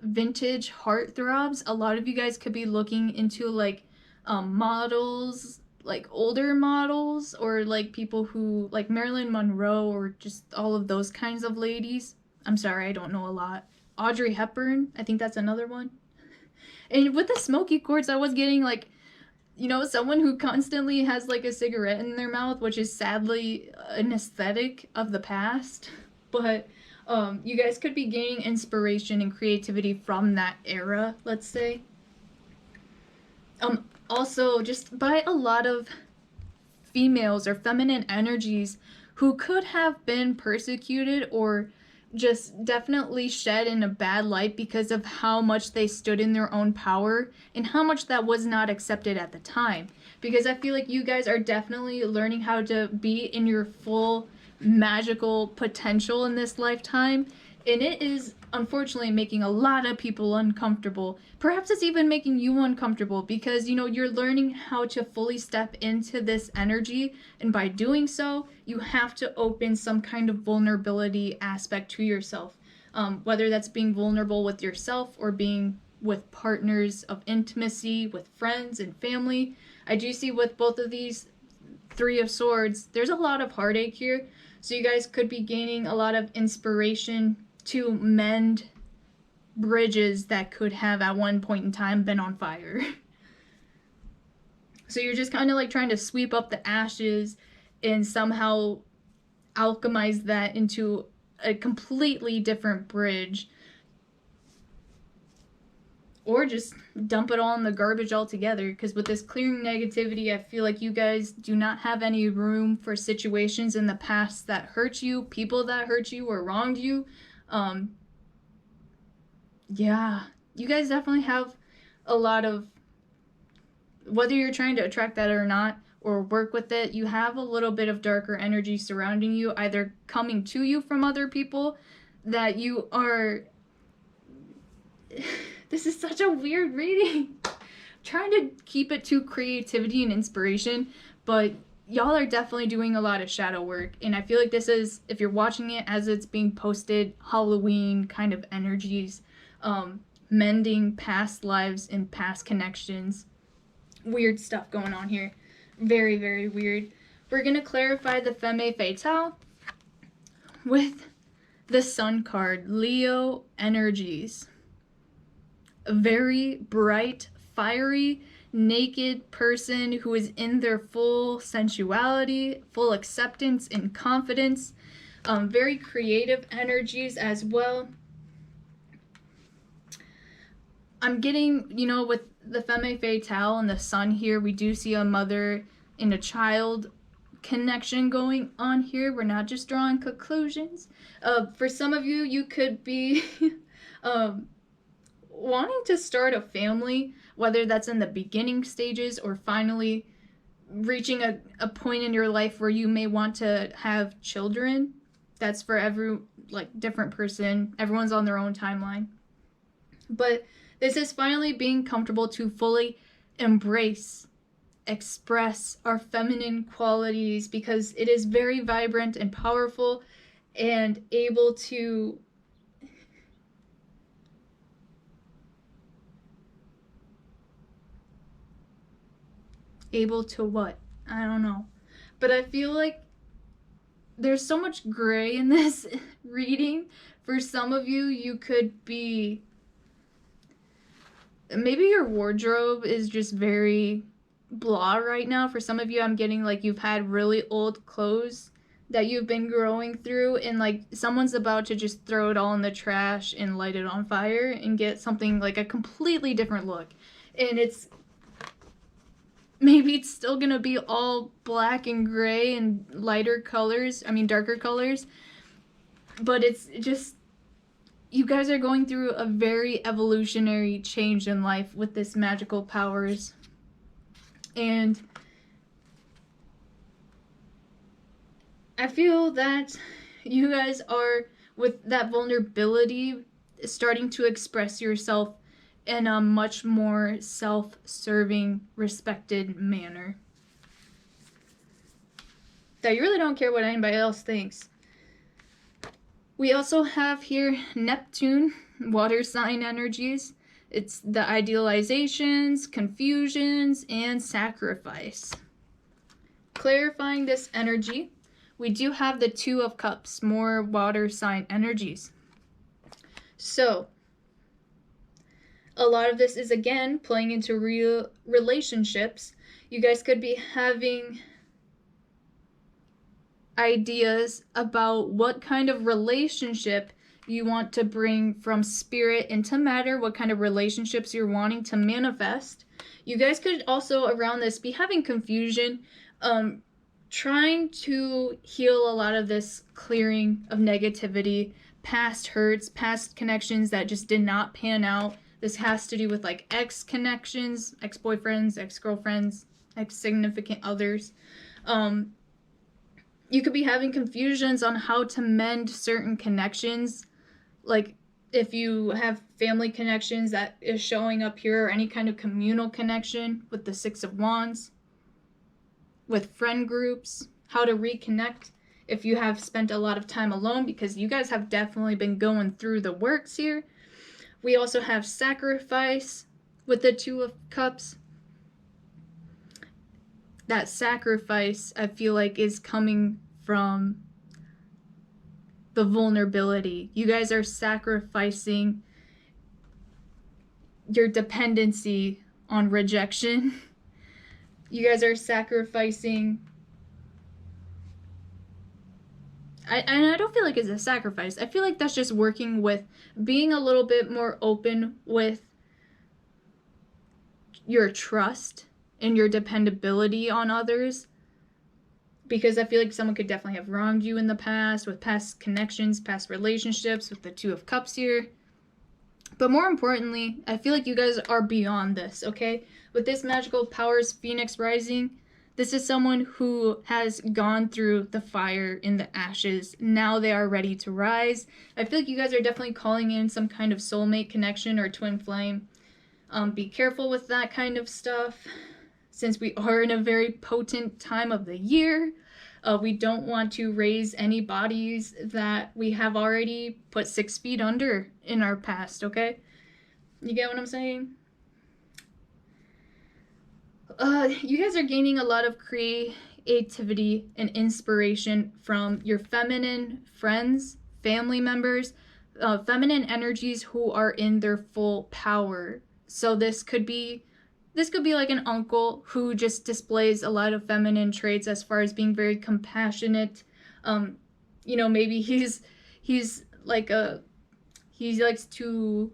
vintage heartthrobs. A lot of you guys could be looking into like models, like older models, or like people who like Marilyn Monroe, or just all of those kinds of ladies. I'm sorry, I don't know a lot. Audrey Hepburn, I think that's another one. And with the Smoky Quartz, I was getting like, you know, someone who constantly has like a cigarette in their mouth, which is sadly an aesthetic of the past. But you guys could be gaining inspiration and creativity from that era, let's say. Also, just by a lot of females or feminine energies who could have been persecuted or just definitely shed in a bad light because of how much they stood in their own power and how much that was not accepted at the time. Because I feel like you guys are definitely learning how to be in your full magical potential in this lifetime, and it is unfortunately making a lot of people uncomfortable. Perhaps it's even making you uncomfortable because, you know, you're learning how to fully step into this energy, and by doing so, you have to open some kind of vulnerability aspect to yourself. Whether that's being vulnerable with yourself or being with partners of intimacy, with friends and family. I do see with both of these Three of Swords, there's a lot of heartache here. So you guys could be gaining a lot of inspiration to mend bridges that could have at one point in time been on fire. So you're just kind of like trying to sweep up the ashes and somehow alchemize that into a completely different bridge. Or just dump it all in the garbage altogether, because with this clearing negativity, I feel like you guys do not have any room for situations in the past that hurt you, people that hurt you or wronged you. Yeah, you guys definitely have a lot of, whether you're trying to attract that or not, or work with it, you have a little bit of darker energy surrounding you, either coming to you from other people that you are... This is such a weird reading. I'm trying to keep it to creativity and inspiration, but y'all are definitely doing a lot of shadow work, and I feel like this is, if you're watching it as it's being posted, Halloween kind of energies, mending past lives and past connections. Weird stuff going on here. Very, very weird. We're going to clarify the Femme Fatale with the Sun card, Leo energies. A very bright, fiery, naked person who is in their full sensuality, full acceptance and confidence. Very creative energies as well. I'm getting, you know, with the Femme Fatale and the Sun here, we do see a mother and a child connection going on here. We're not just drawing conclusions. For some of you, you could be wanting to start a family, whether that's in the beginning stages or finally reaching a point in your life where you may want to have children. That's for every different person. Everyone's on their own timeline. But this is finally being comfortable to fully embrace, express our feminine qualities, because it is very vibrant and powerful and able to what? I don't know. But I feel like there's so much gray in this reading. For some of you, you could be, maybe your wardrobe is just very blah right now. For some of you, I'm getting like you've had really old clothes that you've been growing through, and like someone's about to just throw it all in the trash and light it on fire and get something like a completely different look. And it's, maybe it's still gonna be all black and gray and lighter colors, darker colors, but it's just, you guys are going through a very evolutionary change in life with this magical powers. And I feel that you guys are, with that vulnerability, starting to express yourself in a much more self-serving, respected manner. That you really don't care what anybody else thinks. We also have here Neptune, water sign energies. It's the idealizations, confusions, and sacrifice. Clarifying this energy, we do have the Two of Cups, more water sign energies. So, a lot of this is, again, playing into real relationships. You guys could be having ideas about what kind of relationship you want to bring from spirit into matter, what kind of relationships you're wanting to manifest. You guys could also, around this, be having confusion, trying to heal a lot of this clearing of negativity, past hurts, past connections that just did not pan out. This has to do with like ex connections, ex-boyfriends, ex-girlfriends, ex-significant others. You could be having confusions on how to mend certain connections. Like if you have family connections that is showing up here, or any kind of communal connection with the Six of Wands. With friend groups, how to reconnect if you have spent a lot of time alone, because you guys have definitely been going through the works here. We also have sacrifice with the Two of Cups. That sacrifice, I feel like, is coming from the vulnerability. You guys are sacrificing your dependency on rejection. You guys are sacrificing, and I don't feel like it's a sacrifice. I feel like that's just working with being a little bit more open with your trust and your dependability on others. Because I feel like someone could definitely have wronged you in the past, with past connections, past relationships, with the Two of Cups here. But more importantly, I feel like you guys are beyond this, okay? With this magical powers Phoenix rising, this is someone who has gone through the fire and the ashes. Now they are ready to rise. I feel like you guys are definitely calling in some kind of soulmate connection or twin flame. Be careful with that kind of stuff, since we are in a very potent time of the year. We don't want to raise any bodies that we have already put 6 feet under in our past, okay? You get what I'm saying? You guys are gaining a lot of creativity and inspiration from your feminine friends, family members, feminine energies who are in their full power. So this could be like an uncle who just displays a lot of feminine traits as far as being very compassionate. Maybe he likes to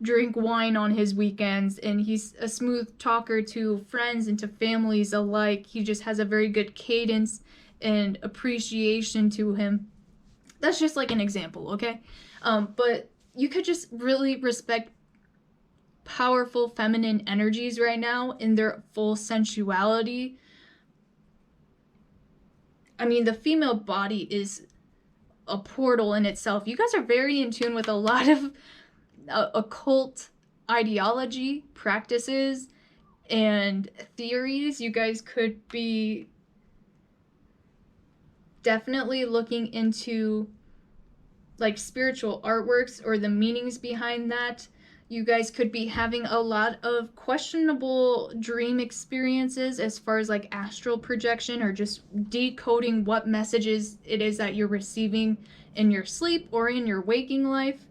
drink wine on his weekends, and he's a smooth talker to friends and to families alike. He just has a very good cadence and appreciation to him. That's just like an example, okay? But you could just really respect powerful feminine energies right now in their full sensuality. The female body is a portal in itself. You guys are very in tune with a lot of occult ideology, practices, and theories. You guys could be definitely looking into like spiritual artworks or the meanings behind that. You guys could be having a lot of questionable dream experiences as far as like astral projection or just decoding what messages it is that you're receiving in your sleep or in your waking life.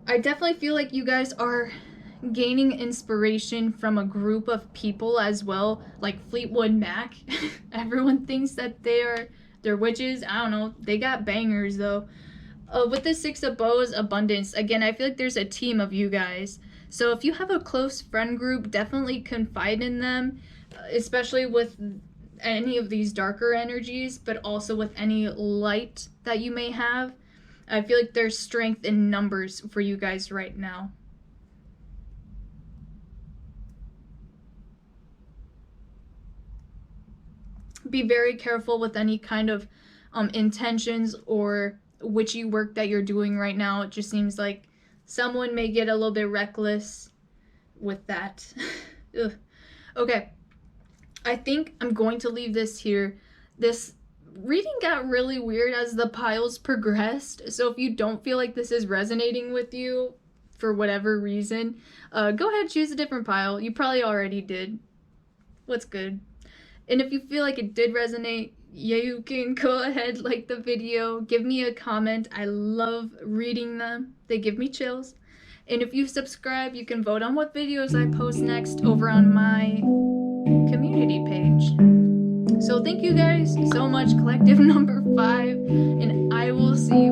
I definitely feel like you guys are gaining inspiration from a group of people as well, like Fleetwood Mac. Everyone thinks that they're witches. I don't know. They got bangers though. With the Six of Bows, abundance, again, I feel like there's a team of you guys. So if you have a close friend group, definitely confide in them, especially with any of these darker energies, but also with any light that you may have. I feel like there's strength in numbers for you guys right now. Be very careful with any kind of intentions or witchy work that you're doing right now. It just seems like someone may get a little bit reckless with that. Okay, I think I'm going to leave this here. This reading got really weird as the piles progressed, so if you don't feel like this is resonating with you for whatever reason, go ahead and choose a different pile. You probably already did. What's good? And if you feel like it did resonate, yeah, you can go ahead, like the video, give me a comment. I love reading them. They give me chills. And if you subscribe, you can vote on what videos I post next over on my community page. So thank you guys so much, collective number 5, and I will see you